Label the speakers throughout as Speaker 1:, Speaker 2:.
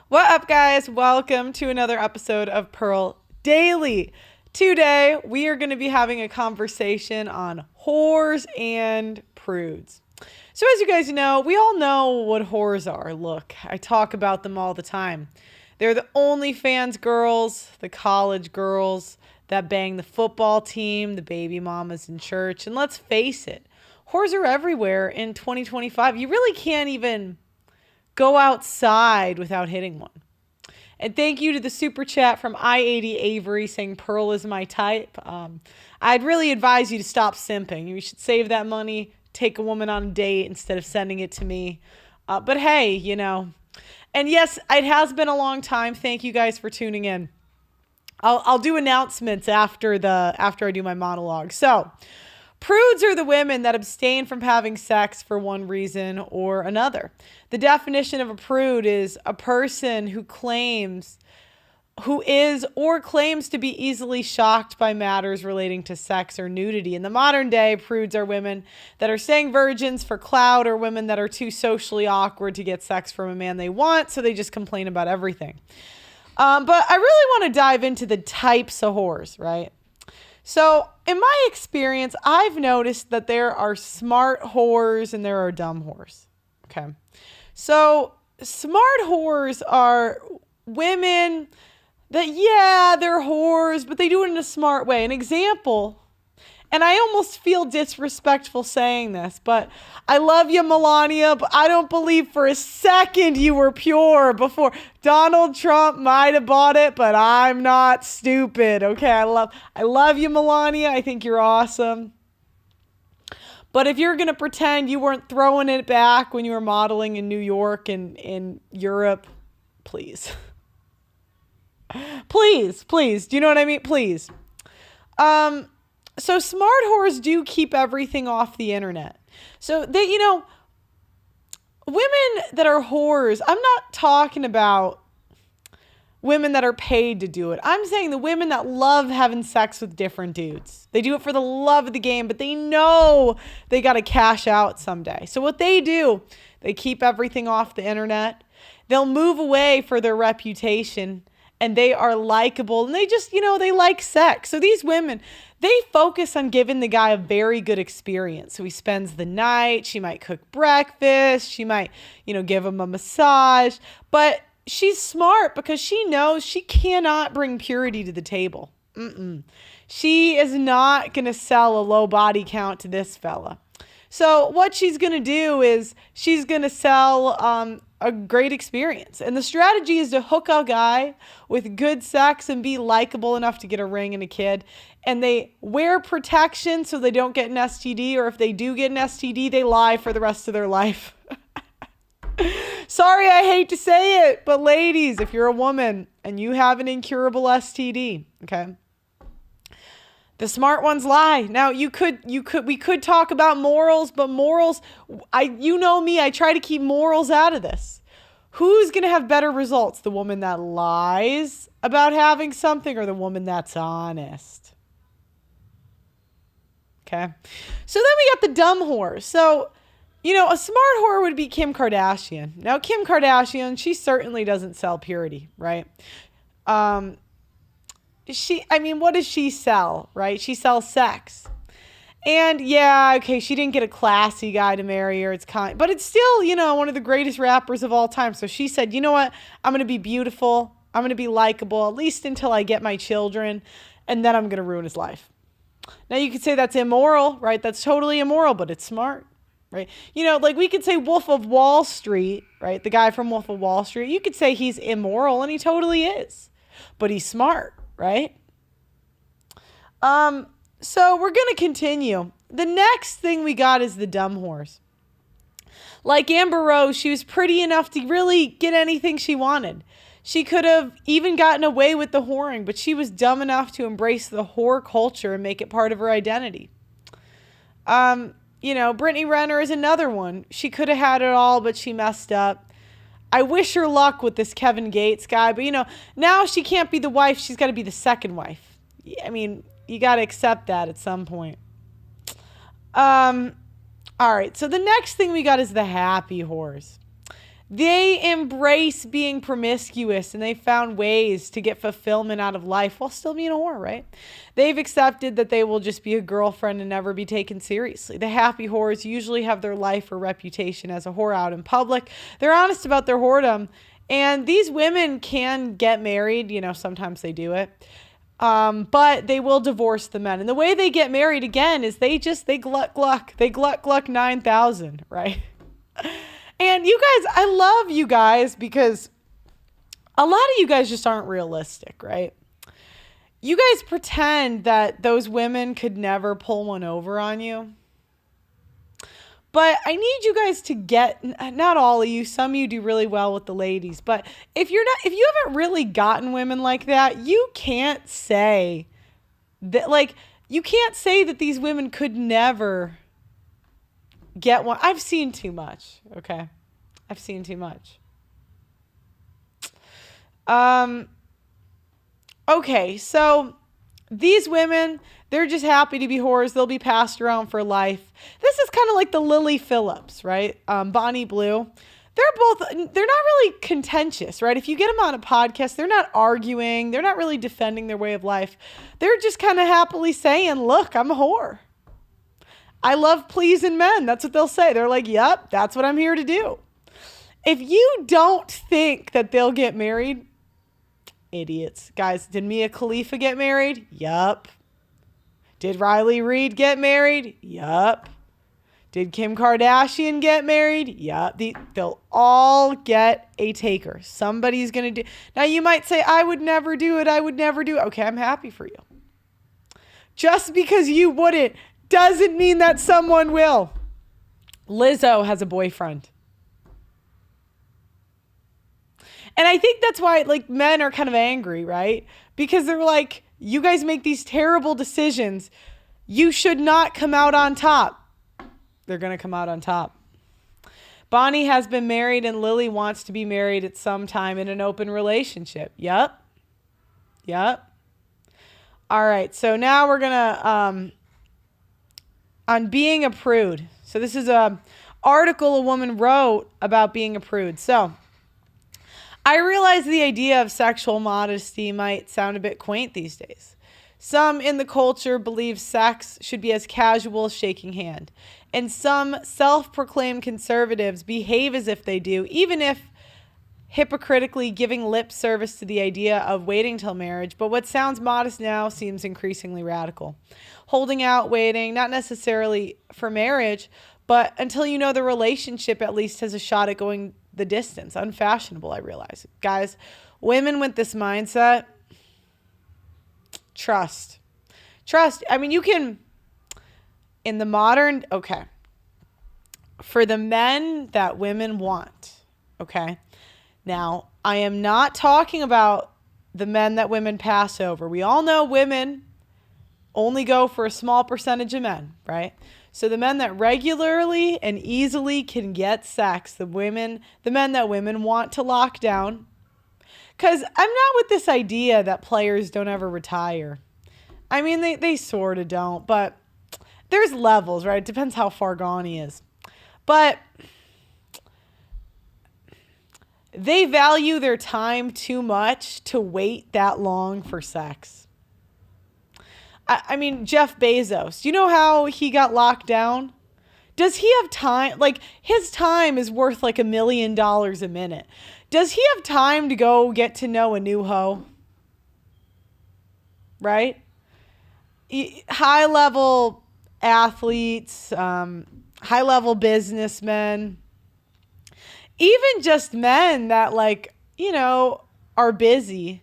Speaker 1: What up, guys? Welcome to another episode of Pearl Daily. Today, we are going to be having a conversation on whores and prudes. So as you guys know, we all know what whores are. Look, I talk about them all the time. They're the OnlyFans girls, the college girls that bang the football team, the baby mamas in church. And let's face it, whores are everywhere in 2025. You really can't even go outside without hitting one. And thank you to the super chat from I-80 Avery saying Pearl is my type. I'd really advise you to stop simping. You should save that money, take a woman on a date instead of sending it to me. But hey, you know. And yes, it has been a long time. Thank you guys for tuning in. I'll do announcements after I do my monologue. So, prudes are the women that abstain from having sex for one reason or another. The definition of a prude is a person who is or claims to be easily shocked by matters relating to sex or nudity. In the modern day, prudes are women that are staying virgins for clout or women that are too socially awkward to get sex from a man they want, so they just complain about everything. But I really want to dive into the types of whores, right? So in my experience, I've noticed that there are smart whores and there are dumb whores. Okay. So smart whores are women that, yeah, they're whores, but they do it in a smart way. An example, and I almost feel disrespectful saying this, but I love you, Melania, but I don't believe for a second you were pure before. Donald Trump might have bought it, but I'm not stupid. Okay, I love you, Melania. I think you're awesome. But if you're going to pretend you weren't throwing it back when you were modeling in New York and in Europe, please. Please. Do you know what I mean? Please. So smart whores do keep everything off the internet. So they, women that are whores, I'm not talking about women that are paid to do it. I'm saying the women that love having sex with different dudes. They do it for the love of the game, but they know they got to cash out someday. So what they do, they keep everything off the internet. They'll move away for their reputation. And they are likable, and they just, they like sex. So these women, they focus on giving the guy a very good experience. So he spends the night, she might cook breakfast, she might, give him a massage. But she's smart because she knows she cannot bring purity to the table. She is not going to sell a low body count to this fella. So what she's going to do is she's going to sell a great experience. And the strategy is to hook a guy with good sex and be likable enough to get a ring and a kid. And they wear protection so they don't get an STD, or if they do get an STD, they lie for the rest of their life. Sorry, I hate to say it, but ladies, if you're a woman and you have an incurable STD, okay? The smart ones lie. Now we could talk about morals, but morals, you know me, I try to keep morals out of this. Who's going to have better results? The woman that lies about having something or the woman that's honest? Okay. So then we got the dumb whore. So, a smart whore would be Kim Kardashian. Now, Kim Kardashian, she certainly doesn't sell purity, right? What does she sell, right? She sells sex. And yeah, okay, she didn't get a classy guy to marry her. But it's still, one of the greatest rappers of all time. So she said, you know what? I'm going to be beautiful. I'm going to be likable, at least until I get my children. And then I'm going to ruin his life. Now you could say that's immoral, right? That's totally immoral, but it's smart, right? Like we could say Wolf of Wall Street, right? The guy from Wolf of Wall Street. You could say he's immoral, and he totally is. But he's smart. Right? So we're going to continue. The next thing we got is the dumb whores. Like Amber Rose, she was pretty enough to really get anything she wanted. She could have even gotten away with the whoring, but she was dumb enough to embrace the whore culture and make it part of her identity. Brittany Renner is another one. She could have had it all, but she messed up. I wish her luck with this Kevin Gates guy, but now she can't be the wife. She's got to be the second wife. I mean, you got to accept that at some point. All right. So the next thing we got is the happy whores. They embrace being promiscuous, and they found ways to get fulfillment out of life while still being a whore, right? They've accepted that they will just be a girlfriend and never be taken seriously. The happy whores usually have their life or reputation as a whore out in public. They're honest about their whoredom. And these women can get married. Sometimes they do it. But they will divorce the men. And the way they get married, again, is they gluck. They gluck 9,000, right? And you guys, I love you guys because a lot of you guys just aren't realistic, right? You guys pretend that those women could never pull one over on you. But I need you guys to get, not all of you, some of you do really well with the ladies, but if you haven't really gotten women like that, you can't say that, you can't say that these women could never get one. I've seen too much. Okay. I've seen too much. Okay. So these women, they're just happy to be whores. They'll be passed around for life. This is kind of like the Lily Phillips, right? Bonnie Blue. They're not really contentious, right? If you get them on a podcast, they're not arguing. They're not really defending their way of life. They're just kind of happily saying, look, I'm a whore. I love pleasing men. That's what they'll say. They're like, yep, that's what I'm here to do. If you don't think that they'll get married, idiots. Guys, did Mia Khalifa get married? Yup. Did Riley Reid get married? Yup. Did Kim Kardashian get married? Yup. They'll all get a taker. Somebody's going to do. Now you might say, I would never do it. Okay, I'm happy for you. Just because you wouldn't doesn't mean that someone will. Lizzo has a boyfriend. And I think that's why men are kind of angry, right? Because they're like, you guys make these terrible decisions. You should not come out on top. They're going to come out on top. Bonnie has been married and Lily wants to be married at some time in an open relationship. Yep. All right. So now we're going to, on being a prude. So this is a article a woman wrote about being a prude. So I realize the idea of sexual modesty might sound a bit quaint these days. Some in the culture believe sex should be as casual as shaking hand. And some self-proclaimed conservatives behave as if they do, even if hypocritically giving lip service to the idea of waiting till marriage. But what sounds modest now seems increasingly radical. Holding out, waiting, not necessarily for marriage, but until you know the relationship at least has a shot at going the distance. Unfashionable, I realize. Guys, women with this mindset, trust. I mean, you can, in the modern, okay, for the men that women want, okay. Now, I am not talking about the men that women pass over. We all know women only go for a small percentage of men, right? So the men that regularly and easily can get sex, the men that women want to lock down. Because I'm not with this idea that players don't ever retire. I mean, they sort of don't, but there's levels, right? It depends how far gone he is. But they value their time too much to wait that long for sex. I mean, Jeff Bezos, you know how he got locked down? Does he have time? His time is worth $1 million a minute. Does he have time to go get to know a new hoe? Right? High-level athletes, high-level businessmen, even just men that are busy.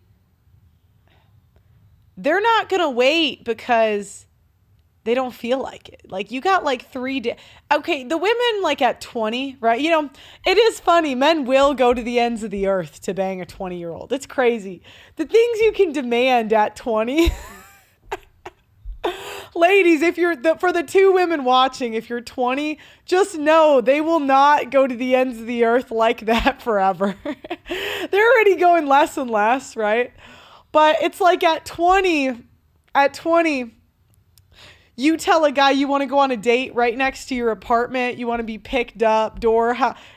Speaker 1: They're not going to wait because they don't feel like it. You got 3 days. Okay, the women at 20, right? It is funny. Men will go to the ends of the earth to bang a 20-year-old. It's crazy. The things you can demand at 20. Ladies, if you're for the 2 women watching, if you're 20, just know they will not go to the ends of the earth like that forever. They're already going less and less, right? But it's at 20, You tell a guy you want to go on a date right next to your apartment, you want to be picked up,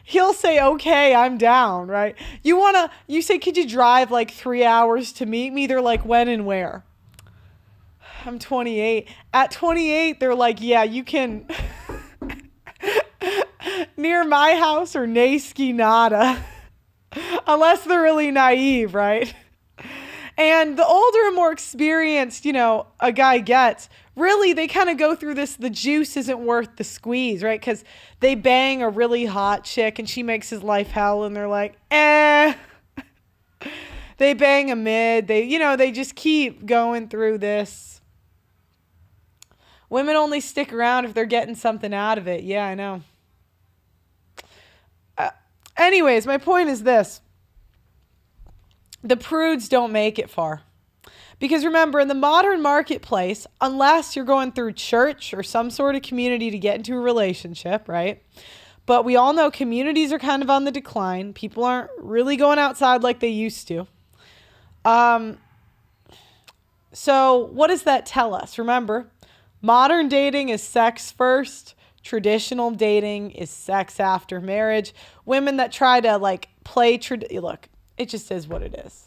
Speaker 1: he'll say, okay, I'm down, right? You say, could you drive like 3 hours to meet me? They're like, when and where? I'm 28. At 28, they're like, yeah, you can near my house or Naski Nada. Unless they're really naive, right? And the older and more experienced, a guy gets, really, they kind of go through this, the juice isn't worth the squeeze, right? Because they bang a really hot chick and she makes his life hell and they're like, eh. They bang a mid. They just keep going through this. Women only stick around if they're getting something out of it. Yeah, I know. Anyways, my point is this. The prudes don't make it far. Because remember, in the modern marketplace, unless you're going through church or some sort of community to get into a relationship, right? But we all know communities are kind of on the decline. People aren't really going outside like they used to. So what does that tell us? Remember, modern dating is sex first. Traditional dating is sex after marriage. Women that try to look, it just is what it is.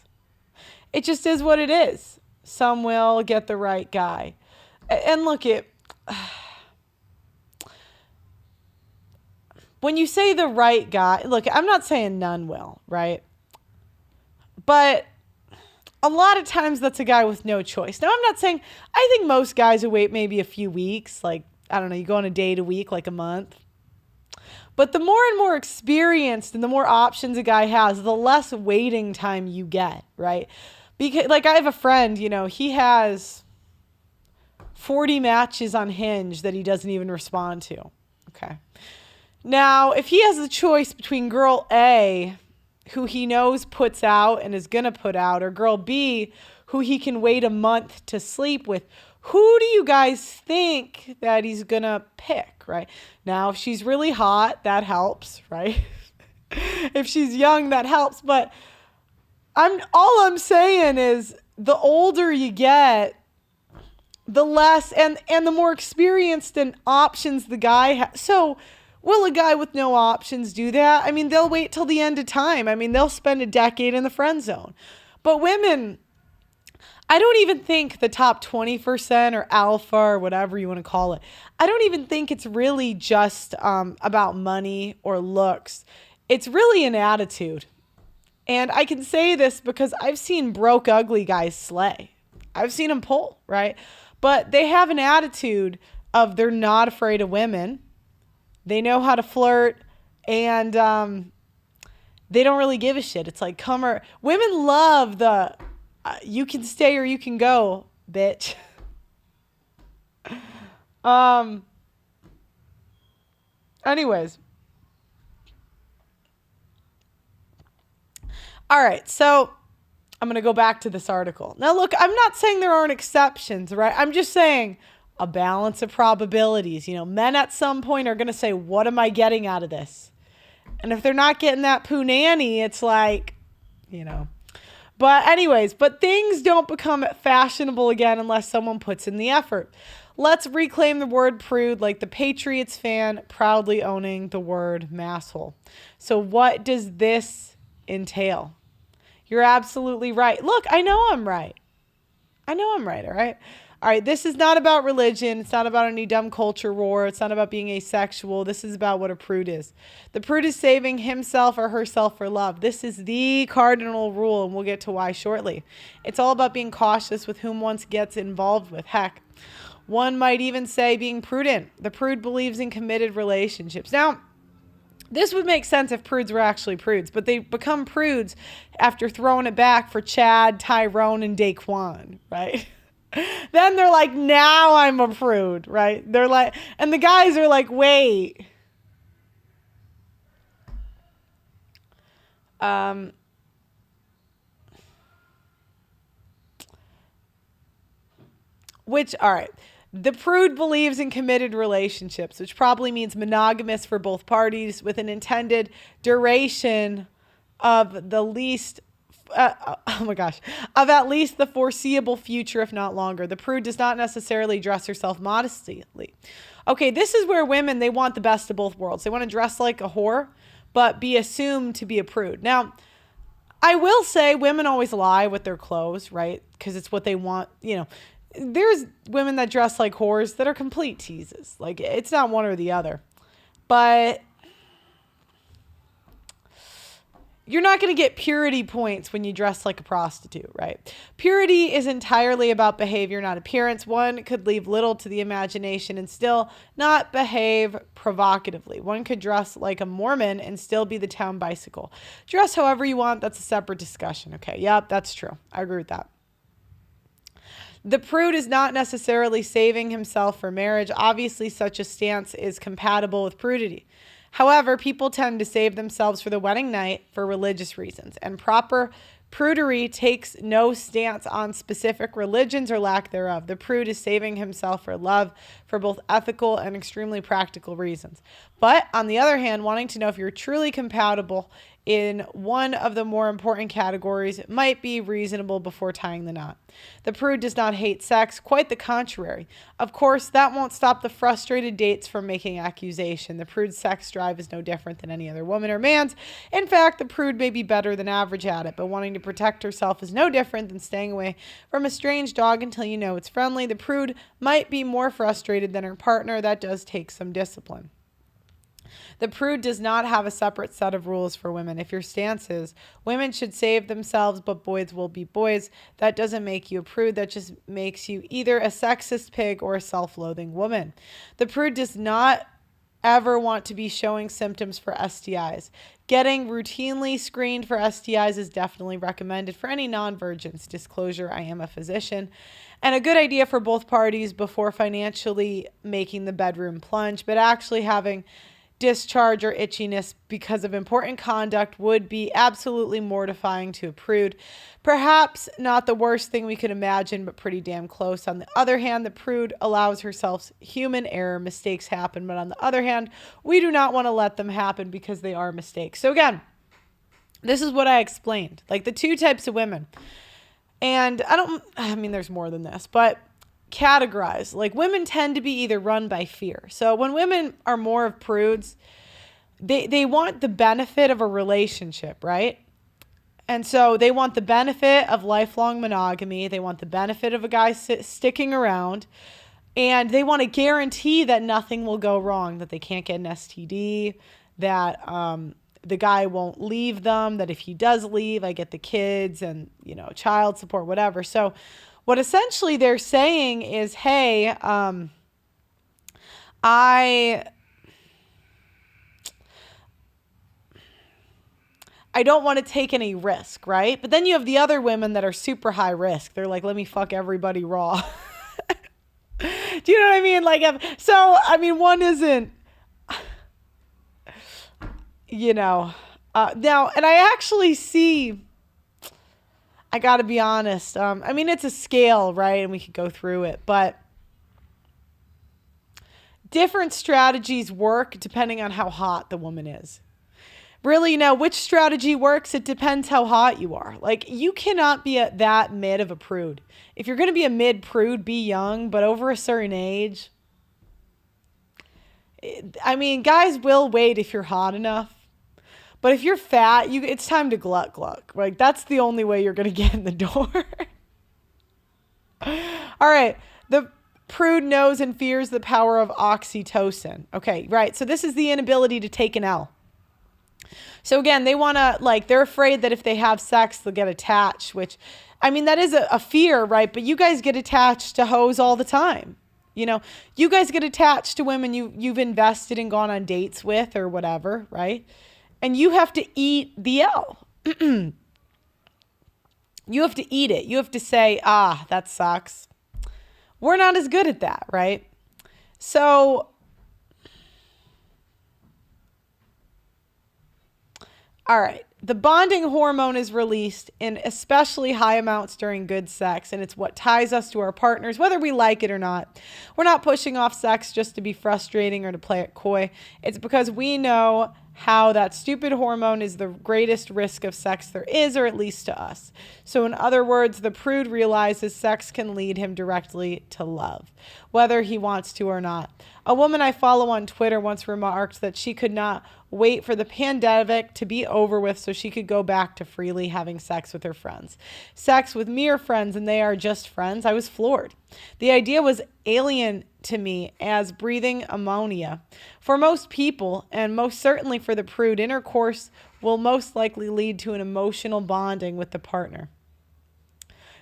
Speaker 1: It just is what it is. Some will get the right guy. And look, when you say the right guy, look, I'm not saying none will, right? But a lot of times that's a guy with no choice. Now, I'm not saying, I think most guys will wait maybe a few weeks, like, I don't know, you go on a date a week, like a month. But the more and more experienced and the more options a guy has, the less waiting time you get, right? Because, like, I have a friend, he has 40 matches on Hinge that he doesn't even respond to. Okay. Now, if he has the choice between girl A, who he knows puts out and is going to put out, or girl B, who he can wait a month to sleep with, who do you guys think that he's going to pick, right? Now, if she's really hot, that helps, right? If she's young, that helps. But all I'm saying is the older you get, the less and the more experienced and options the guy has. So will a guy with no options do that? I mean, they'll wait till the end of time. I mean, they'll spend a decade in the friend zone. But women, I don't even think the top 20% or alpha or whatever you want to call it, I don't even think it's really just about money or looks. It's really an attitude. And I can say this because I've seen broke, ugly guys slay. I've seen them pull, right? But they have an attitude of they're not afraid of women. They know how to flirt, and they don't really give a shit. It's like, women love the you can stay or you can go, bitch. Anyways. All right, so I'm going to go back to this article. Now, look, I'm not saying there aren't exceptions, right? I'm just saying a balance of probabilities. Men at some point are going to say, what am I getting out of this? And if they're not getting that poo nanny, it's like, But anyways, things don't become fashionable again unless someone puts in the effort. Let's reclaim the word prude like the Patriots fan proudly owning the word masshole. So what does this entail? You're absolutely right. Look, I know I'm right. All right? All right, this is not about religion. It's not about any dumb culture war. It's not about being asexual. This is about what a prude is. The prude is saving himself or herself for love. This is the cardinal rule, and we'll get to why shortly. It's all about being cautious with whom one gets involved with. Heck, one might even say being prudent. The prude believes in committed relationships. Now, this would make sense if prudes were actually prudes, but they become prudes after throwing it back for Chad, Tyrone, and Daquan, right? Then they're like, now I'm a prude, right? They're like, and the guys are like, wait. All right. The prude believes in committed relationships, which probably means monogamous for both parties with an intended duration of the least oh my gosh, of at least the foreseeable future, if not longer. The prude does not necessarily dress herself modestly. Okay, this is where women, they want the best of both worlds. They want to dress like a whore, but be assumed to be a prude. Now, I will say women always lie with their clothes, right? Because it's what they want. There's women that dress like whores that are complete teases. Like, it's not one or the other. But you're not going to get purity points when you dress like a prostitute, right? Purity is entirely about behavior, not appearance. One could leave little to the imagination and still not behave provocatively. One could dress like a Mormon and still be the town bicycle. Dress however you want. That's a separate discussion. Okay. Yep. That's true. I agree with that. The prude is not necessarily saving himself for marriage. Obviously, such a stance is compatible with prudity. However, people tend to save themselves for the wedding night for religious reasons, and proper prudery takes no stance on specific religions or lack thereof. The prude is saving himself for love for both ethical and extremely practical reasons. But on the other hand, wanting to know if you're truly compatible in one of the more important categories might be reasonable before tying the knot. The prude does not hate sex, quite the contrary. Of course, that won't stop the frustrated dates from making accusation. The prude's sex drive is no different than any other woman or man's. In fact, the prude may be better than average at it, but wanting to protect herself is no different than staying away from a strange dog until you know it's friendly. The prude might be more frustrated than her partner. That does take some discipline. The prude does not have a separate set of rules for women. If your stance is women should save themselves, but boys will be boys, that doesn't make you a prude. That just makes you either a sexist pig or a self-loathing woman. The prude does not ever want to be showing symptoms for STIs. Getting routinely screened for STIs is definitely recommended for any non-virgins. Disclosure, I am a physician. And a good idea for both parties before financially making the bedroom plunge, but actually having discharge or itchiness because of important conduct would be absolutely mortifying to a prude. Perhaps not the worst thing we could imagine, but pretty damn close. On the other hand, the prude allows herself human error. Mistakes happen, but on the other hand, we do not want to let them happen because they are mistakes. So again, this is what I explained, like the two types of women. And there's more than this, but categorize. Like, women tend to be either run by fear. So when women are more of prudes, they want the benefit of a relationship, right? And so they want the benefit of lifelong monogamy. They want the benefit of a guy sticking around, and they want to guarantee that nothing will go wrong, that they can't get an STD, that the guy won't leave them, that if he does leave, I get the kids and, child support, whatever. So what essentially they're saying is, hey, I don't want to take any risk, right? But then you have the other women that are super high risk. They're like, let me fuck everybody raw. Do you know what I mean? One isn't, now, and I actually see, I got to be honest. It's a scale, right? And we could go through it, but different strategies work depending on how hot the woman is. Really, which strategy works? It depends how hot you are. Like, you cannot be that mid of a prude. If you're going to be a mid prude, be young, but over a certain age. Guys will wait if you're hot enough. But if you're fat, it's time to gluck gluck. Like, that's the only way you're going to get in the door. All right. The prude knows and fears the power of oxytocin. Okay, right. So this is the inability to take an L. So again, they want to, they're afraid that if they have sex, they'll get attached, which, that is a fear, right? But you guys get attached to hoes all the time. You guys get attached to women you've invested and gone on dates with or whatever, right? And you have to eat the L. You have to eat it. You have to say, that sucks. We're not as good at that, right? So, all right. The bonding hormone is released in especially high amounts during good sex, and it's what ties us to our partners, whether we like it or not. We're not pushing off sex just to be frustrating or to play it coy. It's because we know how that stupid hormone is the greatest risk of sex there is, or at least to us. So in other words, the prude realizes sex can lead him directly to love, whether he wants to or not. A woman I follow on Twitter once remarked that she could not wait for the pandemic to be over with so she could go back to freely having sex with her friends. Sex with mere friends, and they are just friends. I was floored. The idea was alien to me as breathing ammonia. For most people, and most certainly for the prude, intercourse will most likely lead to an emotional bonding with the partner.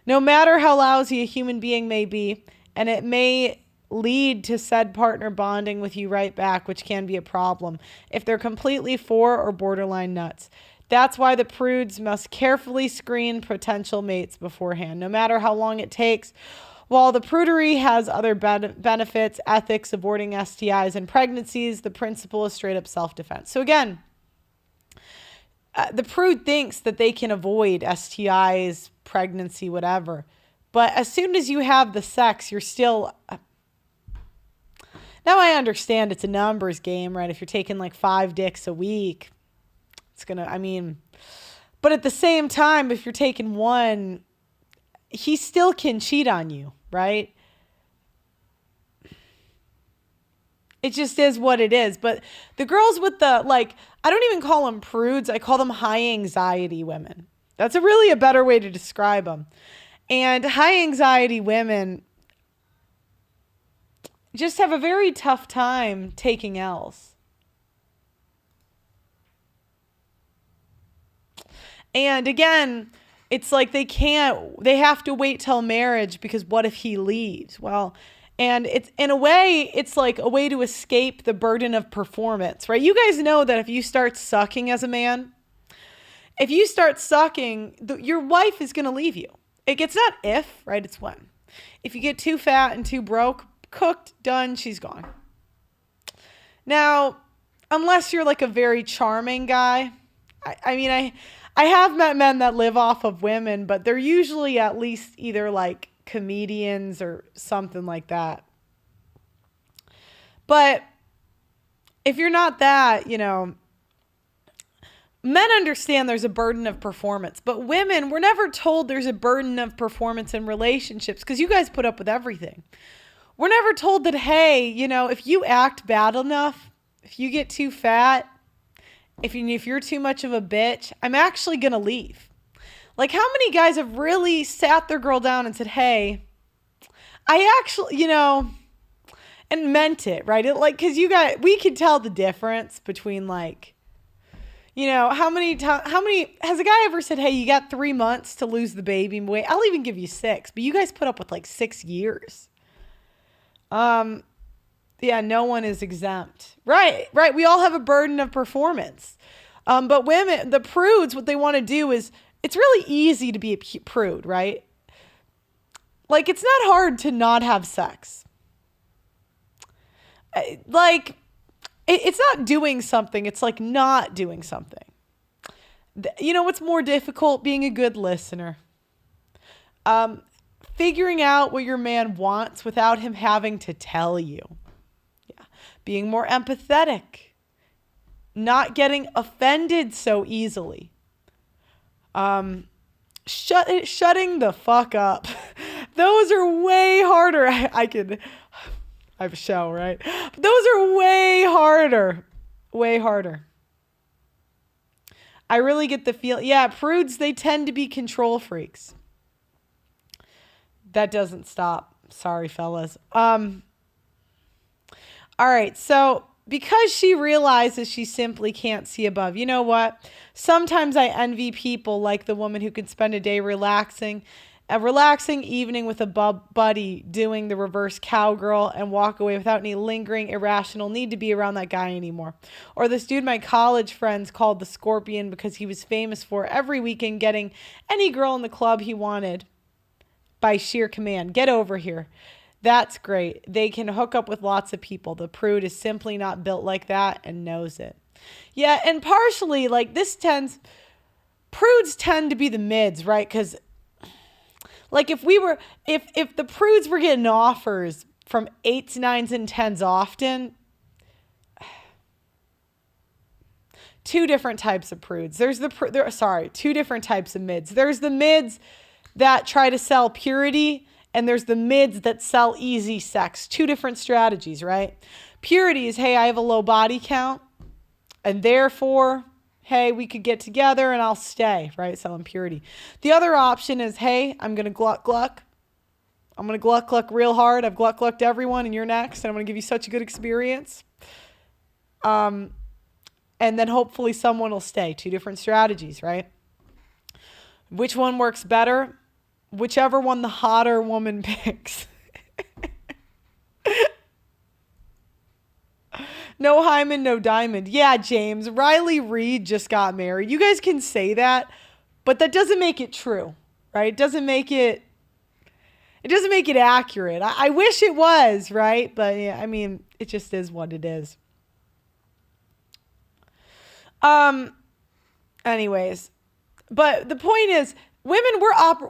Speaker 1: No matter how lousy a human being may be, and it may lead to said partner bonding with you right back, which can be a problem if they're completely for or borderline nuts. That's why the prudes must carefully screen potential mates beforehand, no matter how long it takes. While the prudery has other benefits, ethics, aborting STIs and pregnancies, the principle is straight up self-defense. So again, the prude thinks that they can avoid STIs, pregnancy, whatever. But as soon as you have the sex, you're still... Now I understand it's a numbers game, right? If you're taking like 5 dicks a week, it's going to, but at the same time, if you're taking one, he still can cheat on you, right? It just is what it is. But the girls with the, I don't even call them prudes. I call them high anxiety women. That's really a better way to describe them. And high anxiety women just have a very tough time taking L's. And again, it's like they have to wait till marriage because what if he leaves? Well, and it's in a way, it's like a way to escape the burden of performance, right? You guys know that if you start sucking as a man, if you start sucking, your wife is going to leave you. It's not if, right? It's when. If you get too fat and too broke, cooked, done, she's gone. Now, unless you're like a very charming guy, I have met men that live off of women, but they're usually at least either like comedians or something like that. But if you're not that, men understand there's a burden of performance, but women, we're never told there's a burden of performance in relationships because you guys put up with everything. We're never told that, hey, if you act bad enough, if you get too fat, if you're too much of a bitch, I'm actually going to leave. Like, how many guys have really sat their girl down and said, hey, I actually, and meant it, right? Because we could tell the difference between how many has a guy ever said, hey, you got 3 months to lose the baby weight? I'll even give you 6, but you guys put up with 6 years. Yeah, no one is exempt. Right. We all have a burden of performance. But women, the prudes, what they want to do is, it's really easy to be a prude, right? It's not hard to not have sex. It's not doing something. It's not doing something. What's more difficult? Being a good listener. Figuring out what your man wants without him having to tell you. Yeah. Being more empathetic. Not getting offended so easily. Shutting the fuck up. Those are way harder. I have a show, right? But those are way harder. Way harder. I really get the feel. Yeah, prudes, they tend to be control freaks. That doesn't stop. Sorry, fellas. All right. So because she realizes she simply can't see above, you know what? Sometimes I envy people like the woman who can spend a day relaxing, a relaxing evening with a buddy doing the reverse cowgirl and walk away without any lingering irrational need to be around that guy anymore. Or this dude my college friends called the Scorpion because he was famous for every weekend getting any girl in the club he wanted. By sheer command. Get over here. That's great. They can hook up with lots of people. The prude is simply not built like that and knows it. Yeah, and partially, prudes tend to be the mids, right? Because, if the prudes were getting offers from 8s, 9s, and 10s often, two different types of prudes. Two different types of mids. There's the mids that try to sell purity, and there's the mids that sell easy sex. Two different strategies, right? Purity is, hey, I have a low body count, and therefore, hey, we could get together and I'll stay, right? Selling purity. The other option is, hey, I'm going to gluck gluck. I'm going to gluck gluck real hard. I've gluck glucked everyone and you're next. And I'm going to give you such a good experience. And then hopefully someone will stay. Two different strategies, right? Which one works better? Whichever one the hotter woman picks. No hymen, no diamond. Yeah, James. Riley Reid just got married. You guys can say that, but that doesn't make it true, right? It doesn't make it accurate. I wish it was, right? But yeah, I mean, it just is what it is. Anyways, but the point is, women,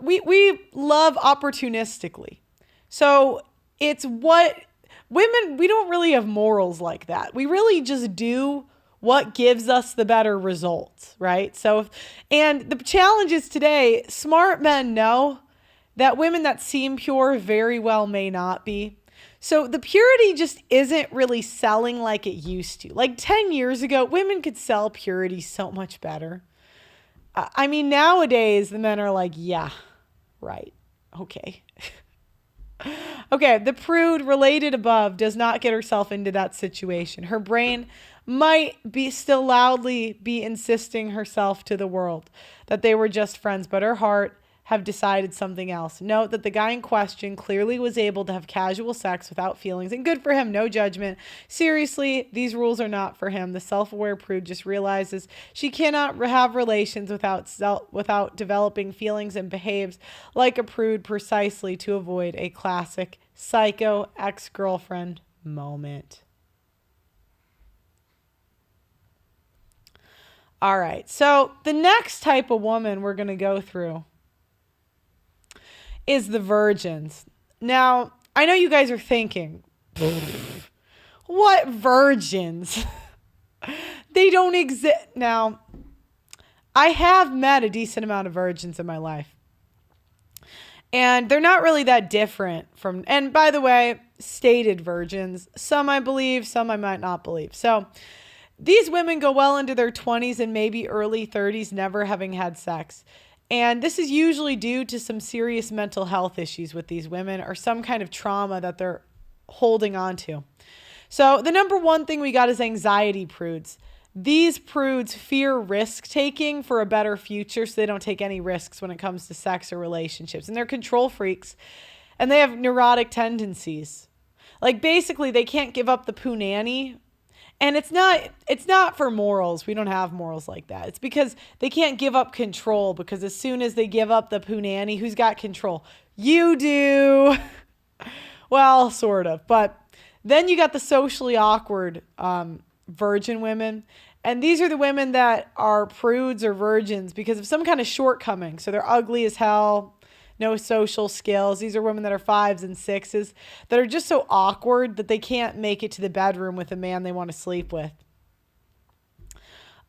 Speaker 1: we love opportunistically. So it's what women, we don't really have morals like that. We really just do what gives us the better results, right? So, and the challenge is today, smart men know that women that seem pure very well may not be. So the purity just isn't really selling like it used to. Like 10 years ago, women could sell purity so much better. I mean, nowadays, the men are like, yeah, right, okay. Okay, the prude related above does not get herself into that situation. Her brain might be still loudly be insisting herself to the world that they were just friends, but her heart have decided something else. Note that the guy in question clearly was able to have casual sex without feelings, and good for him, no judgment. Seriously, these rules are not for him. The self-aware prude just realizes she cannot have relations without developing feelings and behaves like a prude precisely to avoid a classic psycho ex-girlfriend moment. All right, so the next type of woman we're going to go through is the virgins. Now, I know you guys are thinking, what virgins? They don't exist. Now, I have met a decent amount of virgins in my life. And they're not really that different from, and by the way, stated virgins. Some I believe, some I might not believe. So these women go well into their 20s and maybe early 30s never having had sex. And this is usually due to some serious mental health issues with these women or some kind of trauma that they're holding on to. So the number one thing we got is anxiety prudes. These prudes fear risk taking for a better future, so they don't take any risks when it comes to sex or relationships. And they're control freaks and they have neurotic tendencies. Like basically they can't give up the punani. And it's not for morals. We don't have morals like that. It's because they can't give up control, because as soon as they give up the punani, who's got control? You do. Well, sort of. But then you got the socially awkward virgin women. And these are the women that are prudes or virgins because of some kind of shortcoming. So they're ugly as hell. No social skills. These are women that are 5s and 6s that are just so awkward that they can't make it to the bedroom with a man they want to sleep with.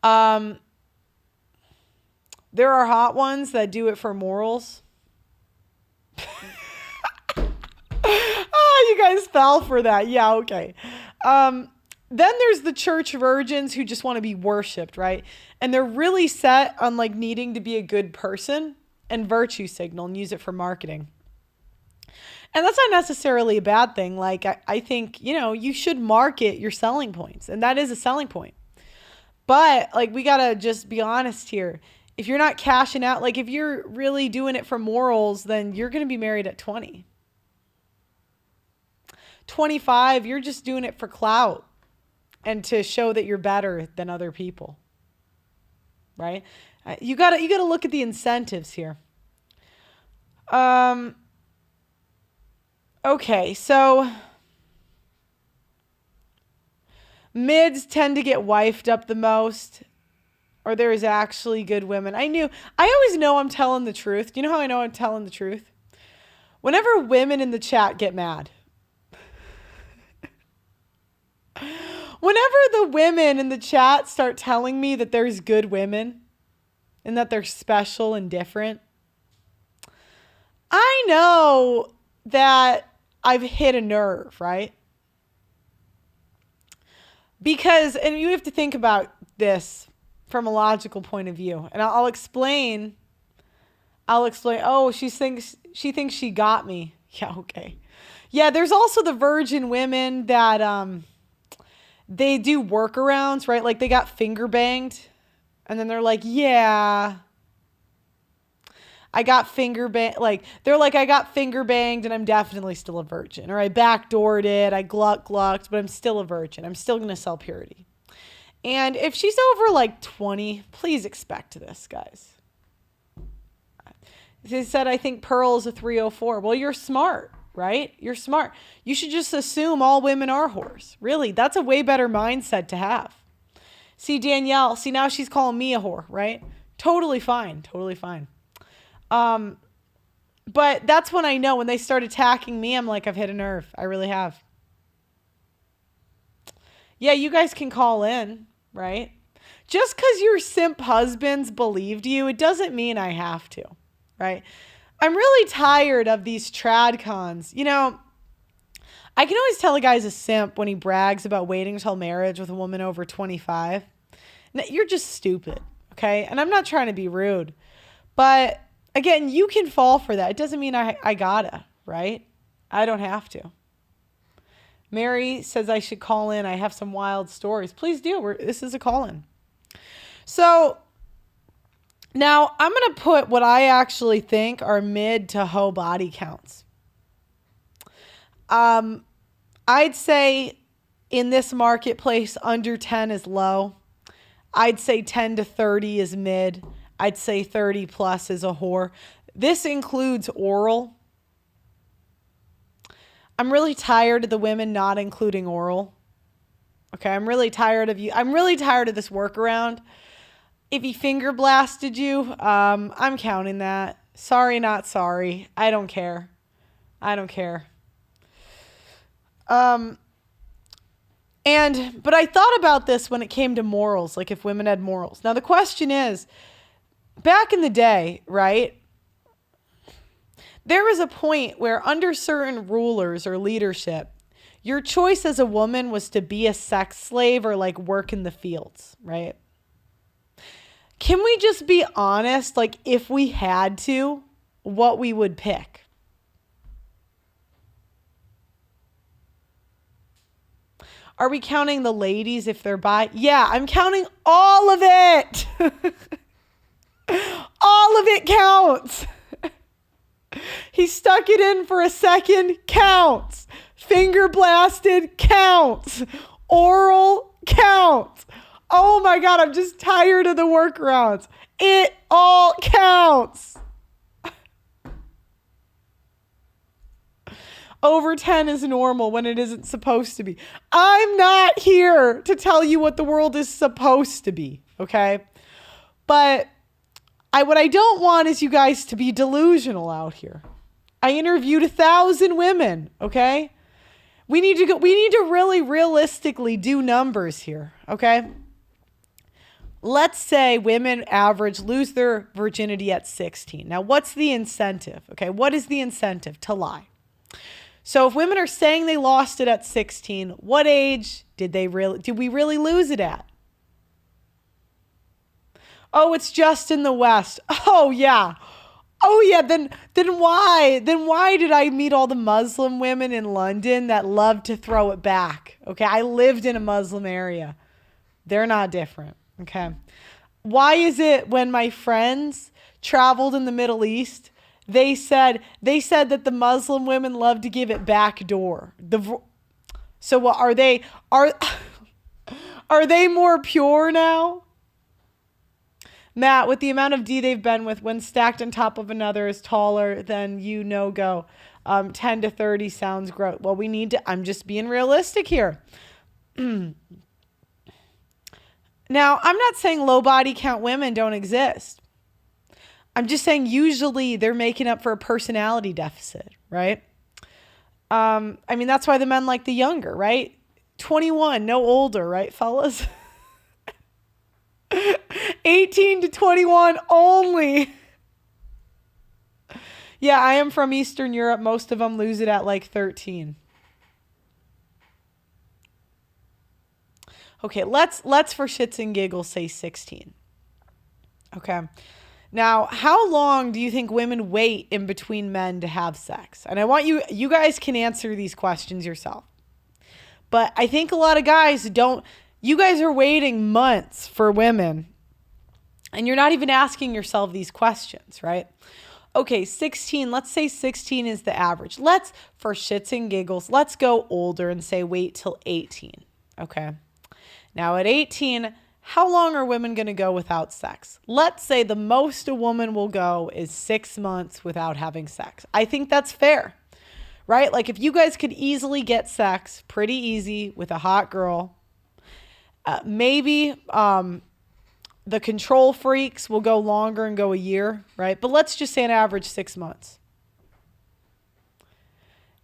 Speaker 1: There are hot ones that do it for morals. Oh, you guys fell for that. Yeah, okay. Then there's the church virgins who just want to be worshipped, right? And they're really set on like needing to be a good person and virtue signal and use it for marketing. And that's not necessarily a bad thing. Like I think, you should market your selling points, and that is a selling point. But like, we got to just be honest here. If you're not cashing out, like if you're really doing it for morals, then you're going to be married at 20. 25, you're just doing it for clout and to show that you're better than other people. Right? You gotta look at the incentives here. Okay, so mids tend to get wifed up the most, or there is actually good women. I always know I'm telling the truth. Do you know how I know I'm telling the truth? Whenever women in the chat get mad. Whenever the women in the chat start telling me that there's good women and that they're special and different, I know that I've hit a nerve, right? Because, and you have to think about this from a logical point of view. And I'll explain. Oh, she thinks she got me. Yeah, okay. Yeah, there's also the virgin women that they do workarounds, right? Like they got finger banged. And then they're like, yeah, I got finger banged. Like, they're like, I got finger banged and I'm definitely still a virgin. Or I backdoored it, I glucked, but I'm still a virgin. I'm still going to sell purity. And if she's over like 20, please expect this, guys. They said, I think Pearl is a 304. Well, you're smart, right? You're smart. You should just assume all women are whores. Really, that's a way better mindset to have. See, Danielle, now she's calling me a whore, right? Totally fine. But that's when I know when they start attacking me, I'm like, I've hit a nerve. I really have. Yeah, you guys can call in, right? Just because your simp husbands believed you, it doesn't mean I have to, right? I'm really tired of these trad cons. You know, I can always tell a guy's a simp when he brags about waiting until marriage with a woman over 25. Now, you're just stupid, okay? And I'm not trying to be rude. But, again, you can fall for that. It doesn't mean I gotta, right? I don't have to. Mary says I should call in. I have some wild stories. Please do. This is a call-in. So, now I'm going to put what I actually think are mid to hoe body counts. I'd say in this marketplace, under 10 is low. I'd say 10 to 30 is mid. I'd say 30 plus is a whore. This includes oral. I'm really tired of the women not including oral. Okay, I'm really tired of you. I'm really tired of this workaround. If he finger blasted you, I'm counting that. Sorry, not sorry. I don't care. But I thought about this when it came to morals, like if women had morals. Now the question is, back in the day, right? There was a point where under certain rulers or leadership, your choice as a woman was to be a sex slave or like work in the fields, right? Can we just be honest? Like if we had to, what we would pick? Are we counting the ladies if they're bi? Yeah, I'm counting all of it. All of it counts. He stuck it in for a second, counts. Finger blasted, counts. Oral, counts. Oh my God, I'm just tired of the workarounds. It all counts. Over 10 is normal when it isn't supposed to be. I'm not here to tell you what the world is supposed to be, okay? But what I don't want is you guys to be delusional out here. I interviewed 1,000 women, okay? We need to really realistically do numbers here, okay? Let's say women average lose their virginity at 16. Now, what's the incentive? Okay, what is the incentive? To lie. So if women are saying they lost it at 16, what age did we really lose it at? Oh, it's just in the West. Oh yeah. Then why? Then why did I meet all the Muslim women in London that love to throw it back? Okay, I lived in a Muslim area. They're not different. Okay. Why is it when my friends traveled in the Middle East, they said that the Muslim women love to give it back door. So what are they more pure now? Matt, with the amount of D they've been with, when stacked on top of another is taller than go. 10 to 30 sounds gross. Well, I'm just being realistic here. Now, I'm not saying low body count women don't exist. I'm just saying usually they're making up for a personality deficit, right? That's why the men like the younger, right? 21, no older, right, fellas? 18 to 21 only. Yeah, I am from Eastern Europe. Most of them lose it at like 13. Okay, let's for shits and giggles say 16. Okay. Now, how long do you think women wait in between men to have sex? And I want you guys can answer these questions yourself. But I think a lot of guys don't. You guys are waiting months for women, and you're not even asking yourself these questions, right? Okay, 16, let's say 16 is the average. Let's, for shits and giggles, let's go older and say wait till 18, okay? Now at 18, how long are women going to go without sex? Let's say the most a woman will go is 6 months without having sex. I think that's fair, right? Like if you guys could easily get sex, pretty easy with a hot girl, maybe the control freaks will go longer and go a year, right? But let's just say an average 6 months.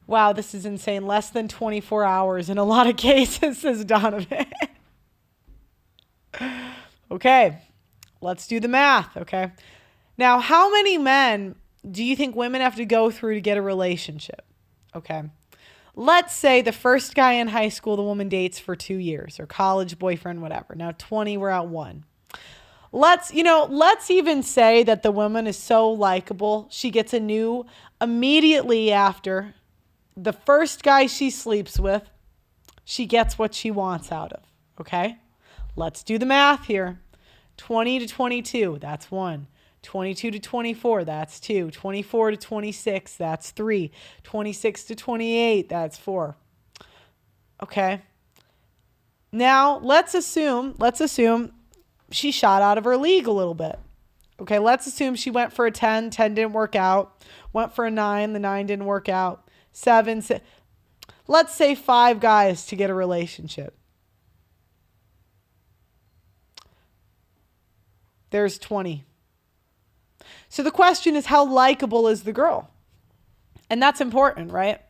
Speaker 1: Wow, this is insane. Less than 24 hours in a lot of cases, says Donovan. Okay, let's do the math, okay? Now, how many men do you think women have to go through to get a relationship? Okay. Let's say the first guy in high school the woman dates for 2 years, or college boyfriend, whatever. Now 20, we're at 1. Let's even say that the woman is so likable, she gets a new immediately after the first guy she sleeps with, she gets what she wants out of, okay? Let's do the math here. 20 to 22, that's 1. 22 to 24, that's 2. 24 to 26, that's 3. 26 to 28, that's 4. Okay. Now, let's assume she shot out of her league a little bit. Okay, let's assume she went for a 10, 10 didn't work out. Went for a 9, the 9 didn't work out. 7, 6. Let's say 5 guys to get a relationship. There's 20. So the question is, how likable is the girl? And that's important, right?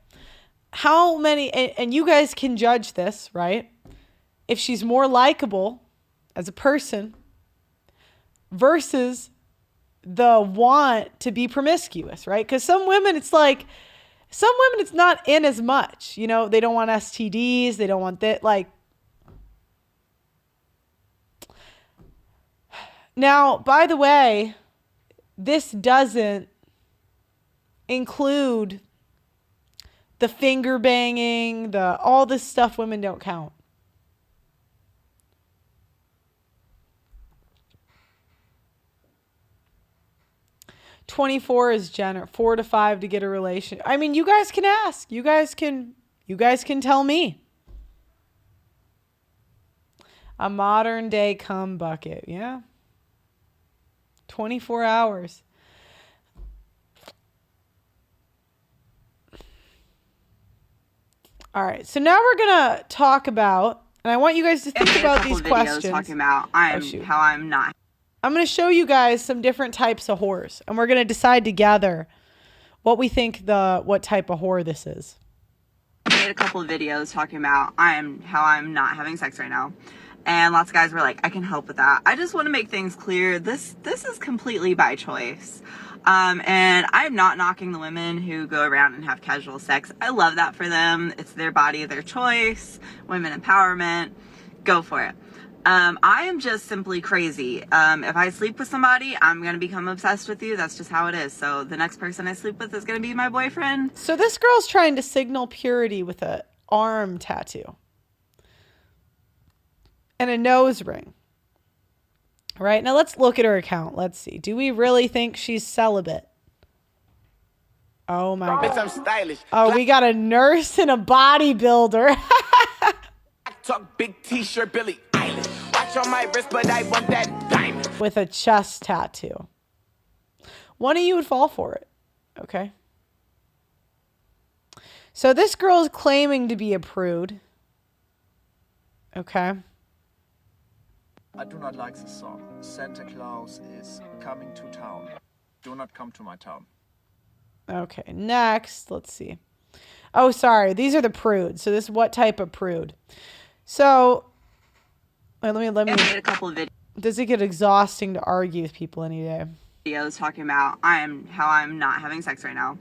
Speaker 1: How many, and you guys can judge this, right? If she's more likable as a person versus the want to be promiscuous, right? Because some women, it's not in as much. You know, they don't want STDs. They don't want that, like. Now, by the way, this doesn't include the finger banging, all this stuff women don't count. "24 is Jenner. 4 to 5 to get a relation." I mean, you guys can ask. You guys can tell me. A modern day cum bucket. Yeah. 24 hours. All right. So now we're going to talk about, and I want you guys to think about these questions.
Speaker 2: Talking about how I'm not.
Speaker 1: I'm going to show you guys some different types of whores, and we're going to decide together what we think what type of whore this is.
Speaker 2: I made a couple of videos talking about how I'm not having sex right now. And lots of guys were like, I can help with that. I just want to make things clear. This is completely by choice. And I'm not knocking the women who go around and have casual sex. I love that for them. It's their body, their choice. Women empowerment. Go for it. I am just simply crazy. If I sleep with somebody, I'm going to become obsessed with you. That's just how it is. So the next person I sleep with is going to be my boyfriend.
Speaker 1: So this girl's trying to signal purity with an arm tattoo. And a nose ring. All right, now let's look at her account. Let's see. Do we really think she's celibate? Oh my God.
Speaker 3: I'm stylish.
Speaker 1: Oh, we got a nurse and a bodybuilder.
Speaker 3: Talk big t-shirt, Billy Eilish. Watch on my wrist, but I want that diamond.
Speaker 1: With a chest tattoo. One of you would fall for it. Okay. So this girl is claiming to be a prude. Okay.
Speaker 4: I do not like this song. Santa Claus is coming to town. Do not come to my town.
Speaker 1: Okay, next, let's see. Oh, sorry. These are the prudes. So this is what type of prude? So let me.
Speaker 2: I made a couple of
Speaker 1: Does it get exhausting to argue with people any day?
Speaker 2: videos talking about how I'm not having sex right now.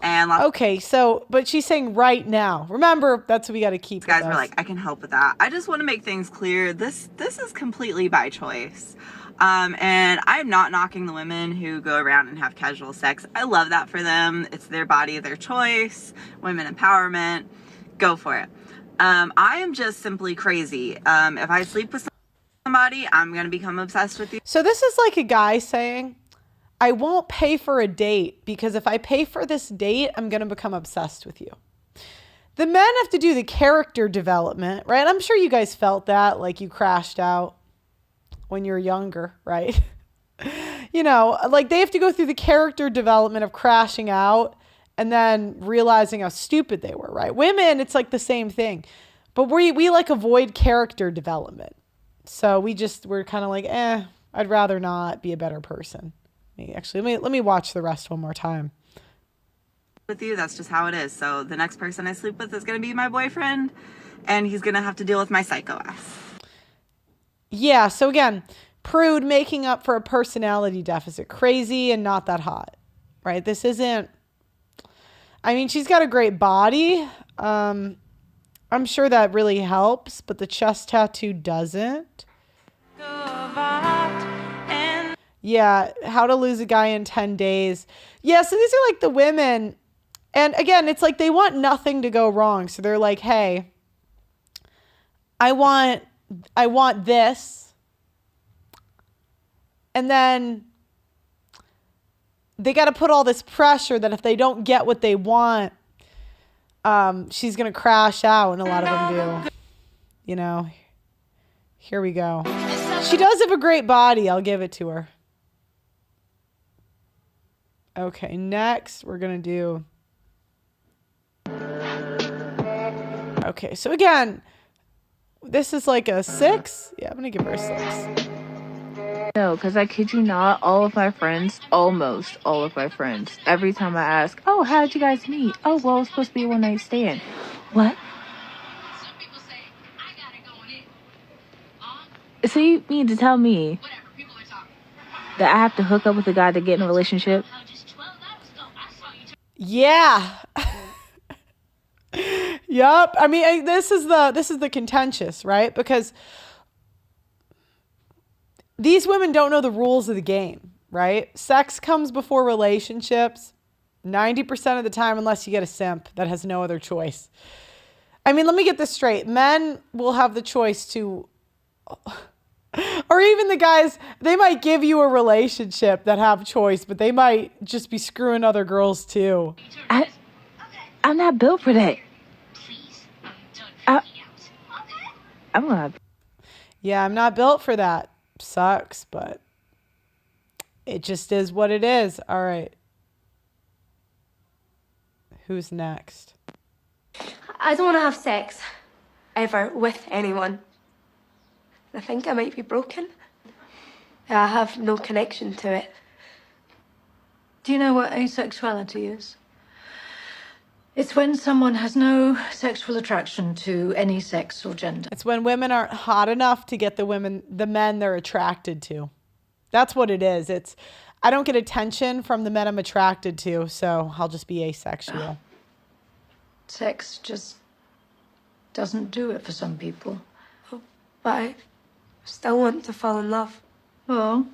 Speaker 2: And
Speaker 1: Okay, so, but she's saying right now. Remember, that's what we got to keep.
Speaker 2: guys were like, I can help with that. I just want to make things clear. This is completely by choice. And I'm not knocking the women who go around and have casual sex. I love that for them. It's their body, their choice. Women empowerment. Go for it. I am just simply crazy. If I sleep with somebody, I'm going to become obsessed with you.
Speaker 1: So this is like a guy saying, I won't pay for a date because if I pay for this date, I'm going to become obsessed with you. The men have to do the character development, right? I'm sure you guys felt that, like you crashed out when you were younger, right? You know, like they have to go through the character development of crashing out and then realizing how stupid they were, right? Women, it's like the same thing. But we like avoid character development. So we're kind of like, I'd rather not be a better person. Let me watch the rest one more time.
Speaker 2: With you, that's just how it is. So the next person I sleep with is going to be my boyfriend, and he's going to have to deal with my psycho ass.
Speaker 1: Yeah, so again, prude making up for a personality deficit. Crazy and not that hot, right? This isn't, I mean, she's got a great body. I'm sure that really helps, but the chest tattoo doesn't. Yeah, how to lose a guy in 10 days. Yeah, so these are like the women. And again, it's like they want nothing to go wrong. So they're like, hey, I want this. And then they got to put all this pressure that if they don't get what they want, she's going to crash out. And a lot of them do. You know, here we go. She does have a great body. I'll give it to her. Okay, next we're going to do... Okay, so again, this is like a 6. Yeah, I'm going to give her a 6.
Speaker 5: No, because I kid you not, all of my friends, almost all of my friends, every time I ask, oh, how'd you guys meet? Oh, well, it's supposed to be a one-night stand. What? So you mean to tell me that I have to hook up with a guy to get in a relationship?
Speaker 1: Yeah. Yup. I mean, this is the contentious, right? Because these women don't know the rules of the game, right? Sex comes before relationships 90% of the time, unless you get a simp that has no other choice. I mean, let me get this straight. Men will have the choice to, or even the guys, they might give you a relationship that have choice, but they might just be screwing other girls too.
Speaker 5: I'm not built for that. I'm not.
Speaker 1: Yeah, I'm not built for that. Sucks, but it just is what it is. All right. Who's next?
Speaker 6: I don't want to have sex ever with anyone. I think I might be broken. I have no connection to it.
Speaker 7: Do you know what asexuality is? It's when someone has no sexual attraction to any sex or gender.
Speaker 1: It's when women aren't hot enough to get the men they're attracted to. That's what it is. It's, I don't get attention from the men I'm attracted to, so I'll just be asexual.
Speaker 7: Sex just doesn't do it for some people.
Speaker 6: Oh, but I still want to fall in love.
Speaker 7: Well,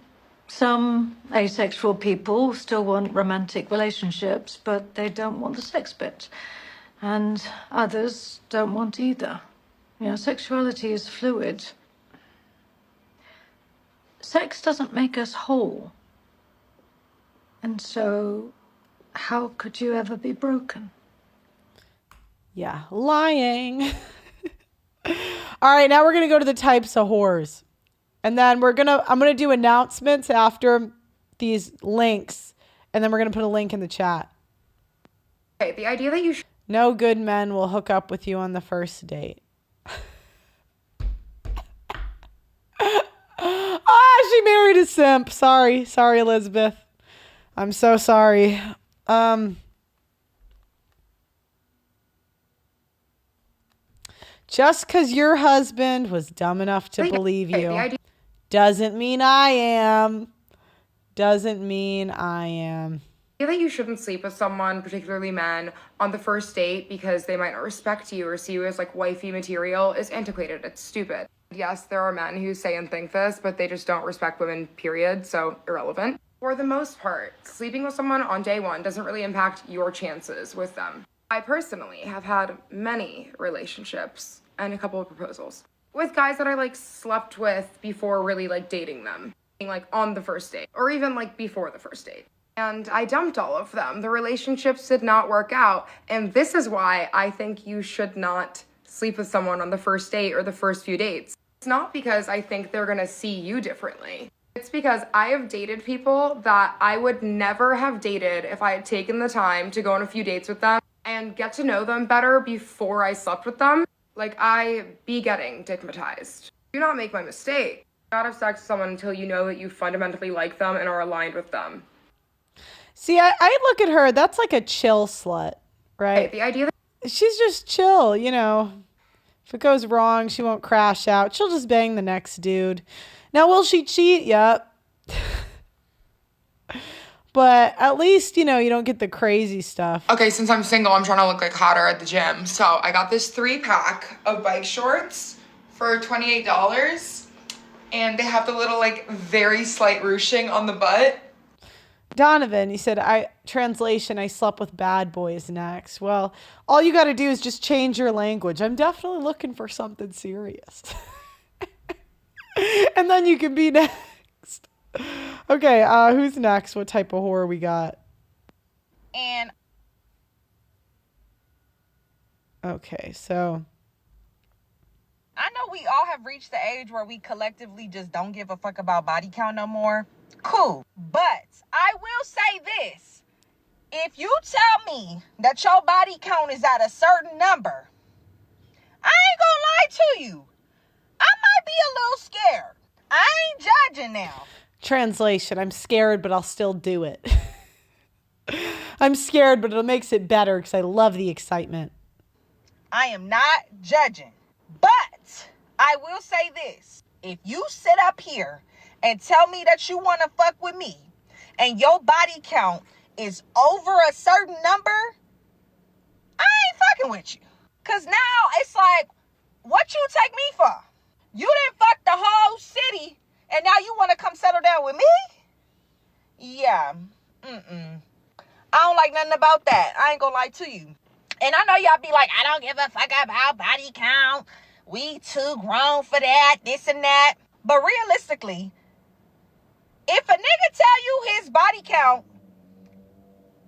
Speaker 7: some asexual people still want romantic relationships, but they don't want the sex bit. And others don't want either. You know, sexuality is fluid. Sex doesn't make us whole. And so, how could you ever be broken?
Speaker 1: Yeah, lying. All right, now we're going to go to the types of whores. And then I'm going to do announcements after these links. And then we're going to put a link in the chat.
Speaker 6: Okay, the idea that you
Speaker 1: No good men will hook up with you on the first date. She married a simp. Sorry, Elizabeth. I'm so sorry. Just because your husband was dumb enough to believe you doesn't mean I am. Doesn't mean I am.
Speaker 8: I feel that you shouldn't sleep with someone, particularly men, on the first date because they might not respect you or see you as like wifey material is antiquated. It's stupid. Yes, there are men who say and think this, but they just don't respect women, period, so irrelevant. For the most part, sleeping with someone on day one doesn't really impact your chances with them. I personally have had many relationships and a couple of proposals with guys that I like slept with before really like dating them, like on the first date or even like before the first date. And I dumped all of them. The relationships did not work out. And this is why I think you should not sleep with someone on the first date or the first few dates. It's not because I think they're gonna see you differently. It's because I have dated people that I would never have dated if I had taken the time to go on a few dates with them and get to know them better before I slept with them. Like, I be getting stigmatized. Do not make my mistake. Do not have sex with someone until you know that you fundamentally like them and are aligned with them.
Speaker 1: See, I look at her, that's like a chill slut, right?
Speaker 8: The idea that
Speaker 1: she's just chill, you know. If it goes wrong, she won't crash out. She'll just bang the next dude. Now, will she cheat? Yep. But at least, you know, you don't get the crazy stuff.
Speaker 8: Okay, since I'm single, I'm trying to look like hotter at the gym. So I got this 3-pack of bike shorts for $28. And they have the little, like, very slight ruching on the butt.
Speaker 1: Donovan, he said, translation, I slept with bad boys next. Well, all you got to do is just change your language. I'm definitely looking for something serious. And then you can be next. Okay, who's next? What type of horror we got?
Speaker 9: And
Speaker 1: okay, so
Speaker 9: I know we all have reached the age where we collectively just don't give a fuck about body count no more. Cool. But I will say this. If you tell me that your body count is at a certain number, I ain't gonna lie to you. I might be a little scared. I ain't judging now.
Speaker 1: Translation, I'm scared, but I'll still do it. I'm scared, but it makes it better because I love the excitement.
Speaker 9: I am not judging. But I will say this. If you sit up here and tell me that you want to fuck with me and your body count is over a certain number, I ain't fucking with you. Because now it's like, what you take me for? You didn't fuck the whole city and now you want to come settle down with me? Yeah. I don't like nothing about that. I ain't gonna lie to you. And I know y'all be like, I don't give a fuck about body count. We too grown for that, this and that. But realistically, if a nigga tell you his body count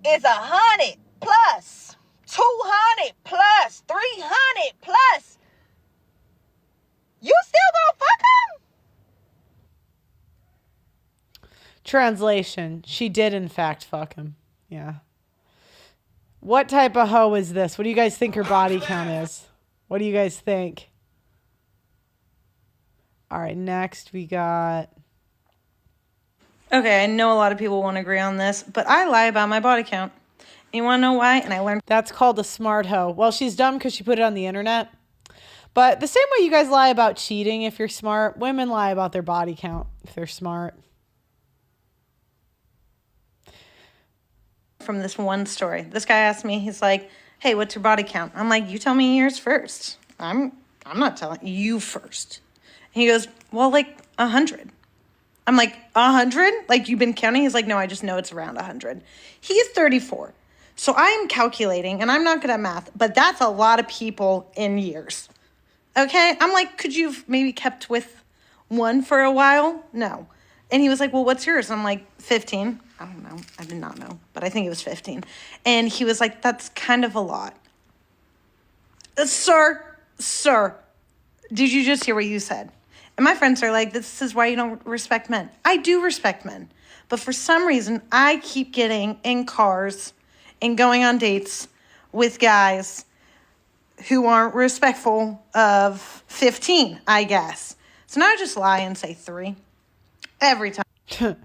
Speaker 9: is 100 plus, 200 plus, 300 plus, you still gonna fuck him?
Speaker 1: Translation, she did in fact fuck him. Yeah. What type of hoe is this? What do you guys think her body count is? What do you guys think? All right, next we got...
Speaker 10: Okay, I know a lot of people won't agree on this, but I lie about my body count. You want to know why? And I learned...
Speaker 1: That's called a smart hoe. Well, she's dumb because she put it on the internet. But the same way you guys lie about cheating if you're smart, women lie about their body count if they're smart.
Speaker 10: From this one story. This guy asked me, he's like, hey, what's your body count? I'm like, you tell me yours first. I'm not telling you first. And he goes, well, like 100. I'm like, 100? Like you've been counting? He's like, no, I just know it's around 100. He's 34. So I'm calculating, and I'm not good at math, but that's a lot of people in years. Okay? I'm like, could you have maybe kept with one for a while? No. And he was like, well, what's yours? I'm like, 15. I don't know. I did not know, but I think it was 15. And he was like, that's kind of a lot. Sir, did you just hear what you said? And my friends are like, this is why you don't respect men. I do respect men. But for some reason, I keep getting in cars and going on dates with guys who aren't respectful of 15, I guess. So now I just lie and say 3 every time.
Speaker 1: Yeah,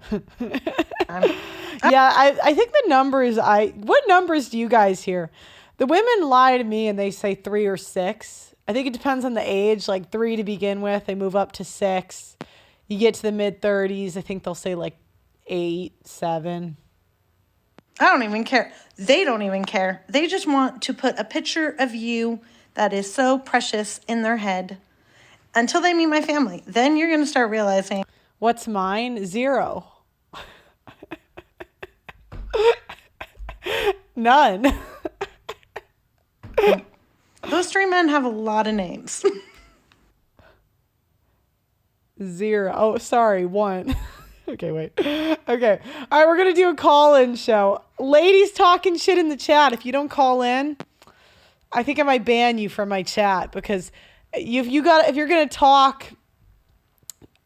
Speaker 1: I think the numbers, what numbers do you guys hear? The women lie to me and they say 3 or 6. I think it depends on the age, like 3 to begin with. They move up to 6. You get to the mid-30s, I think they'll say like 8, 7.
Speaker 10: I don't even care. They don't even care. They just want to put a picture of you that is so precious in their head until they meet my family. Then you're going to start realizing.
Speaker 1: What's mine? 0. None.
Speaker 10: Those 3 men have a lot of names.
Speaker 1: 0. Oh, sorry. 1. Okay, wait. Okay. All right, we're going to do a call-in show. Ladies talking shit in the chat. If you don't call in, I think I might ban you from my chat, because if you're going to talk,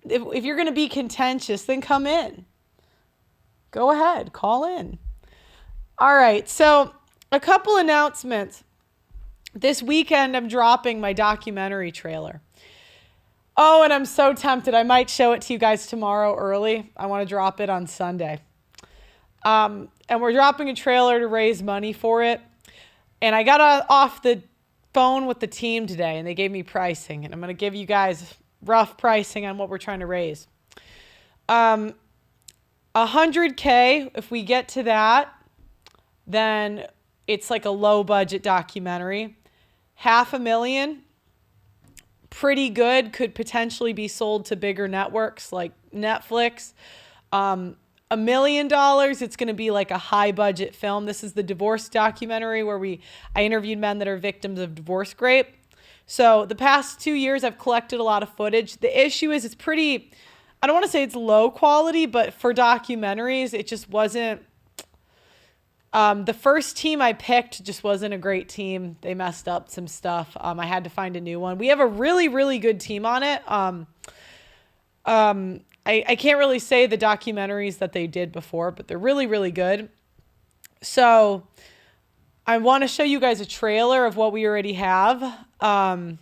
Speaker 1: if you're going to be contentious, then come in. Go ahead. Call in. All right. So a couple announcements. This weekend, I'm dropping my documentary trailer. Oh, and I'm so tempted. I might show it to you guys tomorrow early. I want to drop it on Sunday. And we're dropping a trailer to raise money for it. And I got off the phone with the team today, and they gave me pricing. And I'm going to give you guys rough pricing on what we're trying to raise. 100K, if we get to that, then it's like a low budget documentary. $500,000, pretty good, could potentially be sold to bigger networks like Netflix. $1 million, it's going to be like a high budget film. This is the divorce documentary where I interviewed men that are victims of divorce rape. So the past 2 years, I've collected a lot of footage. The issue is it's pretty, I don't want to say it's low quality, but for documentaries, it just wasn't. The first team I picked just wasn't a great team. They messed up some stuff. I had to find a new one. We have a really, really good team on it. I can't really say the documentaries that they did before, but they're really, really good. So I want to show you guys a trailer of what we already have. The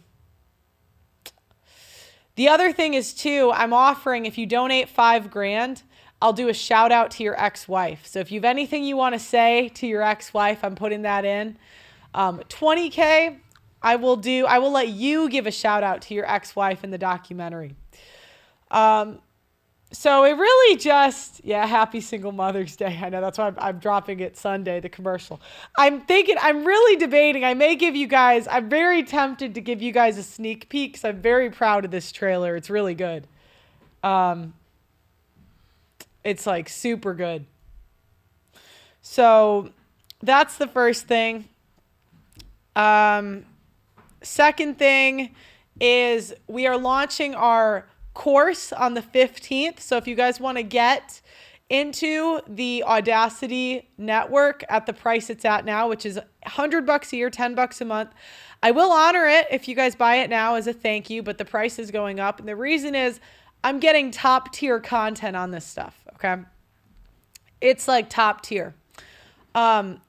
Speaker 1: other thing is too, I'm offering, if you donate $5,000, I'll do a shout out to your ex-wife. So if you have anything you want to say to your ex-wife, I'm putting that in. 20K, I will let you give a shout out to your ex-wife in the documentary. So it really just, happy single Mother's Day. I know, that's why I'm dropping it Sunday, the commercial. I'm really debating. I'm very tempted to give you guys a sneak peek, because I'm very proud of this trailer. It's really good. It's like super good. So that's the first thing. Second thing is we are launching our course on the 15th. So if you guys want to get into the Audacity network at the price it's at now, which is $100 a year, $10 a month, I will honor it if you guys buy it now as a thank you, but the price is going up. And the reason is I'm getting top tier content on this stuff. Okay. It's like top tier. I'm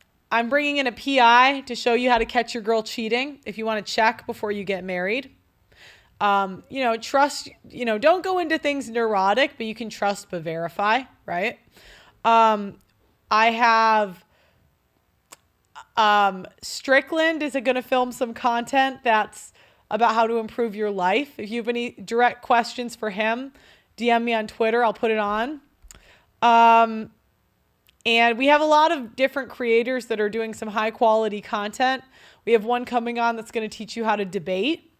Speaker 1: bringing in a PI to show you how to catch your girl cheating. If you want to check before you get married, don't go into things neurotic, but you can trust but verify, right? I have Strickland is going to film some content that's about how to improve your life. If you have any direct questions for him, DM me on Twitter. I'll put it on. And we have a lot of different creators that are doing some high quality content. We have one coming on that's going to teach you how to debate.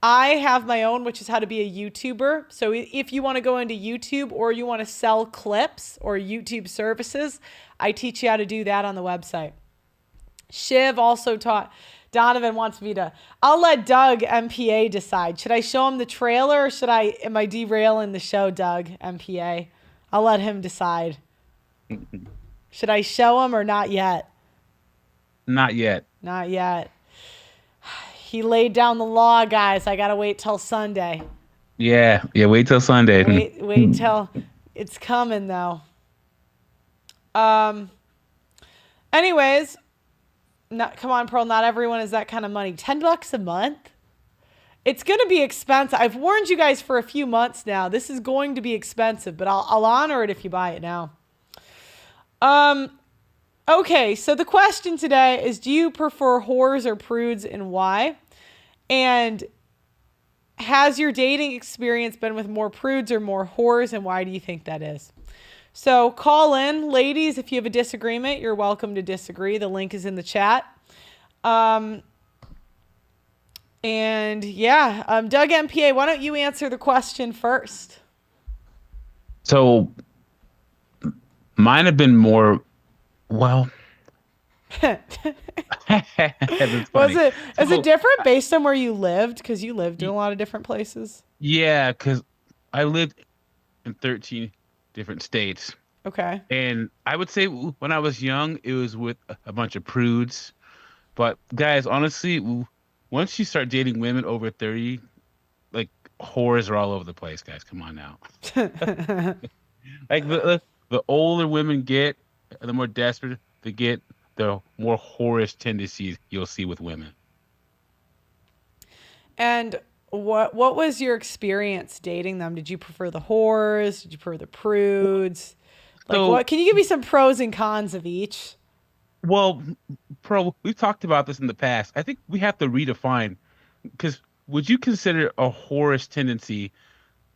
Speaker 1: I have my own, which is how to be a YouTuber. So if you want to go into YouTube or you want to sell clips or YouTube services, I teach you how to do that on the website. Shiv also taught, Donovan wants me to, I'll let Doug MPA decide. Should I show him the trailer or am I derailing the show, Doug MPA? I'll let him decide. Should I show him or not yet?
Speaker 11: Not yet.
Speaker 1: Not yet. He laid down the law, guys. I got to wait till Sunday.
Speaker 11: Yeah, wait till Sunday.
Speaker 1: Wait till it's coming, though. Anyways, come on, Pearl. Not everyone has that kind of money. $10 a month? It's going to be expensive. I've warned you guys for a few months now. This is going to be expensive, but I'll honor it if you buy it now. Okay, so the question today is, do you prefer whores or prudes and why? And has your dating experience been with more prudes or more whores, and why do you think that is? So call in, ladies, if you have a disagreement. You're welcome to disagree. The link is in the chat. And yeah, Doug MPA, why don't you answer the question first?
Speaker 11: So mine have been more, well,
Speaker 1: Was it different based on where you lived? Because you lived in a lot of different places.
Speaker 11: Yeah, because I lived in 13 different states.
Speaker 1: Okay.
Speaker 11: And I would say when I was young, it was with a bunch of prudes. But guys, honestly, once you start dating women over 30, like whores are all over the place, guys. Come on now. Like the older women get, the more desperate they get, the more whorish tendencies you'll see with women.
Speaker 1: And what was your experience dating them? Did you prefer the whores? Did you prefer the prudes? Like, what can you give me some pros and cons of each?
Speaker 11: Well, we've talked about this in the past. I think we have to redefine, because would you consider a whorish tendency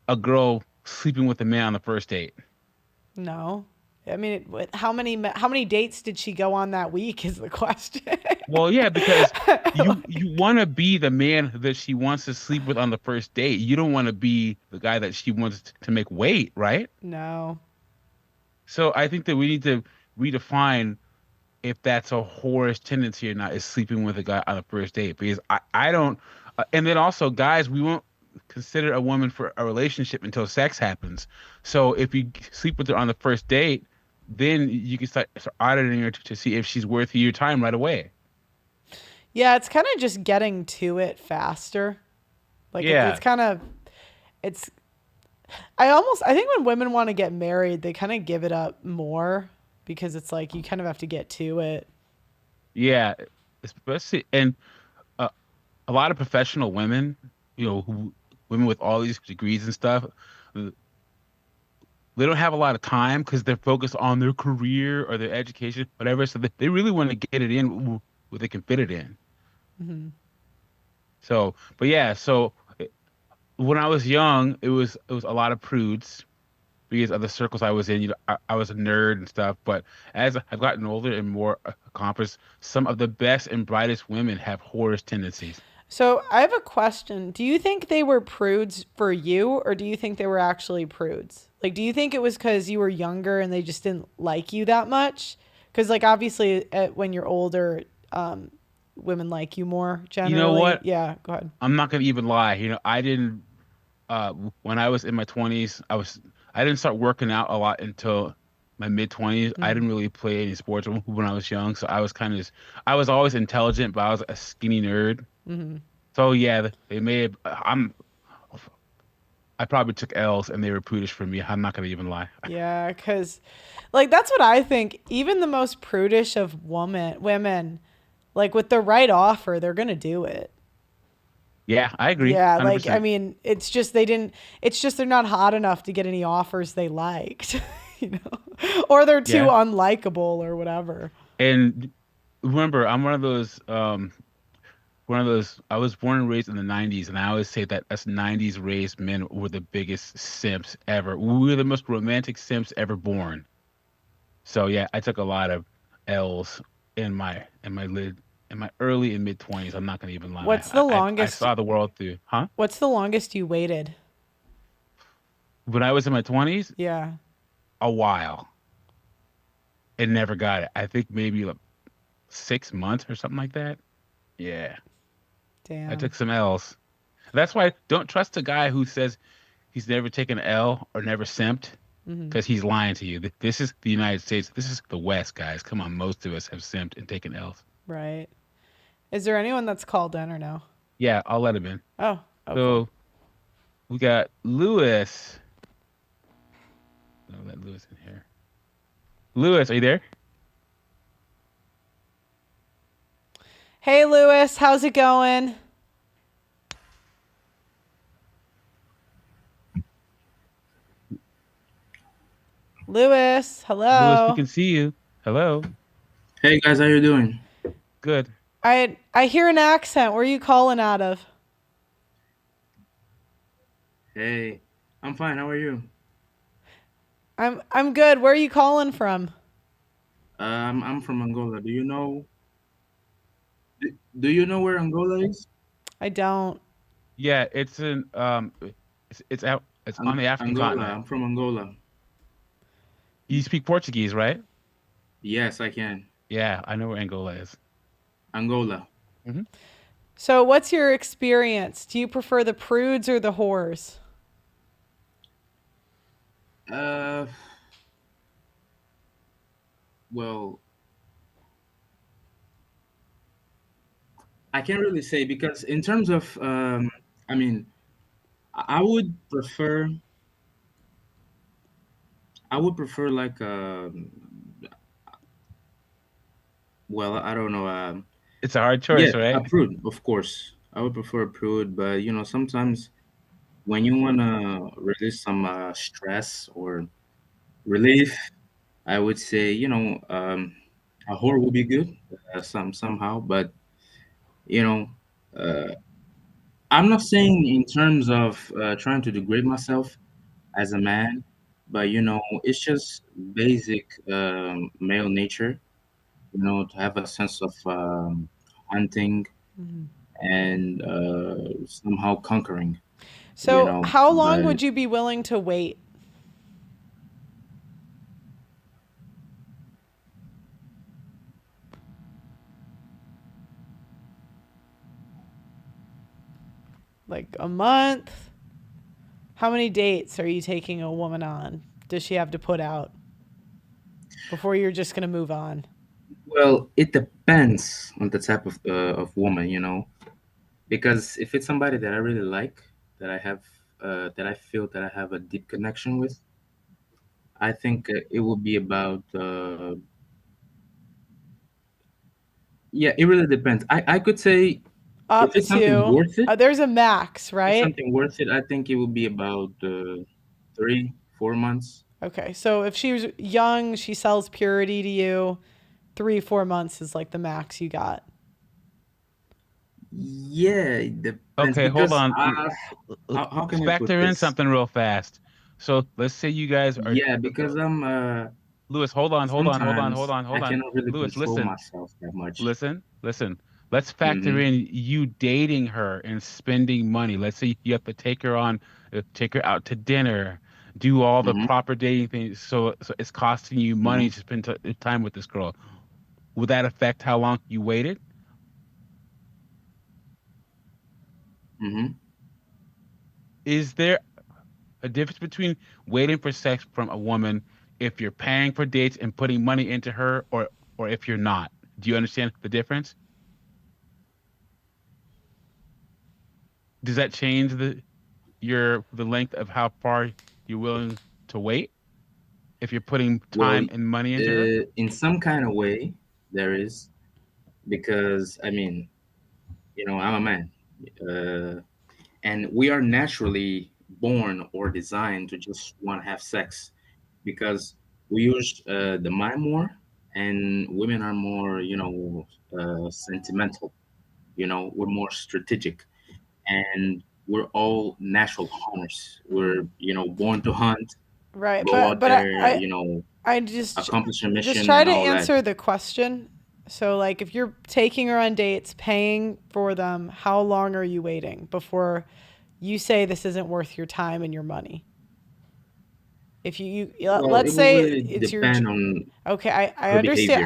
Speaker 11: a girl sleeping with a man on the first date?
Speaker 1: No. I mean, how many dates did she go on that week is the question.
Speaker 11: Well, yeah, because you want to be the man that she wants to sleep with on the first date. You don't want to be the guy that she wants to make wait, right?
Speaker 1: No.
Speaker 11: So I think that we need to redefine if that's a whorish tendency or not, is sleeping with a guy on the first date. Because I don't, and then also guys, we won't consider a woman for a relationship until sex happens. So if you sleep with her on the first date, then you can start auditing her to see if she's worth your time right away.
Speaker 1: Yeah, it's kind of just getting to it faster. Like,
Speaker 11: yeah.
Speaker 1: I think when women want to get married, they kind of give it up more because it's like you kind of have to get to it.
Speaker 11: Yeah, especially, and a lot of professional women, women with all these degrees and stuff, they don't have a lot of time because they're focused on their career or their education, whatever. So they really want to get it in where they can fit it in.
Speaker 1: Mm-hmm.
Speaker 11: So, but yeah, so when I was young, it was a lot of prudes because of the circles I was in. I was a nerd and stuff. But as I've gotten older and more accomplished, some of the best and brightest women have whorish tendencies.
Speaker 1: So I have a question. Do you think they were prudes for you, or do you think they were actually prudes? Like, do you think it was because you were younger and they just didn't like you that much? Because, like, obviously, when you're older, women like you more generally.
Speaker 11: You know what?
Speaker 1: Yeah, go ahead.
Speaker 11: I'm not gonna even lie. I didn't. When I was in my 20s, I didn't start working out a lot until my mid-20s. I didn't really play any sports when I was young, so I was I was always intelligent, but I was a skinny nerd.
Speaker 1: Mm-hmm.
Speaker 11: So yeah, they may have. I probably took L's and they were prudish for me. I'm not gonna even lie.
Speaker 1: Yeah, because, like, that's what I think. Even the most prudish of women, like, with the right offer, they're gonna do it.
Speaker 11: Yeah, I agree.
Speaker 1: Yeah,
Speaker 11: 100%.
Speaker 1: like, I mean, it's just they're not hot enough to get any offers they liked, or they're too unlikable or whatever.
Speaker 11: And remember, I'm one of those. I was born and raised in the 90s, and I always say that us 90s raised men were the biggest simps ever. We were the most romantic simps ever born. So yeah, I took a lot of L's in my early and mid 20s. I'm not gonna even lie.
Speaker 1: What's the longest?
Speaker 11: I saw the world through. Huh?
Speaker 1: What's the longest you waited?
Speaker 11: When I was in my 20s?
Speaker 1: Yeah.
Speaker 11: A while. And never got it. I think maybe like 6 months or something like that. Yeah.
Speaker 1: Damn.
Speaker 11: I took some L's. That's why don't trust a guy who says he's never taken an L or never simped, because he's lying to you. This is the United States. This is the West, guys. Come on, most of us have simped and taken L's.
Speaker 1: Right. Is there anyone that's called in or no?
Speaker 11: Yeah, I'll let him in.
Speaker 1: Oh.
Speaker 11: So
Speaker 1: Cool.
Speaker 11: we got Lewis. I'll let Lewis in here. Lewis, are you there?
Speaker 1: Hey, Lewis, how's it going? Lewis, hello.
Speaker 11: Lewis, we can see you. Hello.
Speaker 12: Hey guys, how you doing?
Speaker 11: Good.
Speaker 1: I hear an accent. Where are you calling out of?
Speaker 12: Hey, I'm fine. How are you?
Speaker 1: I'm good. Where are you calling from?
Speaker 12: I'm from Angola. Do you know where Angola is?
Speaker 1: I don't.
Speaker 11: Yeah, it's out. It's on the African
Speaker 12: Angola.
Speaker 11: continent.
Speaker 12: I'm from Angola.
Speaker 11: You speak Portuguese, right?
Speaker 12: Yes, I can.
Speaker 11: Yeah, I know where Angola is.
Speaker 12: Angola.
Speaker 11: Hmm.
Speaker 1: So, what's your experience? Do you prefer the prudes or the whores?
Speaker 12: Uh, well, I can't really say because in terms of, I mean, I would prefer, I would prefer like, well, I don't know.
Speaker 11: It's a hard
Speaker 12: Yeah,
Speaker 11: choice,
Speaker 12: a
Speaker 11: right?
Speaker 12: prude, of course. I would prefer a prude, but sometimes when you wanna release some stress or relief, I would say, a whore would be good, somehow. But you know, uh, I'm not saying in terms of trying to degrade myself as a man, but it's just basic male nature, to have a sense of hunting
Speaker 1: Mhm.
Speaker 12: and somehow conquering,
Speaker 1: So, how long
Speaker 12: but
Speaker 1: would you be willing to wait? Like a month? How many dates are you taking a woman on? Does she have to put out before you're just going to move on?
Speaker 12: well, it depends on the type of woman, because if it's somebody that I really like, that I feel that I have a deep connection with, I think it will be about yeah, it really depends. I could say if
Speaker 1: Up
Speaker 12: it's something
Speaker 1: to,
Speaker 12: worth it,
Speaker 1: there's a max, right?
Speaker 12: I think it will be about 3 4 months.
Speaker 1: Okay. So, if she was young, she sells purity to you, 3, 4 months is like the max you got.
Speaker 12: Yeah, it depends
Speaker 11: Okay, hold
Speaker 12: because
Speaker 11: on.
Speaker 12: how can
Speaker 11: Let's
Speaker 12: I put
Speaker 11: factor in
Speaker 12: this?
Speaker 11: something real fast. So let's say you guys are
Speaker 12: Yeah, because I'm
Speaker 11: Lewis. Hold on, hold on, hold on, hold
Speaker 12: sometimes
Speaker 11: on,
Speaker 12: I
Speaker 11: hold on.
Speaker 12: cannot really
Speaker 11: Lewis,
Speaker 12: control
Speaker 11: listen,
Speaker 12: myself that much.
Speaker 11: listen. Let's factor
Speaker 12: Mm-hmm.
Speaker 11: in you dating her and spending money. Let's say you have to take her out to dinner, do all the
Speaker 12: Mm-hmm.
Speaker 11: proper dating things. So it's costing you money
Speaker 12: Mm-hmm.
Speaker 11: to spend time with this girl. Would that affect how long you waited?
Speaker 12: Mm-hmm.
Speaker 11: Is there a difference between waiting for sex from a woman if you're paying for dates and putting money into her, or if you're not? Do you understand the difference? Does that change the length of how far you're willing to wait if you're putting
Speaker 12: Well,
Speaker 11: time and money into her?
Speaker 12: in some kind of way, there is because I'm a man, uh, and we are naturally born or designed to just want to have sex because we use the mind more, and women are more, sentimental. We're more strategic, and we're all natural hunters. We're,
Speaker 1: Mm.
Speaker 12: born to hunt,
Speaker 1: Right.
Speaker 12: go
Speaker 1: But
Speaker 12: out
Speaker 1: but
Speaker 12: there,
Speaker 1: I just
Speaker 12: accomplish a
Speaker 1: just
Speaker 12: mission
Speaker 1: try
Speaker 12: and
Speaker 1: to
Speaker 12: all that.
Speaker 1: answer the question. So like if you're taking her on dates, paying for them, how long are you waiting before you say this isn't worth your time and your money? If
Speaker 12: Well,
Speaker 1: let's
Speaker 12: it will
Speaker 1: say
Speaker 12: really
Speaker 1: it's your
Speaker 12: depend on
Speaker 1: okay, I
Speaker 12: her
Speaker 1: understand
Speaker 12: behavior.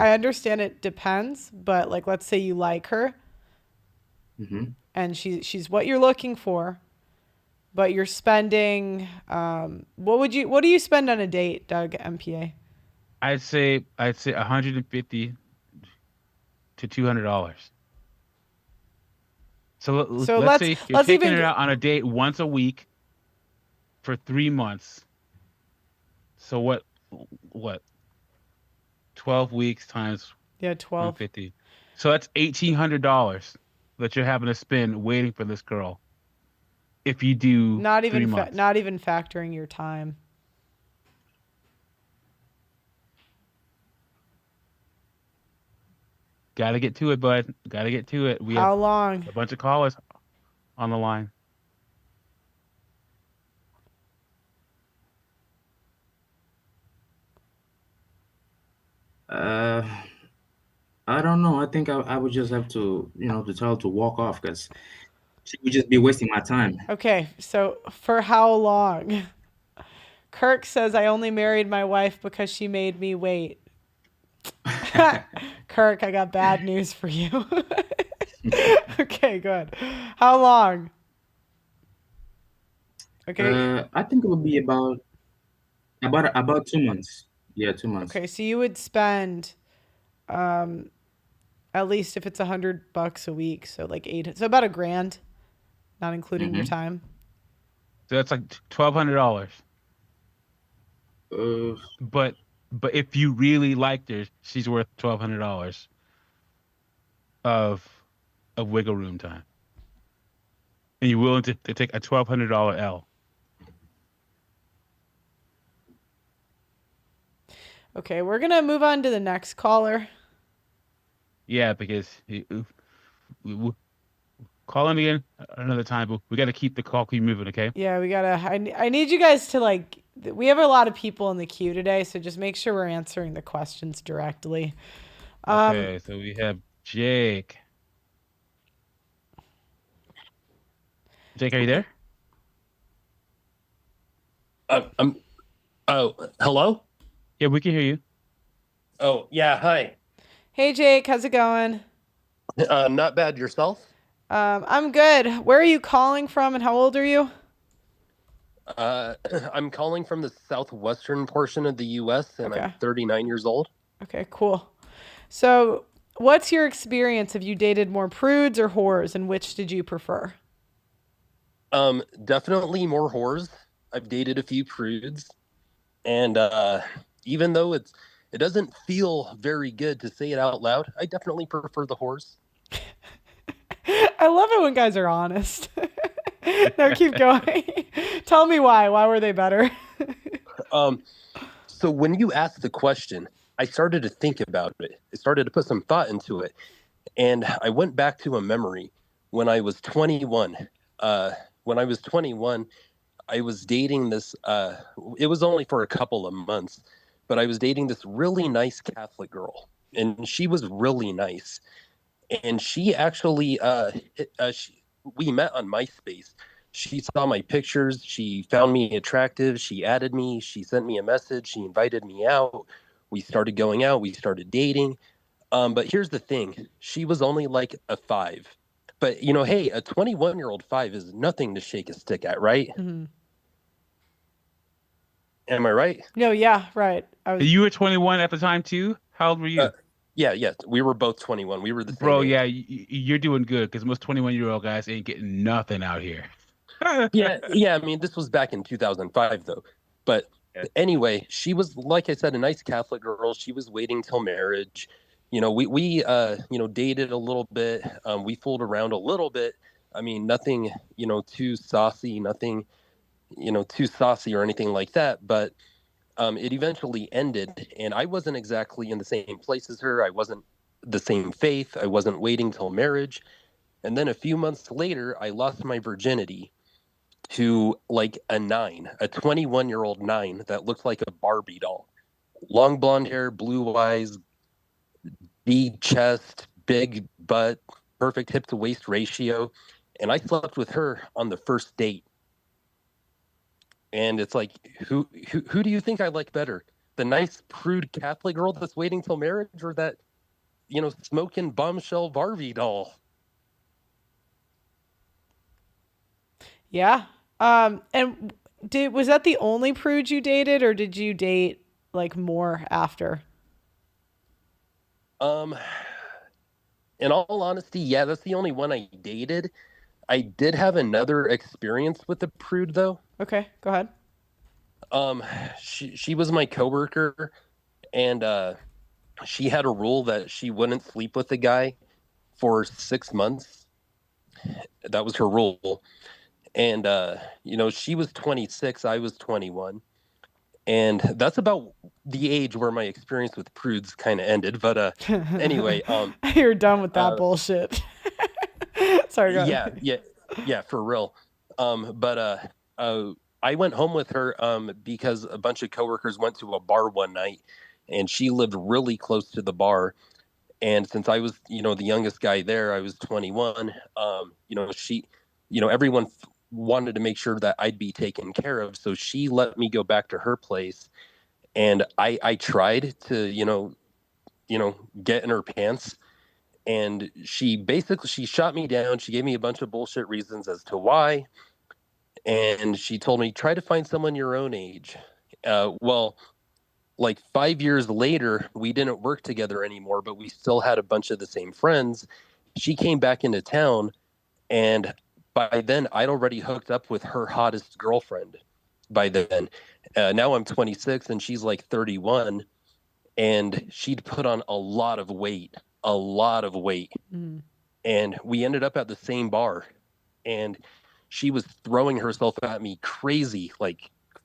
Speaker 1: it depends, but like let's say you like her
Speaker 12: Hmm.
Speaker 1: and she's what you're looking for, but you're spending what do you spend on a date, Doug MPA?
Speaker 11: I'd say 150 to $200. So
Speaker 1: So
Speaker 11: let's say you're
Speaker 1: let's
Speaker 11: taking
Speaker 1: even
Speaker 11: her out on a date once a week for 3 months. So what 12 weeks times
Speaker 1: yeah, 12.
Speaker 11: 150. So that's $1,800 that you're having to spend waiting for this girl if you do 3 months.
Speaker 1: Not even factoring your time.
Speaker 11: Gotta get to it, bud. Gotta get to it. We have
Speaker 1: How long?
Speaker 11: a bunch of callers on the line.
Speaker 12: Uh, I don't know. I think I would just have to, to tell her to walk off because she would just be wasting my time.
Speaker 1: Okay, so for how long? Kirk says I only married my wife because she made me wait. Kirk, I got bad news for you. Okay, good. How long? Okay.
Speaker 12: I think it would be about 2 months. Yeah, 2 months.
Speaker 1: Okay, so you would spend um at least if it's $100 a week, so like eight, so about $1,000, not including your
Speaker 12: Mm-hmm.
Speaker 1: time.
Speaker 11: So that's like $1,200.
Speaker 12: Uh,
Speaker 11: But if you really liked her, she's worth $1,200 of wiggle room time, and you're willing to take a $1,200 L.
Speaker 1: Okay, we're gonna move on to the next caller.
Speaker 11: Yeah, because we call in again another time, but we got to keep the call queue moving, okay?
Speaker 1: Yeah, we gotta. I need you guys to like. We have a lot of people in the queue today, so just make sure we're answering the questions directly.
Speaker 11: Okay, so we have Jake. Jake, are you there?
Speaker 13: I'm. Oh, hello.
Speaker 11: Yeah, we can hear you.
Speaker 13: Oh, yeah. Hi.
Speaker 1: Hey, Jake, how's it going?
Speaker 13: Not bad. Yourself?
Speaker 1: I'm good. Where are you calling from, and how old are you?
Speaker 13: I'm calling from the southwestern portion of the U.S. and
Speaker 1: Okay.
Speaker 13: I'm 39 years old.
Speaker 1: Okay, cool. So, what's your experience? Have you dated more prudes or whores, and which did you prefer?
Speaker 13: Definitely more whores. I've dated a few prudes, and even though it doesn't feel very good to say it out loud, I definitely prefer the whores.
Speaker 1: I love it when guys are honest. No, keep going. Tell me why. Why were they better?
Speaker 13: So when you asked the question, I started to think about it. I started to put some thought into it, and I went back to a memory when I was 21. When I was 21, I was dating this. It was only for a couple of months, but I was dating this really nice Catholic girl, and she was really nice. And she actually, we met on MySpace. She saw my pictures. She found me attractive. She added me. She sent me a message. She invited me out. We started going out. We started dating. But here's the thing. She was only like a 5. But, hey, a 21-year-old 5 is nothing to shake a stick at, right?
Speaker 1: Mm-hmm.
Speaker 13: Am I right?
Speaker 1: No, yeah, right.
Speaker 11: You were 21 at the time too? How old were you?
Speaker 13: Yeah. We were both 21. We were the same
Speaker 11: Bro,
Speaker 13: age.
Speaker 11: yeah, you're doing good because most 21-year-old guys ain't getting nothing out here.
Speaker 13: Yeah. I mean, this was back in 2005, though. But anyway, she was, like I said, a nice Catholic girl. She was waiting till marriage. We dated a little bit. We fooled around a little bit. I mean, nothing, too saucy, nothing, too saucy or anything like that. But it eventually ended, and I wasn't exactly in the same place as her. I wasn't the same faith. I wasn't waiting till marriage. And then a few months later, I lost my virginity to like a 9, a 21-year-old 9 that looked like a Barbie doll. Long blonde hair, blue eyes, big chest, big butt, perfect hip to waist ratio. And I slept with her on the first date. And it's like, who do you think I like better? The nice prude Catholic girl that's waiting till marriage, or that, smoking bombshell Barbie doll?
Speaker 1: Yeah. And was that the only prude you dated, or did you date like more after?
Speaker 13: In all honesty, yeah, that's the only one I dated. I did have another experience with a prude, though.
Speaker 1: Okay, go ahead.
Speaker 13: She was my coworker, and she had a rule that she wouldn't sleep with a guy for 6 months. That was her rule. And she was 26, I was 21. And that's about the age where my experience with prudes kind of ended. But anyway,
Speaker 1: you're done with that bullshit. Sorry, go ahead.
Speaker 13: Yeah, for real. But I went home with her because a bunch of coworkers went to a bar one night, and she lived really close to the bar. And since I was, the youngest guy there, I was 21. Everyone wanted to make sure that I'd be taken care of. So she let me go back to her place, and I tried to, get in her pants. And she shot me down. She gave me a bunch of bullshit reasons as to why. And she told me, try to find someone your own age. Well, like 5 years later, we didn't work together anymore, but we still had a bunch of the same friends. She came back into town, and by then I'd already hooked up with her hottest girlfriend by then. Now I'm 26 and she's like 31, and she'd put on a lot of weight. And we ended up at the same bar, and she was throwing herself at me crazy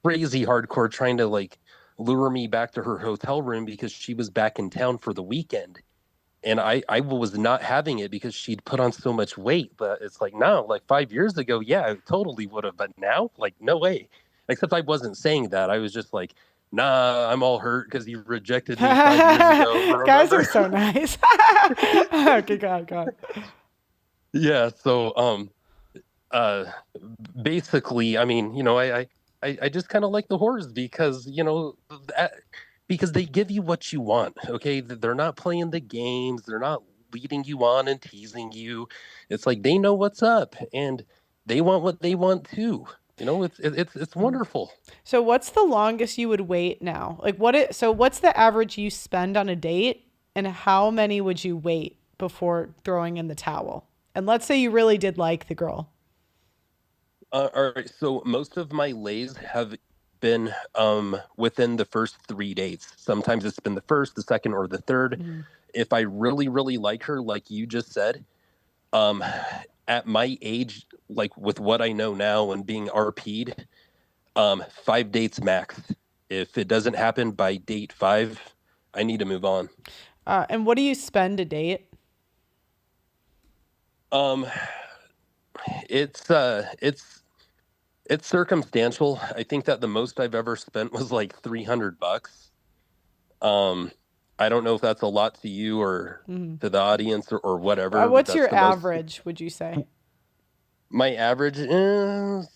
Speaker 13: hardcore, trying to like lure me back to her hotel room because she was back in town for the weekend. And I was not having it because she'd put on so much weight. But it's like, no, like 5 years ago, yeah, I totally would have. But now, like, no way. Except I wasn't saying that. I was just like, nah, I'm all hurt because you rejected me 5 years ago. Remember?
Speaker 1: Guys are so nice. Okay, go on.
Speaker 13: Yeah, so basically, I mean, I just kind of like the whores because, because they give you what you want, okay? They're not playing the games. They're not leading you on and teasing you. It's like they know what's up, and they want what they want too. It's wonderful.
Speaker 1: So what's the longest you would wait now? Like what's the average you spend on a date, and how many would you wait before throwing in the towel? And let's say you really did like the girl.
Speaker 13: All right, so most of my lays have been within the first 3 dates. Sometimes it's been the first, the second, or the third. If I really, really like her, like you just said, at my age, like with what I know now and being RP'd, 5 dates max. If it doesn't happen by date 5, I need to move on.
Speaker 1: And what do you spend a date?
Speaker 13: It's circumstantial. I think that the most I've ever spent was like $300. I don't know if that's a lot to you or to the audience or whatever.
Speaker 1: What's your average, would you say?
Speaker 13: My average is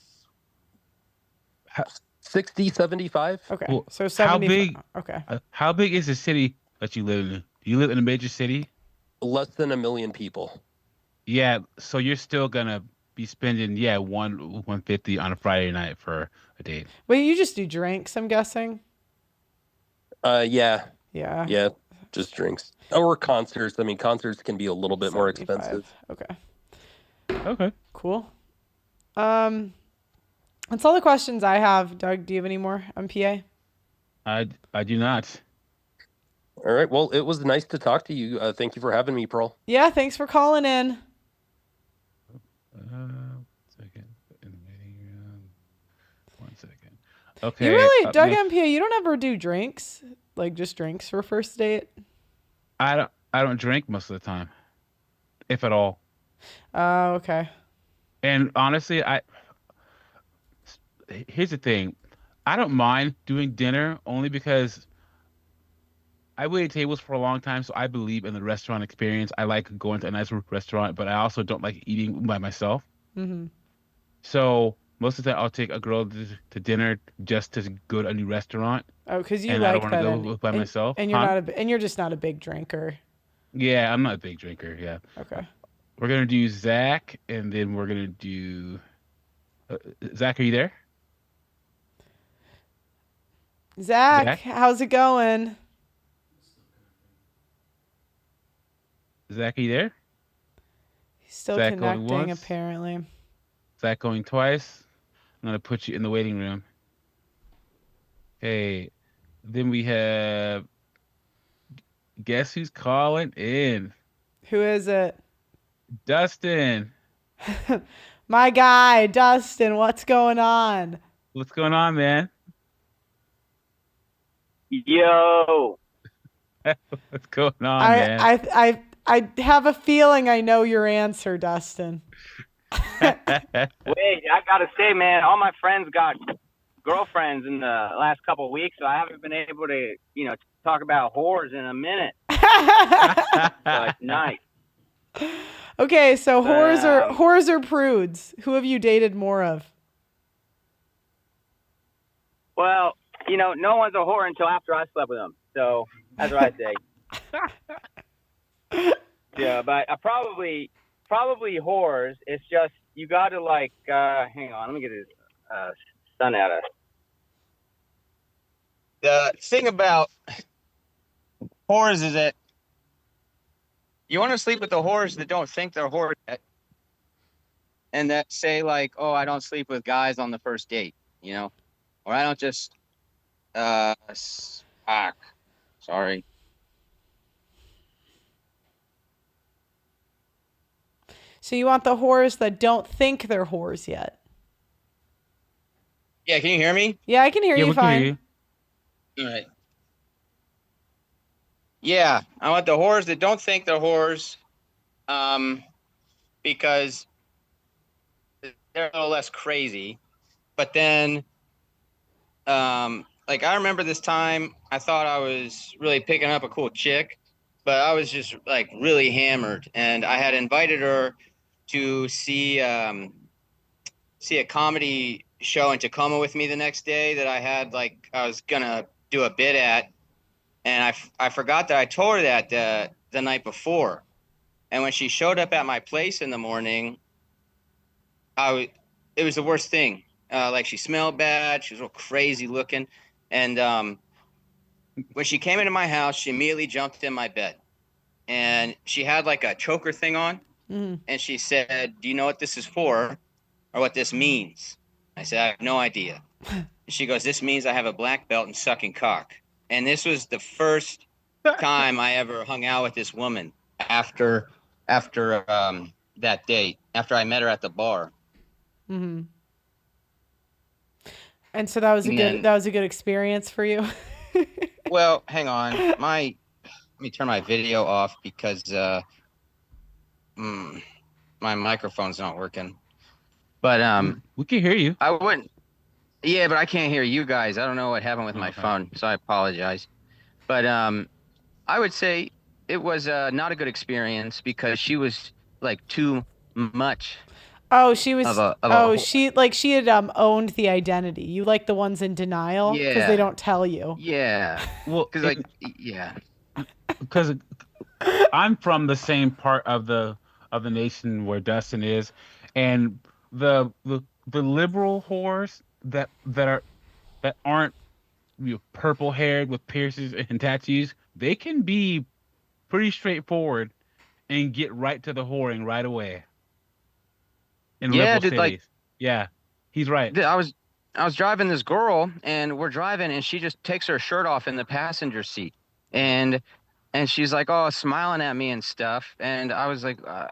Speaker 13: 60, 75.
Speaker 1: Okay.
Speaker 11: Well,
Speaker 1: So 70.
Speaker 11: How big is the city that you live in? Do you live in a major city?
Speaker 13: Less than 1 million people.
Speaker 11: Yeah, so you're still gonna be spending 150 on a Friday night for a date.
Speaker 1: Wait, you just do drinks, I'm guessing?
Speaker 13: Yeah.
Speaker 1: Yeah.
Speaker 13: Yeah, just drinks. Or concerts. I mean, concerts can be a little bit more expensive.
Speaker 1: Okay. Cool. That's all the questions I have. Doug, do you have any more on PA?
Speaker 11: I do not.
Speaker 13: All right. Well, it was nice to talk to you. Thank you for having me, Pearl.
Speaker 1: Yeah, thanks for calling in.
Speaker 11: Second. In the waiting room. 1 second. Okay.
Speaker 1: You really, Doug MPA, you don't ever do drinks? Like just drinks for first date?
Speaker 11: I don't drink most of the time, if at all.
Speaker 1: Oh, okay.
Speaker 11: And honestly, here's the thing. I don't mind doing dinner only because I waited tables for a long time, so I believe in the restaurant experience. I like going to a nice restaurant, but I also don't like eating by myself.
Speaker 1: Mm-hmm.
Speaker 11: So most of the time, I'll take a girl to dinner just to go to a new restaurant.
Speaker 1: Oh, because you
Speaker 11: and
Speaker 1: like
Speaker 11: I don't
Speaker 1: that.
Speaker 11: want to go by myself.
Speaker 1: And you're just not a big drinker.
Speaker 11: Yeah, I'm not a big drinker. Yeah.
Speaker 1: Okay.
Speaker 11: We're gonna do Zach, and then we're gonna do. Zach, are you there?
Speaker 1: Zach, how's it going?
Speaker 11: Zach, are you there?
Speaker 1: He's still
Speaker 11: Zach
Speaker 1: connecting,
Speaker 11: going once.
Speaker 1: apparently.
Speaker 11: Zach going twice. I'm gonna put you in the waiting room. Okay. Then we have. Guess who's calling in?
Speaker 1: Who is it?
Speaker 11: Dustin.
Speaker 1: My guy, Dustin. What's going on?
Speaker 11: What's going on, man?
Speaker 14: Yo.
Speaker 11: What's going on, man?
Speaker 1: I have a feeling I know your answer, Dustin.
Speaker 14: Wait, I gotta say, man, all my friends got girlfriends in the last couple of weeks, so I haven't been able to, talk about whores in a minute. But nice.
Speaker 1: Okay, so
Speaker 14: But,
Speaker 1: whores or prudes? Who have you dated more of?
Speaker 14: Well, no one's a whore until after I slept with them. So that's what I say. Yeah, but I probably whores. It's just you got to hang on, let me get this sun out of. The thing about whores is that you want to sleep with the whores that don't think they're whores yet, and that say like, "Oh, I don't sleep with guys on the first date," or I don't just sorry.
Speaker 1: So you want the whores that don't think they're whores yet?
Speaker 14: Yeah, can you hear me?
Speaker 1: Yeah, I can hear you fine.
Speaker 14: Hear you. All right. Yeah, I want the whores that don't think they're whores, because they're a little less crazy. But then, I remember this time I thought I was really picking up a cool chick, but I was just really hammered, and I had invited her to see a comedy show in Tacoma with me the next day that I had I was gonna do a bit at, and I forgot that I told her that the night before, and when she showed up at my place in the morning, it was the worst thing. She smelled bad, she was real crazy looking, and when she came into my house, she immediately jumped in my bed, and she had a choker thing on, and she said, "Do you know what this is for, or what this means?" I said, "I have no idea." She goes, "This means I have a black belt in sucking cock." And this was the first time I ever hung out with this woman after that date, after I met her at the bar.
Speaker 1: Mm-hmm. And so that was a good experience for you.
Speaker 14: Well, hang on. Let me turn my video off because my microphone's not working. But
Speaker 11: we can hear you.
Speaker 14: I wouldn't. Yeah, but I can't hear you guys. I don't know what happened with my phone, so I apologize. But I would say it was not a good experience because she was too much.
Speaker 1: Oh, she was. She had owned the identity. You like the ones in denial because they don't tell you.
Speaker 14: Yeah. Well, because
Speaker 11: because I'm from the same part of the nation where Dustin is, and the liberal whores that aren't purple haired with piercings and tattoos, they can be pretty straightforward and get right to the whoring right away. In liberal cities. Yeah, he's right.
Speaker 14: I was driving this girl, and we're driving, and she just takes her shirt off in the passenger seat, and she's smiling at me and stuff, and I was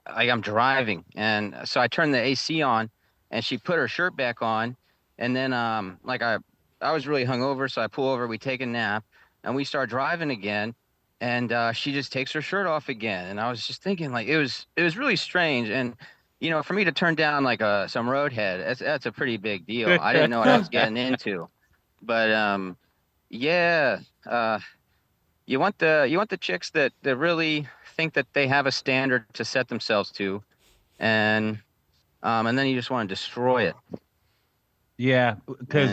Speaker 14: I'm driving, and so I turned the AC on, and she put her shirt back on, and then I was really hungover, so I pull over, we take a nap, and we start driving again, and she just takes her shirt off again, and I was just thinking it was really strange, and for me to turn down some roadhead, that's a pretty big deal. I didn't know what I was getting into, but yeah, you want the chicks that really think that they have a standard to set themselves to, and then you just want to destroy it.
Speaker 11: Yeah, because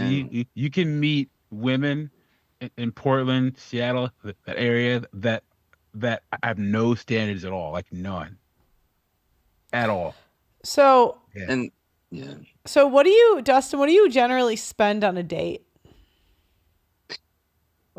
Speaker 11: you can meet women in Portland, Seattle, that area that have no standards at all, none at all.
Speaker 1: So So Dustin, what do you generally spend on a date?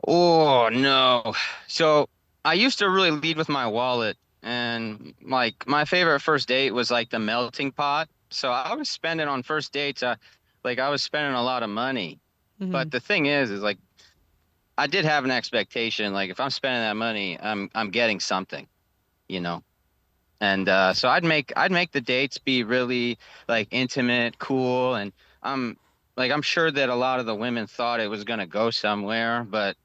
Speaker 14: Oh no. So I used to really lead with my wallet, and my favorite first date was the melting pot. So I was spending on first dates, I was spending a lot of money.
Speaker 1: Mm-hmm.
Speaker 14: But the thing is I did have an expectation, if I'm spending that money, I'm getting something, And so I'd make the dates be really intimate, cool, and I'm sure that a lot of the women thought it was gonna go somewhere, but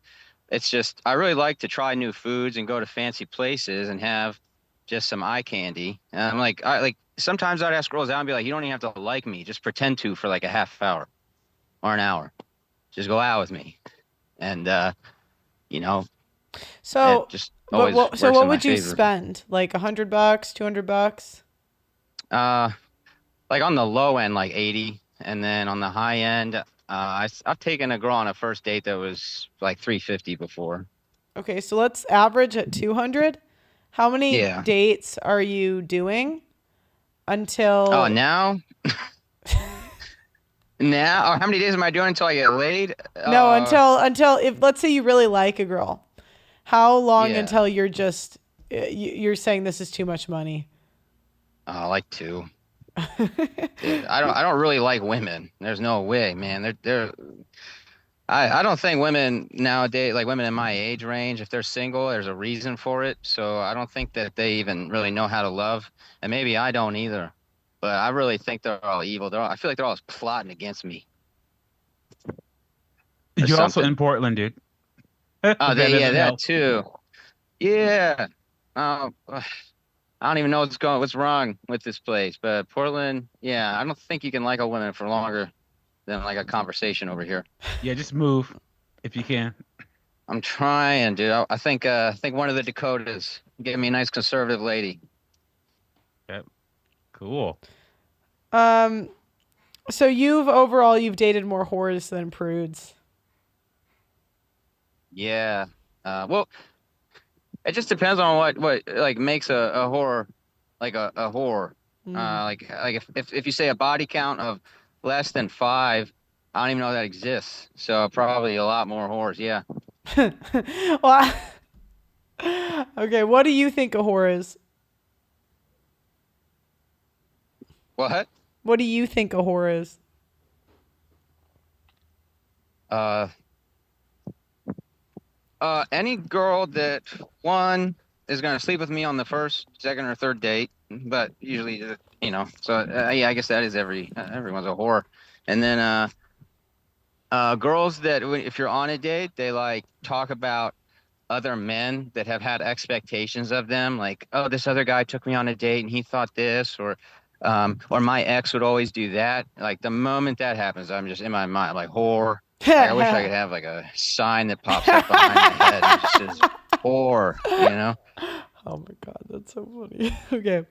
Speaker 14: it's just I really like to try new foods and go to fancy places and have just some eye candy. And I'm sometimes I'd ask girls out and be like, "You don't even have to like me, just pretend to for a half hour or an hour." just go out with me. And you know,
Speaker 1: So,
Speaker 14: it just always works
Speaker 1: so
Speaker 14: in
Speaker 1: what
Speaker 14: my
Speaker 1: would you
Speaker 14: favor.
Speaker 1: spend? Like $100, $200?
Speaker 14: Like on the low end, like 80, and then on the high end, I've taken a girl on a first date that was like 350 before.
Speaker 1: Okay, so let's average at 200. How many
Speaker 14: Yeah.
Speaker 1: dates are you doing
Speaker 14: Oh,
Speaker 1: until
Speaker 14: now? Now? Or how many days am I doing until I get laid?
Speaker 1: No, until if let's say you really like a girl. How long
Speaker 14: Yeah.
Speaker 1: until you're just you're saying this is too much money?
Speaker 14: Like 2. Dude, I don't really like women. There's no way, man. I don't think women nowadays, like women in my age range, if they're single, there's a reason for it. So I don't think that they even really know how to love, and maybe I don't either. But I really think they're all evil. I feel like they're all plotting against me. Or
Speaker 11: You're also
Speaker 14: something.
Speaker 11: in Portland, dude.
Speaker 14: Oh,
Speaker 11: That
Speaker 14: yeah,
Speaker 11: doesn't
Speaker 14: that
Speaker 11: help.
Speaker 14: too. Yeah. I don't even know what's wrong with this place. But Portland, yeah, I don't think you can like a woman for longer than like a conversation over here.
Speaker 11: Yeah, just move if you can.
Speaker 14: I'm trying, dude. I think one of the Dakotas gave me a nice conservative lady.
Speaker 11: Yep. Cool.
Speaker 1: So you've dated more whores than prudes.
Speaker 14: Yeah. Well, it just depends on what like makes a whore like a whore. Like if you say a body count of less than 5, I don't even know that exists. So probably a lot more whores. Yeah.
Speaker 1: Well, okay, what do you think a whore is?
Speaker 14: What?
Speaker 1: What do you think a whore is?
Speaker 14: Any girl that one is gonna sleep with me on the first, second, or third date, but usually, So yeah, I guess that is everyone's a whore. And then girls that if you're on a date, they like talk about other men that have had expectations of them, like, oh, this other guy took me on a date and he thought this, or my ex would always do that. Like the moment that happens, I'm just in my mind like whore. Like, I wish I could have like a sign that pops up behind my head and just says whore,
Speaker 1: Oh my god, that's so funny. Okay.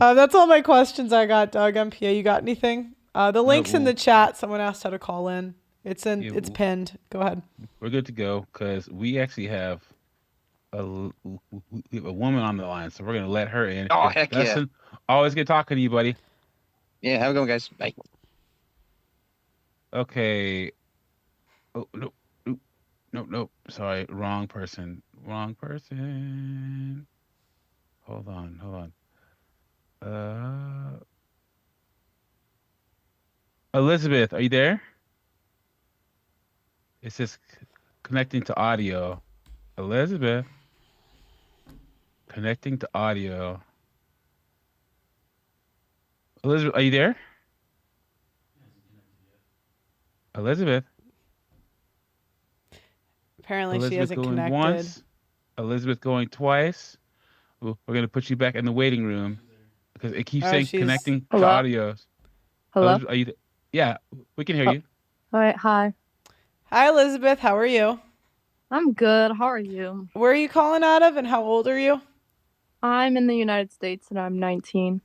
Speaker 1: That's all my questions I got, Doug. MPA, you got anything? The link's in the chat. Someone asked how to call in. It's pinned. Go ahead.
Speaker 11: We're good to go because we actually have a woman on the line, so we're gonna let her in.
Speaker 14: Oh, heck
Speaker 11: Dustin, always good talking to you, buddy.
Speaker 14: Yeah, have a good one, guys. Bye.
Speaker 11: Okay. Oh no. Sorry, wrong person. Hold on. Elizabeth, are you there? It says connecting to audio. Elizabeth. Connecting to audio. Elizabeth, are you there? Elizabeth.
Speaker 1: Apparently
Speaker 11: Elizabeth
Speaker 1: she hasn't
Speaker 11: going
Speaker 1: connected.
Speaker 11: Once. Elizabeth going twice. We're going to put you back in the waiting room because it keeps saying connecting to audios.
Speaker 15: Hello?
Speaker 11: Elizabeth, are you there? Yeah, we can hear you.
Speaker 15: All right, hi.
Speaker 1: Hi, Elizabeth. How are you?
Speaker 15: I'm good. How are you?
Speaker 1: Where are you calling out of and how old are you?
Speaker 15: I'm in the United States and I'm 19.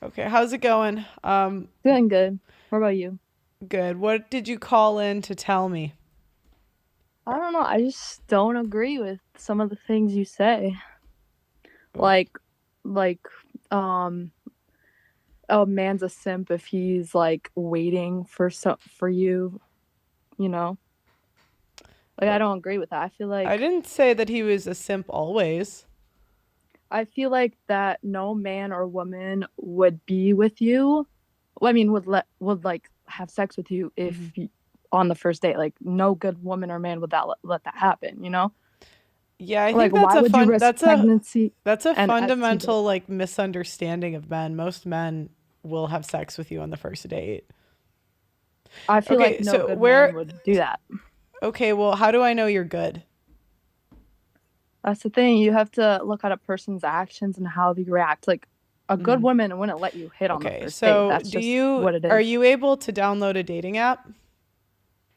Speaker 1: Okay, how's it going?
Speaker 15: Doing good. What about you?
Speaker 1: Good. What did you call in to tell me?
Speaker 15: I don't know. I just don't agree with some of the things you say. Like, a man's a simp if he's like waiting for you, Like, I don't agree with that. I feel like
Speaker 1: I didn't say that he was a simp always.
Speaker 15: I feel like that no man or woman would be with you. I mean, would like have sex with you if on the first date. Like, no good woman or man would let that happen.
Speaker 1: Yeah, I
Speaker 15: Like,
Speaker 1: think
Speaker 15: why would you risk pregnancy?
Speaker 1: That's a
Speaker 15: and
Speaker 1: fundamental like misunderstanding of men. Most men will have sex with you on the first date.
Speaker 15: I feel like no good man would do that.
Speaker 1: Okay, well, how do I know you're good?
Speaker 15: That's the thing. You have to look at a person's actions and how they react. Like, a good woman wouldn't let you hit on the first date. That's just what it is.
Speaker 1: Are you able to download a dating app?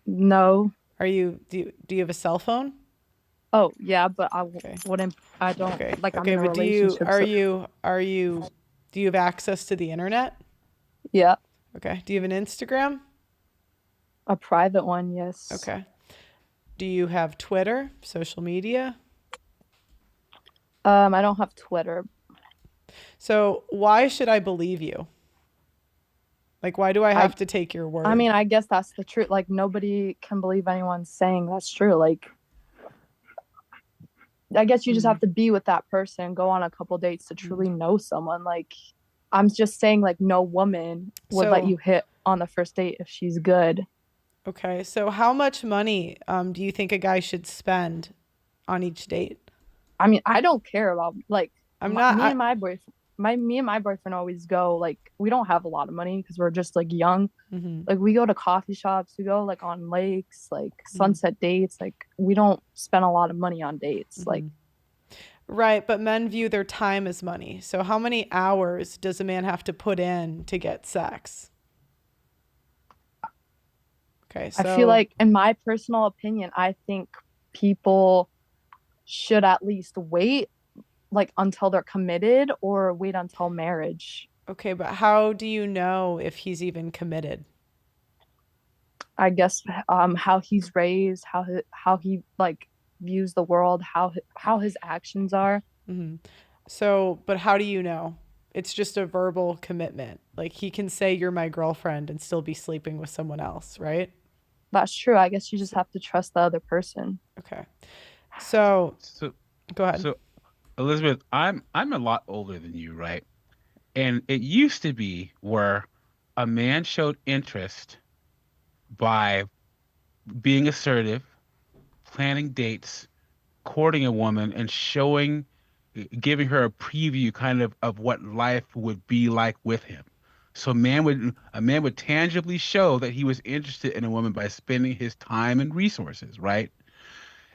Speaker 15: No.
Speaker 1: Do you have a cell phone?
Speaker 15: Oh, yeah, but wouldn't, I don't,
Speaker 1: Okay.
Speaker 15: like, I'm
Speaker 1: Okay,
Speaker 15: in a
Speaker 1: but
Speaker 15: relationship. so-
Speaker 1: do you have access to the internet?
Speaker 15: Yeah.
Speaker 1: Okay. Do you have an Instagram?
Speaker 15: A private one, yes.
Speaker 1: Okay. Do you have Twitter, social media?
Speaker 15: I don't have Twitter.
Speaker 1: So why should I believe you? Like, why do I have to take your word?
Speaker 15: I mean, I guess that's the truth. Like, nobody can believe anyone saying that's true. Like, I guess you just have to be with that person, go on a couple dates to truly know someone. Like, I'm just saying, like, no woman would let you hit on the first date if she's good.
Speaker 1: Okay, so how much money do you think a guy should spend on each date?
Speaker 15: I mean, I don't care about, like,
Speaker 1: me
Speaker 15: and my boyfriend. Me and my boyfriend always go, like, we don't have a lot of money because we're just, like, young. Like, we go to coffee shops, we go, like, on lakes, like, sunset dates. Like, we don't spend a lot of money on dates. Like,
Speaker 1: right, but men view their time as money. So how many hours does a man have to put in to get sex? Okay, so
Speaker 15: I feel like, in my personal opinion, I think people should at least wait, like, until they're committed or wait until marriage.
Speaker 1: Okay, but how do you know if he's even committed?
Speaker 15: I guess how he's raised, how he like views the world, how his actions are.
Speaker 1: So, but how do you know? It's just a verbal commitment. Like, he can say you're my girlfriend and still be sleeping with someone else, right?
Speaker 15: That's true. I guess you just have to trust the other person.
Speaker 1: Okay. So go ahead.
Speaker 11: So Elizabeth, I'm a lot older than you, right? And it used to be where a man showed interest by being assertive, planning dates, courting a woman, and giving her a preview kind of what life would be like with him. So a man would tangibly show that he was interested in a woman by spending his time and resources, right?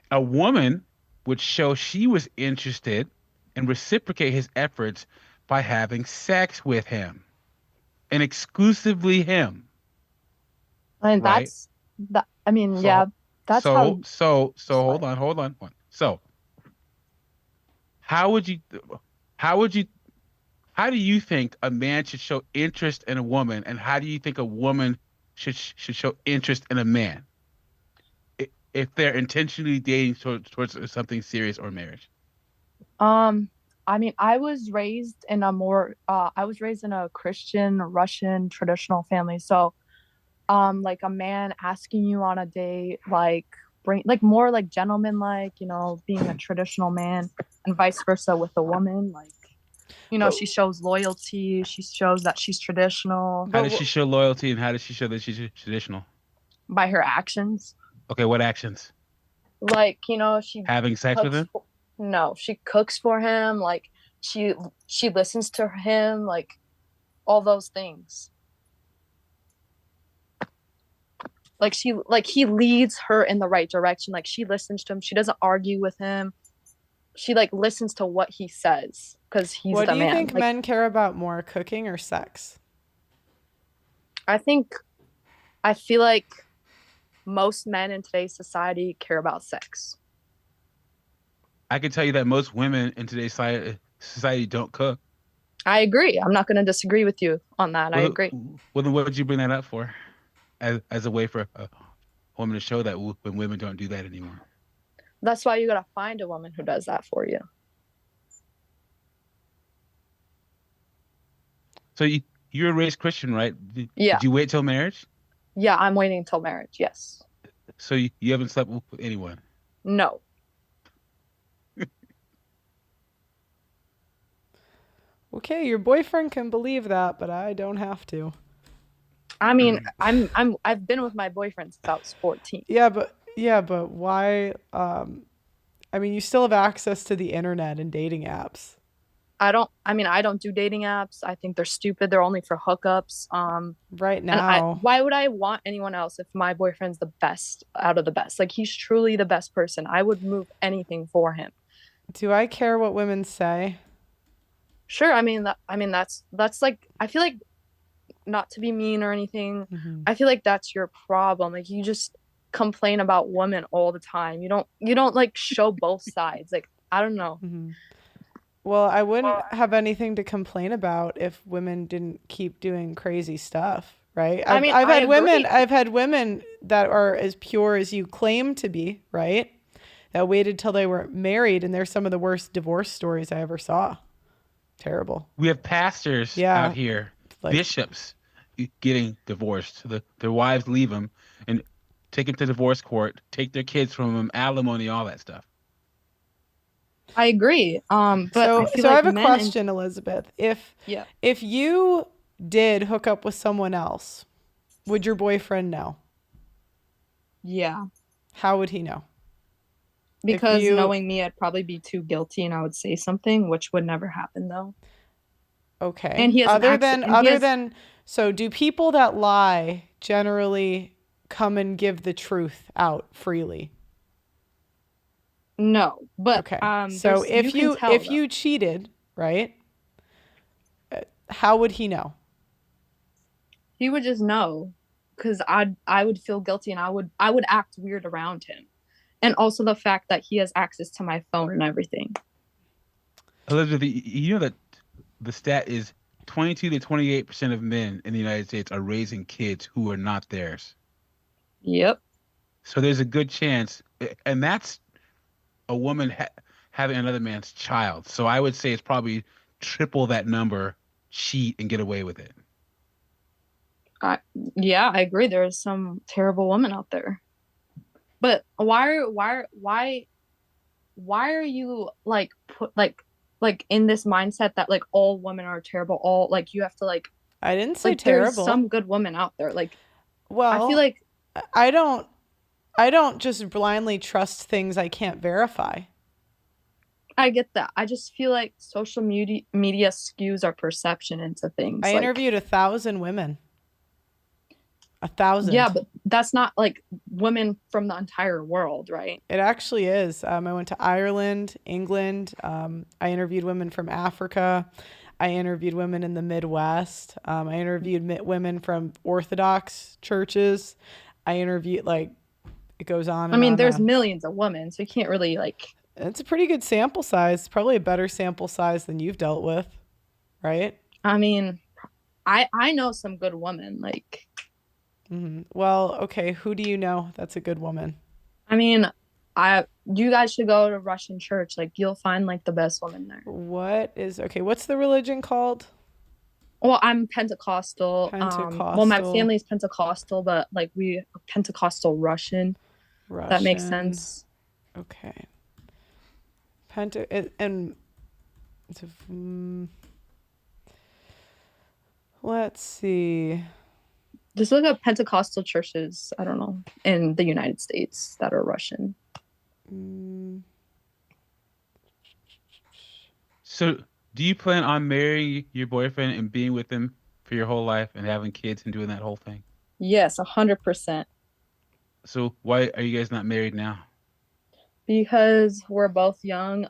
Speaker 11: A woman would show she was interested and reciprocate his efforts by having sex with him and exclusively him.
Speaker 15: I mean,
Speaker 11: right?
Speaker 15: that's how.
Speaker 11: So hold on. So how would you how do you think a man should show interest in a woman, and how do you think a woman should show interest in a man if they're intentionally dating towards something serious or marriage?
Speaker 15: I mean, I was raised in a Christian Russian traditional family. So, like, a man asking you on a date, like, more like gentleman, being a traditional man, and vice versa with a woman, like, she shows loyalty, she shows that she's traditional.
Speaker 11: How does she show loyalty, and how does she show that she's traditional?
Speaker 15: By her actions.
Speaker 11: Okay, what actions?
Speaker 15: Like, she
Speaker 11: having sex with him?
Speaker 15: No, she cooks for him, like, she listens to him, like, all those things. Like, he leads her in the right direction. Like, she listens to him. She doesn't argue with him. She, like, listens to what he says because he's the man.
Speaker 1: What do you think men care about more, cooking or sex?
Speaker 15: I feel like most men in today's society care about sex.
Speaker 11: I can tell you that most women in today's society don't cook.
Speaker 15: I agree. I'm not going to disagree with you on that. I agree.
Speaker 11: Well, then what would you bring that up for? As a way for a woman to show that when women don't do that anymore.
Speaker 15: That's why you gotta find a woman who does that for you.
Speaker 11: So you're a raised Christian, right?
Speaker 15: Yeah.
Speaker 11: Did you wait till marriage?
Speaker 15: Yeah, I'm waiting until marriage. Yes.
Speaker 11: So you haven't slept with anyone?
Speaker 15: No.
Speaker 1: Okay, your boyfriend can believe that, but I don't have to.
Speaker 15: I mean, I've been with my boyfriend since I was 14.
Speaker 1: Yeah, but why? I mean, you still have access to the internet and dating apps.
Speaker 15: I don't do dating apps. I think they're stupid. They're only for hookups.
Speaker 1: Right now.
Speaker 15: Why would I want anyone else if my boyfriend's the best out of the best? Like, he's truly the best person. I would move anything for him.
Speaker 1: Do I care what women say?
Speaker 15: Sure. That's like, I feel like, not to be mean or anything, I feel like that's your problem. Like, you just complain about women all the time. You don't like show both sides. Like, I don't know.
Speaker 1: Well, I wouldn't have anything to complain about if women didn't keep doing crazy stuff, right?
Speaker 15: I mean,
Speaker 1: I've
Speaker 15: I
Speaker 1: had women,
Speaker 15: agree.
Speaker 1: I've had women that are as pure as you claim to be, right? That waited till they were married, and they're some of the worst divorce stories I ever saw. Terrible.
Speaker 11: We have pastors out here, bishops, getting divorced. Their wives leave them and take them to divorce court, take their kids from them, alimony, all that stuff.
Speaker 15: I agree. But
Speaker 1: so
Speaker 15: I feel
Speaker 1: I
Speaker 15: like
Speaker 1: have a question, Elizabeth. If you did hook up with someone else, would your boyfriend know?
Speaker 15: Yeah.
Speaker 1: How would he know?
Speaker 15: Because knowing me, I'd probably be too guilty and I would say something, which would never happen though.
Speaker 1: Okay.
Speaker 15: And he has
Speaker 1: so do people that lie generally come and give the truth out freely?
Speaker 15: No, but
Speaker 1: okay. So if you cheated, right? How would he know?
Speaker 15: He would just know, because I would feel guilty and I would act weird around him. And also the fact that he has access to my phone and everything.
Speaker 11: Elizabeth, you know that the stat is 22 to 28% of men in the United States are raising kids who are not theirs.
Speaker 15: Yep.
Speaker 11: So there's a good chance, and that's a woman having another man's child. So I would say it's probably triple that number cheat and get away with it.
Speaker 15: Yeah, I agree. There's some terrible women out there. But why are you like in this mindset that like all women are terrible? All like you have to like.
Speaker 1: I didn't say
Speaker 15: like,
Speaker 1: terrible.
Speaker 15: There's some good women out there. Like,
Speaker 1: well,
Speaker 15: I feel like
Speaker 1: I don't just blindly trust things I can't verify.
Speaker 15: I get that. I just feel like social media skews our perception into things.
Speaker 1: I interviewed 1,000 women. 1,000.
Speaker 15: Yeah, but that's not like women from the entire world, right?
Speaker 1: It actually is. I went to Ireland, England. I interviewed women from Africa. I interviewed women in the Midwest. I interviewed women from Orthodox churches. I interviewed, like, it goes on.
Speaker 15: I mean, there's millions of women, so you can't really like.
Speaker 1: It's a pretty good sample size. Probably a better sample size than you've dealt with, right?
Speaker 15: I mean, I know some good women, like.
Speaker 1: Mm-hmm. Well, okay. Who do you know that's a good woman?
Speaker 15: I mean, you guys should go to Russian church. Like, you'll find like the best woman there.
Speaker 1: What's the religion called?
Speaker 15: Well, I'm Pentecostal. Well, my family's Pentecostal, but like we Pentecostal Russian. That makes sense.
Speaker 1: Okay. Let's see.
Speaker 15: Just look up Pentecostal churches, I don't know, in the United States that are Russian.
Speaker 11: So do you plan on marrying your boyfriend and being with him for your whole life and having kids and doing that whole thing?
Speaker 15: Yes, 100%.
Speaker 11: So why are you guys not married now?
Speaker 15: Because we're both young.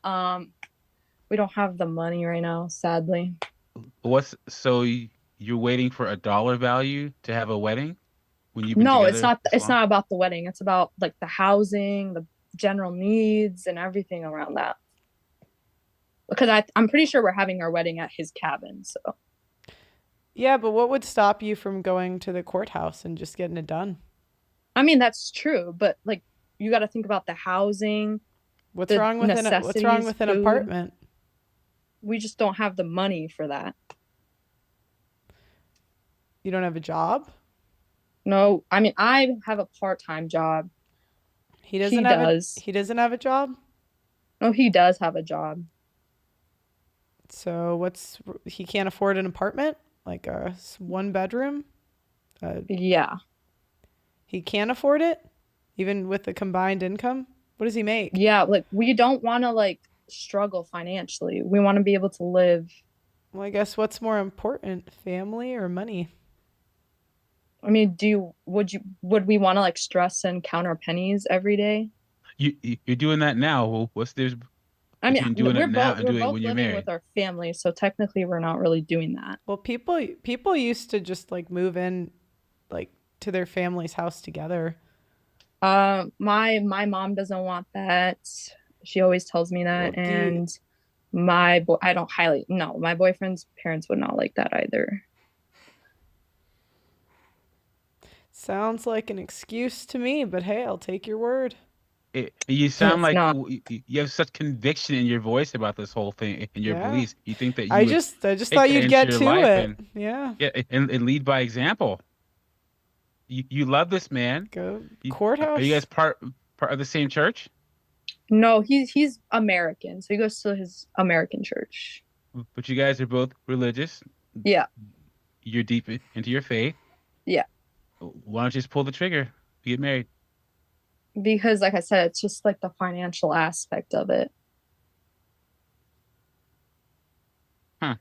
Speaker 15: We don't have the money right now, sadly.
Speaker 11: You're waiting for a dollar value to have a wedding when you've been
Speaker 15: No,
Speaker 11: together
Speaker 15: it's not about the wedding. It's about like the housing, the general needs and everything around that. Because I'm pretty sure we're having our wedding at his cabin, so.
Speaker 1: Yeah, but what would stop you from going to the courthouse and just getting it done?
Speaker 15: I mean, that's true, but like you got to think about the housing.
Speaker 1: What's wrong with an apartment?
Speaker 15: We just don't have the money for that.
Speaker 1: You don't have a job?
Speaker 15: No, I mean, I have a part-time job.
Speaker 1: He doesn't have a job?
Speaker 15: No, he does have a job.
Speaker 1: So he can't afford an apartment? Like a 1-bedroom?
Speaker 15: Yeah.
Speaker 1: He can't afford it? Even with the combined income? What does he make?
Speaker 15: Yeah, like we don't want to like struggle financially. We want to be able to live.
Speaker 1: Well, I guess what's more important, family or money?
Speaker 15: I mean, would we want to like stress and count our pennies every day?
Speaker 11: You're doing that now. What's there's
Speaker 15: I mean,
Speaker 11: doing
Speaker 15: we're
Speaker 11: it now
Speaker 15: both,
Speaker 11: and doing
Speaker 15: we're
Speaker 11: it
Speaker 15: both
Speaker 11: when you're
Speaker 15: living
Speaker 11: married?
Speaker 15: with our family, so technically we're not really doing that.
Speaker 1: Well, people used to just like move in like to their family's house together.
Speaker 15: My mom doesn't want that. She always tells me
Speaker 1: Well,
Speaker 15: that, and I don't highly no. My boyfriend's parents would not like that either.
Speaker 1: Sounds like an excuse to me, but hey, I'll take your word.
Speaker 11: You sound
Speaker 15: It's
Speaker 11: like
Speaker 15: not.
Speaker 11: you have such conviction in your voice about this whole thing and your
Speaker 1: Yeah.
Speaker 11: beliefs. You think that you
Speaker 1: I
Speaker 11: would
Speaker 1: just
Speaker 11: take
Speaker 1: thought
Speaker 11: that
Speaker 1: you'd
Speaker 11: into
Speaker 1: get
Speaker 11: your
Speaker 1: to
Speaker 11: life
Speaker 1: it. Yeah.
Speaker 11: and lead by example. You love this man.
Speaker 1: Go
Speaker 11: Are you
Speaker 1: courthouse.
Speaker 11: guys part of the same church?
Speaker 15: No, he's American, so he goes to his American church.
Speaker 11: But you guys are both religious.
Speaker 15: Yeah,
Speaker 11: You're deep into your faith.
Speaker 15: yeah.
Speaker 11: Why don't you just pull the trigger? Get married.
Speaker 15: Because, like I said, it's just like the financial aspect of it.
Speaker 11: Huh.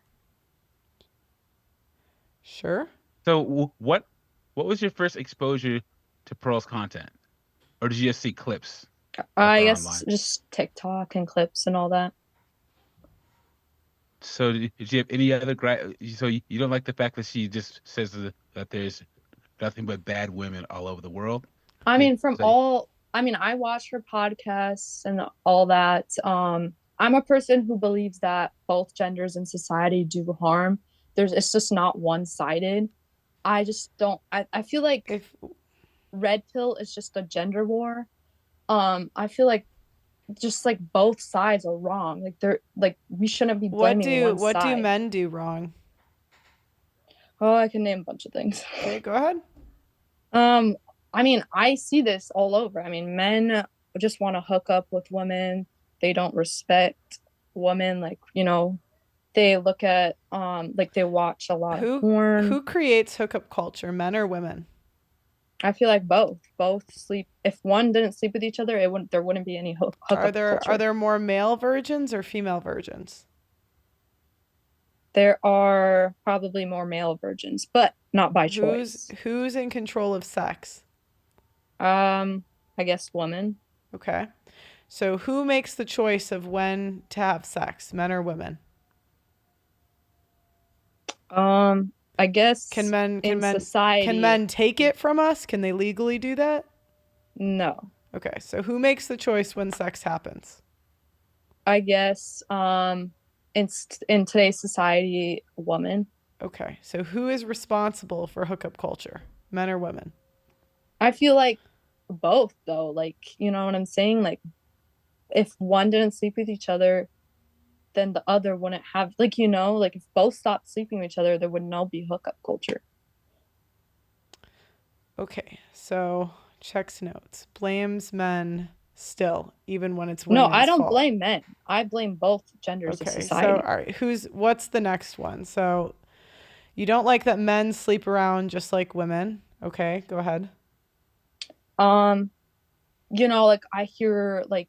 Speaker 1: Sure.
Speaker 11: So what was your first exposure to Pearl's content? Or did you just see clips of
Speaker 15: I
Speaker 11: her
Speaker 15: guess
Speaker 11: online?
Speaker 15: just TikTok and clips and all that.
Speaker 11: So did you have any other so you don't like the fact that she just says that there's nothing but bad women all over the world?
Speaker 15: I mean,
Speaker 11: Is that-
Speaker 15: I watch her podcasts and all that. I'm a person who believes that both genders in society do harm. It's just not one-sided. I just don't, I feel like
Speaker 1: If
Speaker 15: red pill is just a gender war. I feel like just like both sides are wrong. Like we shouldn't be blaming one
Speaker 1: what do
Speaker 15: side.
Speaker 1: men do wrong?
Speaker 15: Oh, I can name a bunch of things.
Speaker 1: Okay, go ahead.
Speaker 15: I mean, I see this all over. I mean, men just want to hook up with women. They don't respect women. Like, they look at like they watch a lot of porn.
Speaker 1: Who creates hookup culture, men or women?
Speaker 15: I feel like both sleep. If one didn't sleep with each other, there wouldn't be any hookup culture.
Speaker 1: Are there more male virgins or female virgins?
Speaker 15: There are probably more male virgins, but not by choice.
Speaker 1: Who's in control of sex?
Speaker 15: I guess women.
Speaker 1: Okay. So who makes the choice of when to have sex, men or women?
Speaker 15: I guess
Speaker 1: society can men take it from us? Can they legally do that?
Speaker 15: No.
Speaker 1: Okay. So who makes the choice when sex happens?
Speaker 15: I guess in today's society, a woman.
Speaker 1: Okay. So who is responsible for hookup culture, men or women?
Speaker 15: I feel like both, though. Like, you know what I'm saying? Like, if one didn't sleep with each other, then the other wouldn't have, like, like if both stopped sleeping with each other, there would not be hookup culture.
Speaker 1: Okay. So checks notes. Blames men still, even when it's women's
Speaker 15: No, I don't
Speaker 1: fault.
Speaker 15: blame men. I blame both genders of society.
Speaker 1: So all right, what's the next one? So you don't like that men sleep around just like women. Okay, go ahead.
Speaker 15: Like I hear like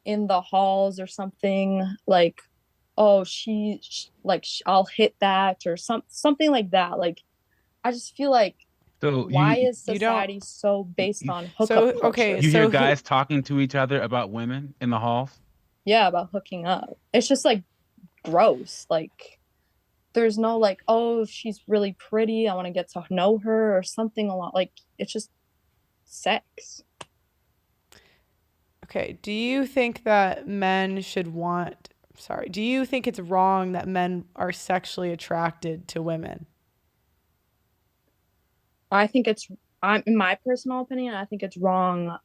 Speaker 15: in the halls or something like, oh, I'll hit that or something like that. Like, I just feel like, why is society so based on hookup culture?
Speaker 1: Okay,
Speaker 11: you hear guys talking to each other about women in the halls?
Speaker 15: Yeah, about hooking up. It's just like gross. Like, there's no like, oh, she's really pretty, I want to get to know her or something. A lot like, it's just sex.
Speaker 1: Okay, do you think that do you think it's wrong that men are sexually attracted to women?
Speaker 15: I think in my personal opinion, I think it's wrong,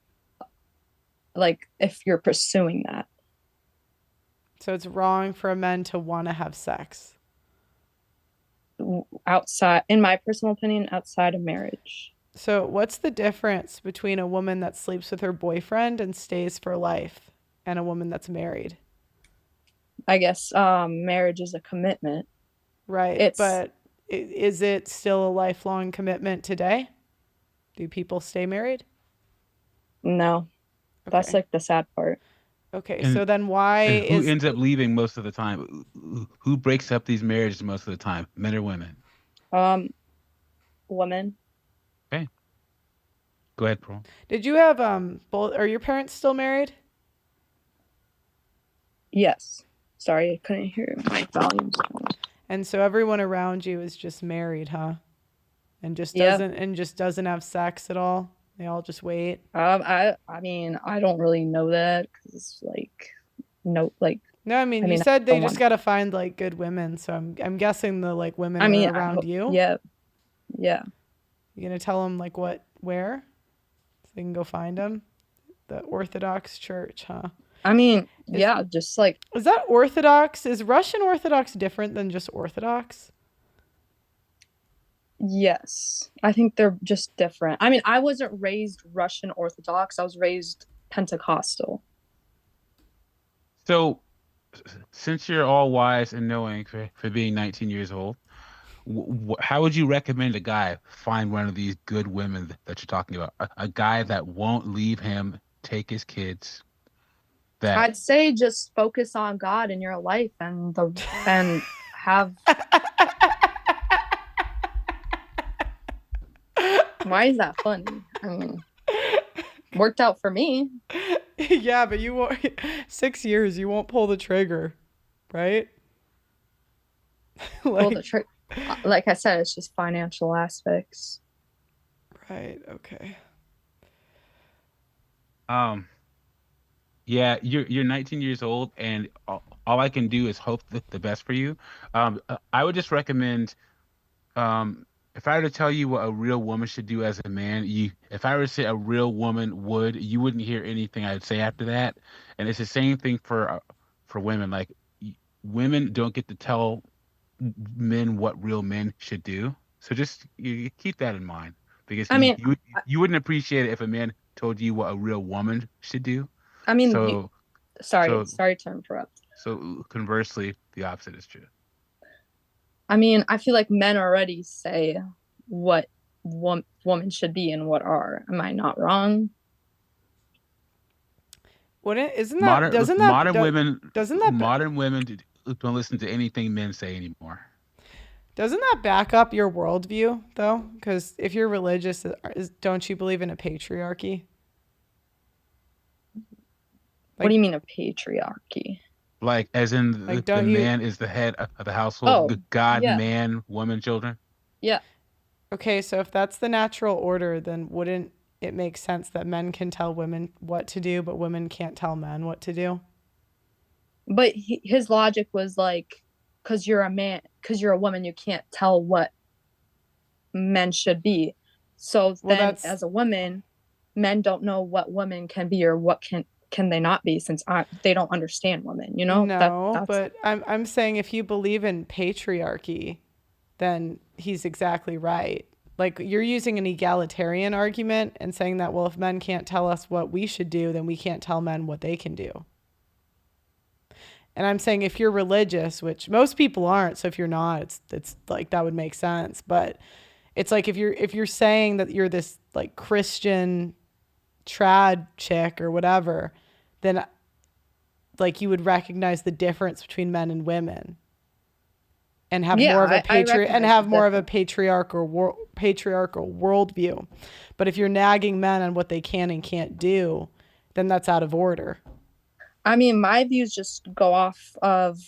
Speaker 15: like, if you're pursuing that.
Speaker 1: So it's wrong for a men to want to have sex?
Speaker 15: Outside, in my personal opinion, outside of marriage.
Speaker 1: So what's the difference between a woman that sleeps with her boyfriend and stays for life and a woman that's married?
Speaker 15: I guess marriage is a commitment.
Speaker 1: Right, but is it still a lifelong commitment today? Do people stay married?
Speaker 15: No. Okay. That's like the sad part.
Speaker 1: Okay, and, so then
Speaker 11: who ends up leaving most of the time? Who breaks up these marriages most of the time, men or women?
Speaker 15: Women.
Speaker 11: Okay. Go ahead, Pearl.
Speaker 1: Did you have both? Are your parents still married?
Speaker 15: Yes. Sorry, I couldn't hear my volume.
Speaker 1: And so everyone around you is just married, huh? And just doesn't have sex at all? They all just wait.
Speaker 15: I mean, I don't really know that because like no, like
Speaker 1: No, I mean, you
Speaker 15: I
Speaker 1: said they
Speaker 15: don't
Speaker 1: just
Speaker 15: want.
Speaker 1: got to find like good women. So I'm guessing the like women
Speaker 15: I
Speaker 1: are
Speaker 15: mean,
Speaker 1: around you.
Speaker 15: yeah, yeah.
Speaker 1: You gonna tell them like where, so they can go find them? The Orthodox Church, huh?
Speaker 15: I mean, yeah, just like
Speaker 1: Is that Orthodox? Is Russian Orthodox different than just Orthodox?
Speaker 15: yes. I think they're just different. I mean, I wasn't raised Russian Orthodox. I was raised Pentecostal.
Speaker 11: So, since you're all wise and knowing for being 19 years old, how would you recommend a guy find one of these good women that you're talking about? A guy that won't leave him, take his kids. That
Speaker 15: I'd say just focus on God in your life and have. Why is that funny? I mean, worked out for me.
Speaker 1: Yeah, but you won't. 6 years, you won't pull the trigger, right?
Speaker 15: Pull the trigger. Like I said, it's just financial aspects.
Speaker 1: Right. Okay.
Speaker 11: Yeah, you're 19 years old, and all I can do is hope the best for you. I would just recommend, if I were to tell you what a real woman should do as a man, if I were to say a real woman would, you wouldn't hear anything I'd say after that. And it's the same thing for women. Like, women don't get to tell men what real men should do. So just you keep that in mind, because
Speaker 15: I mean,
Speaker 11: you wouldn't appreciate it if a man told you what a real woman should do.
Speaker 15: I mean,
Speaker 11: So
Speaker 15: sorry to interrupt.
Speaker 11: So conversely, the opposite is true.
Speaker 15: I mean, I feel like men already say what women should be and what are. Am I not wrong?
Speaker 11: Modern women don't listen to anything men say anymore.
Speaker 1: Doesn't that back up your worldview though? Because if you're religious, don't you believe in a patriarchy?
Speaker 15: What do you mean a patriarchy?
Speaker 11: Like, as in the man is the head of the household, the God,
Speaker 15: yeah.
Speaker 11: man, woman, children?
Speaker 15: Yeah.
Speaker 1: Okay, so if that's the natural order, then wouldn't it make sense that men can tell women what to do, but women can't tell men what to do?
Speaker 15: But his logic was like, because you're a man, because you're a woman, you can't tell what men should be. So then as a woman, men don't know what women can be or what can they not be, since they don't understand women, you know?
Speaker 1: No, but I'm saying if you believe in patriarchy, then he's exactly right. Like, you're using an egalitarian argument and saying that, well, if men can't tell us what we should do, then we can't tell men what they can do. And I'm saying if you're religious, which most people aren't, so if you're not, it's like that would make sense. But it's like if you're saying that you're this like Christian trad chick or whatever, then like you would recognize the difference between men and women, and have more of a patriarchal worldview. But if you're nagging men on what they can and can't do, then that's out of order.
Speaker 15: I mean, my views just go off of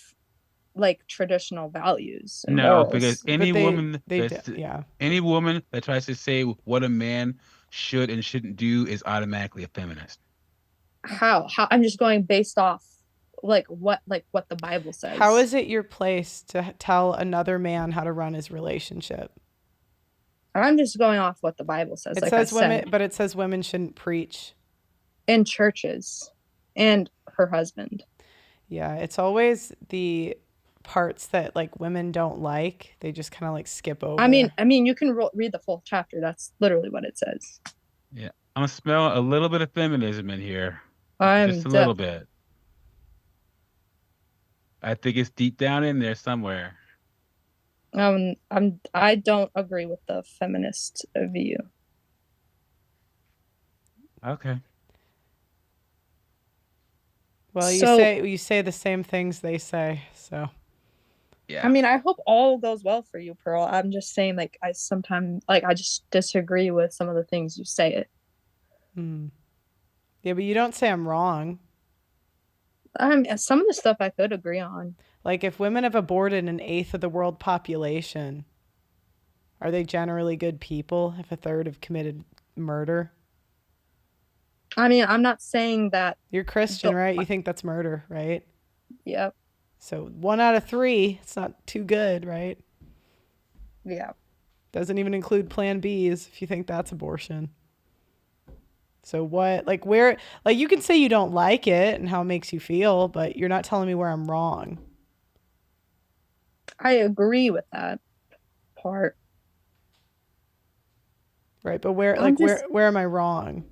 Speaker 15: like traditional values and
Speaker 11: No,
Speaker 15: morals.
Speaker 11: because any woman that tries to say what a man should and shouldn't do is automatically a feminist.
Speaker 15: How I'm just going based off what the Bible says.
Speaker 1: How is it your place to tell another man how to run his relationship?
Speaker 15: I'm just going off what the Bible says.
Speaker 1: It says women, but it says women shouldn't preach
Speaker 15: in churches, and her husband.
Speaker 1: Yeah, it's always the parts that like women don't like. They just kind of like skip over.
Speaker 15: I mean, you can read the full chapter. That's literally what it says.
Speaker 11: Yeah, I'm gonna smell a little bit of feminism in here. Just a little bit. I think it's deep down in there somewhere.
Speaker 15: I don't agree with the feminist view.
Speaker 1: Okay. Well, you say the same things they say, so.
Speaker 11: Yeah.
Speaker 15: I mean, I hope all goes well for you, Pearl. I'm just saying, like, I sometimes, like, I just disagree with some of the things you say it.
Speaker 1: Yeah, but you don't say I'm wrong.
Speaker 15: Some of the stuff I could agree on.
Speaker 1: Like, if women have aborted 1/8 of the world population, are they generally good people if 1/3 have committed murder?
Speaker 15: I mean, I'm not saying that.
Speaker 1: You're Christian, right? You think that's murder, right?
Speaker 15: Yep.
Speaker 1: So 1 out of 3, it's not too good, right?
Speaker 15: Yeah.
Speaker 1: Doesn't even include plan Bs if you think that's abortion. So what, like where, like you can say you don't like it and how it makes you feel, but you're not telling me where I'm wrong.
Speaker 15: I agree with that part.
Speaker 1: Right, but where, like where am I wrong?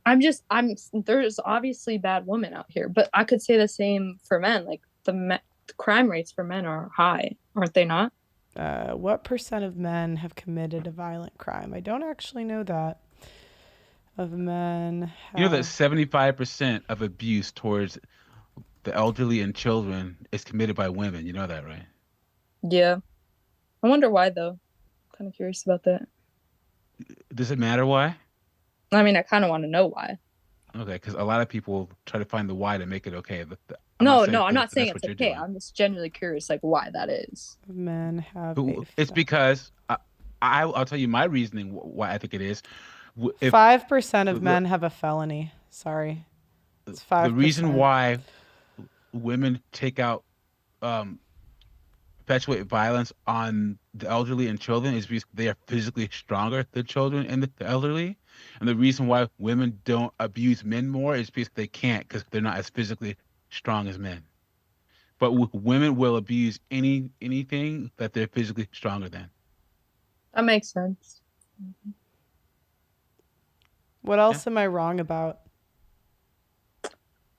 Speaker 15: There's obviously bad women out here, but I could say the same for men. Like the crime rates for men are high, aren't they not?
Speaker 1: What percent of men have committed a violent crime? I don't actually know that. Of men
Speaker 11: You know that 75% of abuse towards the elderly and children is committed by women. You know that, right?
Speaker 15: Yeah. I wonder why, though. Kind of curious about that.
Speaker 11: Does it matter why?
Speaker 15: I mean, I kind of want to know why.
Speaker 11: Okay, because a lot of people try to find the why to make it okay.
Speaker 15: I'm not saying it's okay. I'm just genuinely curious, like, why that is.
Speaker 1: Men have.
Speaker 11: It's because I'll tell you my reasoning why I think it is.
Speaker 1: 5% of men have a felony. Sorry, it's 5%.
Speaker 11: The reason why women take out perpetuate violence on the elderly and children is because they are physically stronger than children and the elderly. And the reason why women don't abuse men more is because they can't, because they're not as physically strong as men. But women will abuse anything that they're physically stronger than.
Speaker 15: That makes sense.
Speaker 1: What else am I wrong about?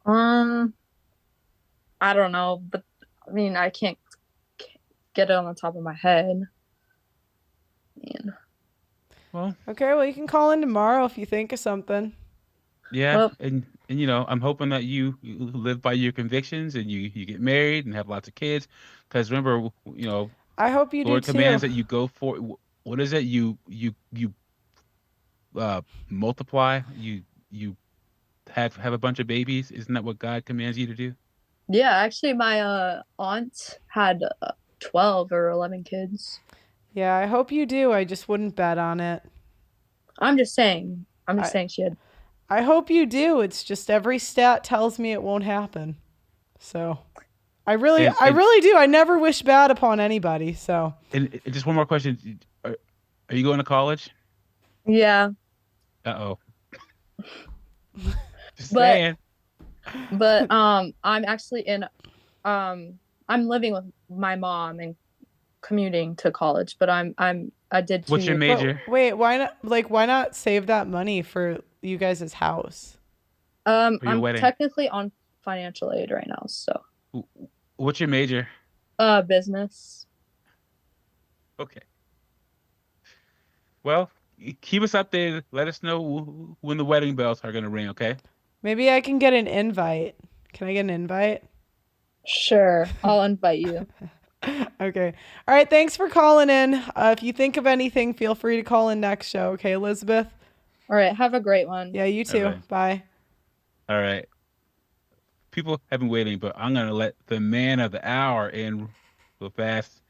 Speaker 15: I don't know, but I mean, I can't get it on the top of my head. Man.
Speaker 11: Well,
Speaker 1: okay, well, you can call in tomorrow if you think of something.
Speaker 11: Yeah,
Speaker 15: Well,
Speaker 11: and you know, I'm hoping that you live by your convictions and you get married and have lots of kids. Because remember, you know,
Speaker 1: I hope you
Speaker 11: Lord
Speaker 1: do
Speaker 11: commands
Speaker 1: too.
Speaker 11: that you go for what is it? You multiply. You have a bunch of babies. Isn't that what God commands you to do?
Speaker 15: Yeah, actually, my aunt had 12 or 11 kids.
Speaker 1: Yeah, I hope you do. I just wouldn't bet on it.
Speaker 15: I'm just saying she had.
Speaker 1: I hope you do. It's just every stat tells me it won't happen. So I really do. I never wish bad upon anybody. So.
Speaker 11: And just one more question: Are you going to college?
Speaker 15: Yeah.
Speaker 11: Uh-oh. Just saying.
Speaker 15: But I'm actually I'm living with my mom and commuting to college, but I did 2
Speaker 11: What's your
Speaker 15: years.
Speaker 11: major?
Speaker 1: Wait, why not save that money for you guys' house?
Speaker 15: I'm
Speaker 11: wedding?
Speaker 15: technically on financial aid right now, so.
Speaker 11: What's your major?
Speaker 15: Business.
Speaker 11: Okay. Well, keep us updated. Let us know when the wedding bells are going to ring, okay?
Speaker 1: Maybe I can get an invite. Can I get an invite?
Speaker 15: Sure, I'll invite you.
Speaker 1: Okay. All right, thanks for calling in. If you think of anything, feel free to call in next show, okay, Elizabeth?
Speaker 15: All right, have a great one.
Speaker 1: Yeah, you too.
Speaker 11: right.
Speaker 1: Bye.
Speaker 11: All right. People have been waiting, but I'm going to let the man of the hour in real fast.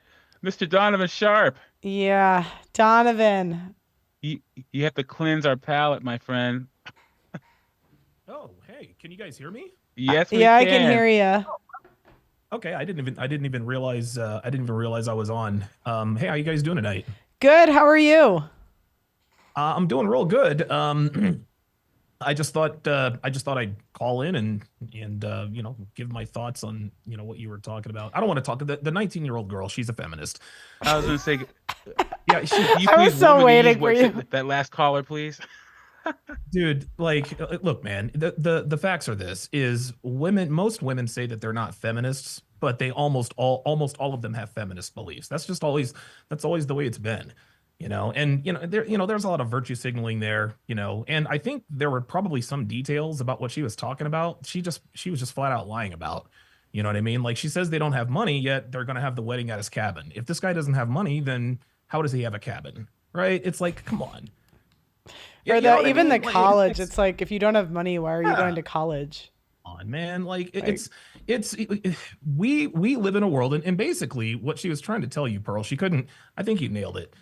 Speaker 11: Mr. Donovan Sharp.
Speaker 1: Yeah, Donovan.
Speaker 11: You have to cleanse our palate, my friend.
Speaker 16: Oh, hey, can you guys hear me?
Speaker 11: Yes, we
Speaker 1: yeah,
Speaker 11: can.
Speaker 1: I can hear you.
Speaker 16: Okay, I didn't even realize I was on. Hey, how you guys doing tonight?
Speaker 1: Good. How are you?
Speaker 16: I'm doing real good. I just thought I'd call in and you know, give my thoughts on, you know, what you were talking about. I don't want to talk to the 19-year-old girl. She's a feminist.
Speaker 11: I was going to say, yeah, you
Speaker 1: I was so waiting for you.
Speaker 11: That last caller, please.
Speaker 16: Dude, like, look, man, the facts are this is most women say that they're not feminists, but they almost all of them have feminist beliefs. That's always the way it's been, you know. And there's a lot of virtue signaling there, you know. And I think there were probably some details about what she was talking about. She was just flat out lying about, you know what I mean? Like, she says they don't have money, yet they're gonna have the wedding at his cabin. If this guy doesn't have money, then how does he have a cabin, right? It's like, come on.
Speaker 1: Or even the college, it's like, if you don't have money, why are you going to college?
Speaker 16: On, man, like we live in a world, and basically what she was trying to tell you, Pearl, I think you nailed it,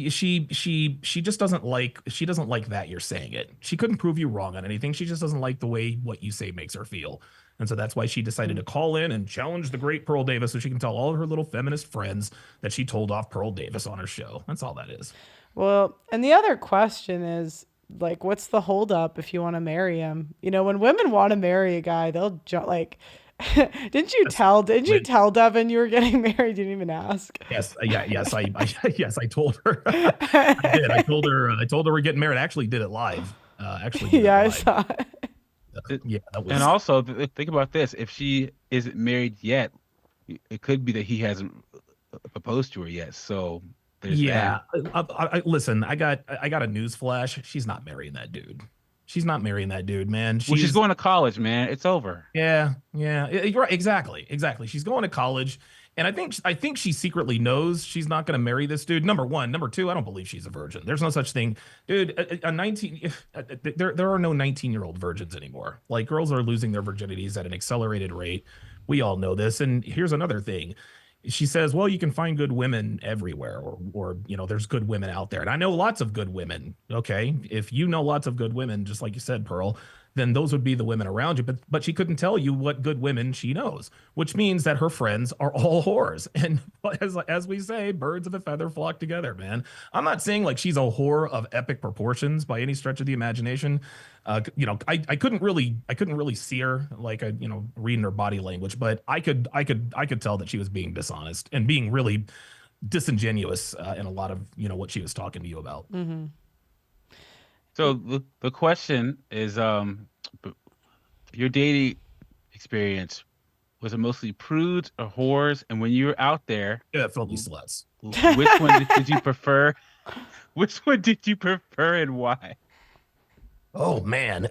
Speaker 16: she just doesn't like that you're saying it. She couldn't prove you wrong on anything. She just doesn't like the way what you say makes her feel. And so that's why she decided to call in and challenge the great Pearl Davis so she can tell all of her little feminist friends that she told off Pearl Davis on her show. That's all that is.
Speaker 1: Well, and the other question is, like, what's the holdup if you want to marry him? You know, when women want to marry a guy, they'll like, didn't you tell Devin you were getting married? You didn't even ask.
Speaker 16: Yes. Yes. I told her. I did. I told her we're getting married. I actually did it live.
Speaker 1: I saw it.
Speaker 16: Yeah.
Speaker 11: And also think about this: if she isn't married yet, it could be that he hasn't proposed to her yet. So there's
Speaker 16: yeah.
Speaker 11: that.
Speaker 16: Listen, I got a news flash. She's not marrying that dude. She's not marrying that dude, man.
Speaker 11: She's going to college, man. It's over.
Speaker 16: Yeah. You're right. Exactly. She's going to college, and I think she secretly knows she's not going to marry this dude. Number one. Number two, I don't believe she's a virgin. There's no such thing, dude. A 19. There are no 19-year-old virgins anymore. Like, girls are losing their virginities at an accelerated rate. We all know this. And here's another thing. She says, well, you can find good women everywhere, or there's good women out there. And I know lots of good women. Okay. If you know lots of good women, just like you said, Pearl, then those would be the women around you. But she couldn't tell you what good women she knows, which means that her friends are all whores. And as we say, birds of a feather flock together, man. I'm not saying like she's a whore of epic proportions by any stretch of the imagination. I couldn't really see her, like, reading her body language, but I could tell that she was being dishonest and being really disingenuous in a lot of what she was talking to you about.
Speaker 1: Mm-hmm.
Speaker 11: So the question is, your dating experience, was it mostly prudes or whores? And when you were out there,
Speaker 16: filthy sluts.
Speaker 11: Which one did you prefer? Which one did you prefer and why?
Speaker 16: Oh man,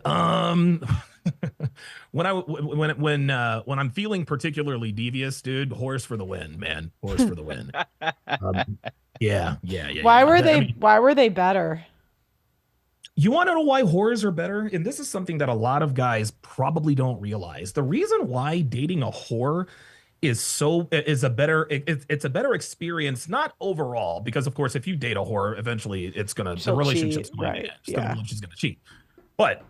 Speaker 16: when I'm feeling particularly devious, dude, whores for the win, man. Whores for the win. Yeah.
Speaker 1: Why were they better?
Speaker 16: You want to know why whores are better? And this is something that a lot of guys probably don't realize. The reason why dating a whore is a better experience, not overall, because of course, if you date a whore, eventually the relationship's going to end. She's going to cheat. But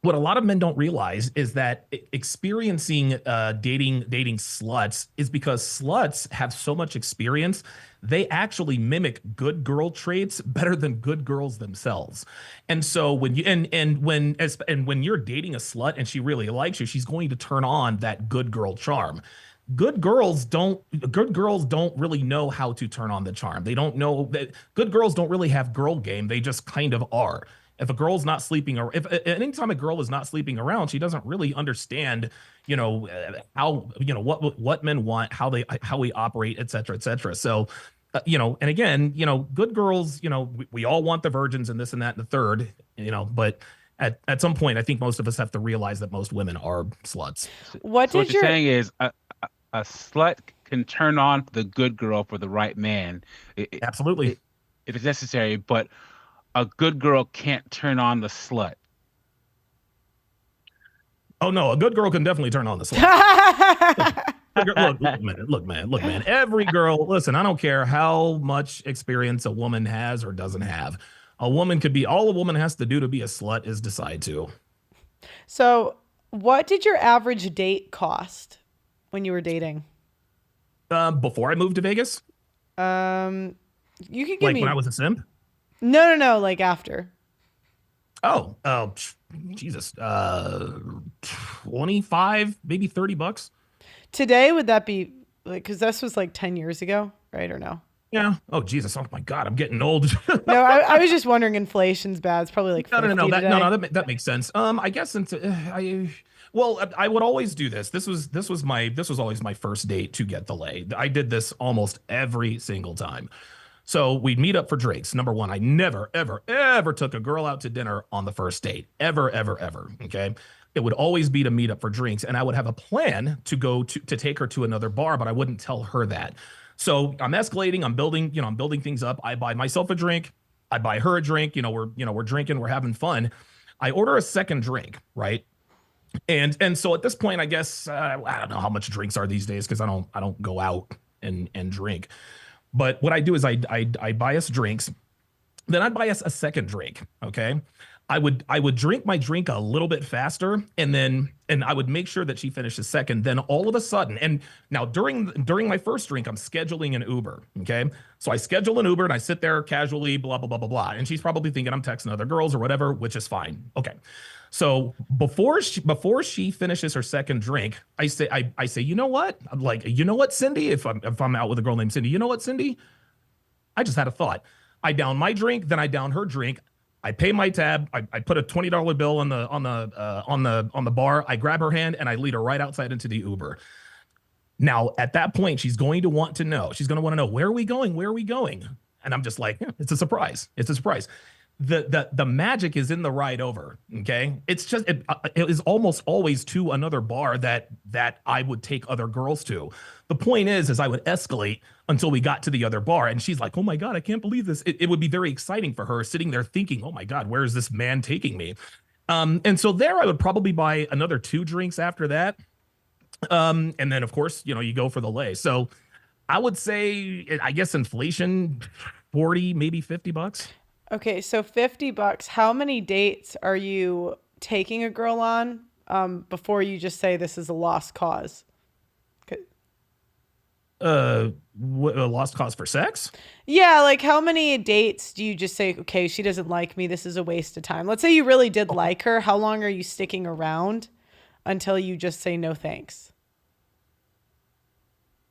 Speaker 16: what a lot of men don't realize is that experiencing dating sluts is because sluts have so much experience. They actually mimic good girl traits better than good girls themselves. And so when you're dating a slut and she really likes you, she's going to turn on that good girl charm. Good girls don't really know how to turn on the charm. They don't know that good girls don't really have girl game. They just kind of are. If a girl's not sleeping, or if anytime a girl is not sleeping around, she doesn't really understand, how, what men want, how we operate, et cetera, et cetera. So, and again, good girls, we all want the virgins and this and that and the third, but at some point, I think most of us have to realize that most women are sluts.
Speaker 1: What
Speaker 11: you're saying is a slut can turn on the good girl for the right man.
Speaker 16: Absolutely.
Speaker 11: If it's necessary, but a good girl can't turn on the slut.
Speaker 16: Oh no, a good girl can definitely turn on the slut. Look, man. Every girl, listen, I don't care how much experience a woman has or doesn't have. All a woman has to do to be a slut is decide to.
Speaker 1: So what did your average date cost when you were dating?
Speaker 16: Before I moved to Vegas?
Speaker 1: You could give
Speaker 16: like
Speaker 1: me...
Speaker 16: when I was a simp?
Speaker 1: No, like after.
Speaker 16: Oh, Jesus. 25, maybe $30.
Speaker 1: Today, would that be like, because this was like 10 years ago, right? Or no?
Speaker 16: Yeah. Oh, Jesus. Oh my God. I'm getting old.
Speaker 1: No, I was just wondering, inflation's bad. It's probably like 50
Speaker 16: No.
Speaker 1: today.
Speaker 16: That makes sense. I guess I would always do this. This was always my first date to get the lay. I did this almost every single time. So we'd meet up for drinks. Number one, I never, ever, ever took a girl out to dinner on the first date. Ever, ever, ever. Okay. It would always be to meet up for drinks. And I would have a plan to go to take her to another bar, but I wouldn't tell her that. So I'm escalating. I'm building things up. I buy myself a drink. I buy her a drink. We're drinking. We're having fun. I order a second drink. Right. And so at this point, I guess, I don't know how much drinks are these days, because I don't go out and drink. But what I do is I buy us drinks, then I'd buy us a second drink. Okay. I would drink my drink a little bit faster, and I would make sure that she finishes second. Then all of a sudden, and now during my first drink, I'm scheduling an Uber. Okay. So I schedule an Uber and I sit there casually, blah, blah, blah, blah, blah. And she's probably thinking I'm texting other girls or whatever, which is fine. Okay. So before she finishes her second drink, I say, you know what? I'm like, you know what, Cindy? If I'm out with a girl named Cindy, you know what, Cindy? I just had a thought. I down my drink, then I down her drink. I pay my tab. I put a $20 bill on the bar. I grab her hand and I lead her right outside into the Uber. Now, at that point, she's going to want to know. She's going to want to know, where are we going? Where are we going? And I'm just like, yeah, it's a surprise. It's a surprise. The magic is in the ride over. Okay, it's just it is almost always to another bar that I would take other girls to. The point is I would escalate until we got to the other bar, and she's like, oh my God, I can't believe this. It would be very exciting for her, sitting there thinking, oh my God, where is this man taking me? And so there I would probably buy another 2 drinks after that. And then of course, you go for the lay. So I would say, I guess inflation, 40, maybe $50.
Speaker 1: Okay, so $50. How many dates are you taking a girl on before you just say this is a lost cause?
Speaker 16: A lost cause for sex?
Speaker 1: Yeah, like how many dates do you just say, okay, she doesn't like me, this is a waste of time? Let's say you really did like her. How long are you sticking around until you just say no thanks?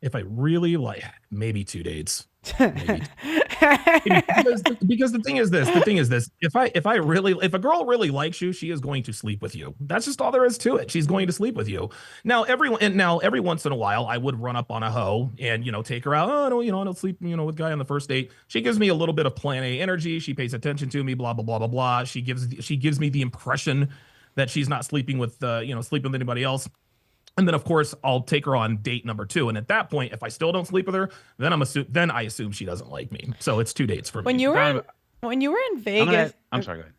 Speaker 16: If I really like, maybe 2 dates. Maybe. because the thing is this, if a girl really likes you, she is going to sleep with you. That's just all there is to it. She's going to sleep with you. Now every once in a while I would run up on a hoe and take her out. Oh no, I don't sleep with guy on the first date. She gives me a little bit of plan A energy. She pays attention to me, blah blah blah blah blah. She gives me the impression that she's not sleeping with sleeping with anybody else. And then, of course, I'll take her on date number 2. And at that point, if I still don't sleep with her, then I assume she doesn't like me. So it's 2 dates for me.
Speaker 1: When you were in Vegas,
Speaker 11: I'm sorry, go ahead.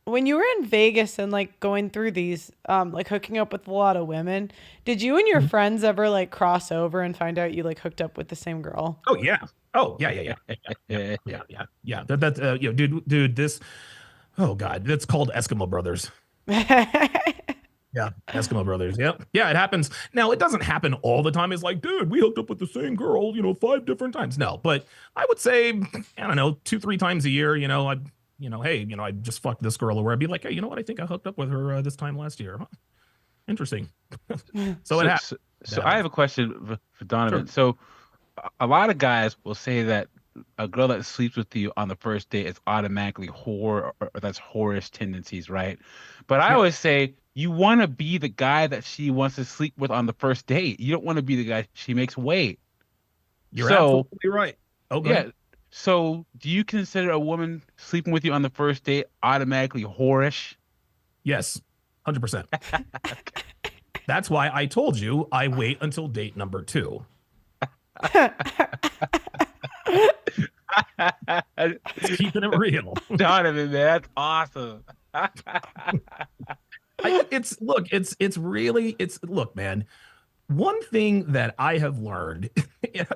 Speaker 1: When you were in Vegas and like going through these, like hooking up with a lot of women, did you and your friends ever like cross over and find out you like hooked up with the same girl?
Speaker 16: Oh yeah. Oh yeah. That dude, this. Oh God, that's called Eskimo Brothers. Yeah, Eskimo Brothers. Yep. Yeah, it happens. Now, it doesn't happen all the time. It's like, dude, we hooked up with the same girl, 5 different times. No, but I would say, I don't know, 2-3 times a year, hey, I just fucked this girl, or I'd be like, hey, you know what? I think I hooked up with her this time last year. Huh? Interesting. So it happens.
Speaker 11: So I have a question for Donovan. Sure. So a lot of guys will say that a girl that sleeps with you on the first date is automatically whore, or that's whorish tendencies, right? But I always say, you want to be the guy that she wants to sleep with on the first date. You don't want to be the guy she makes wait.
Speaker 16: You're absolutely right. Okay. Yeah.
Speaker 11: So do you consider a woman sleeping with you on the first date automatically whorish?
Speaker 16: Yes, 100%. That's why I told you I wait until date number 2. It's keeping it real.
Speaker 11: Donovan, man, that's awesome.
Speaker 16: Look, man, one thing that I have learned,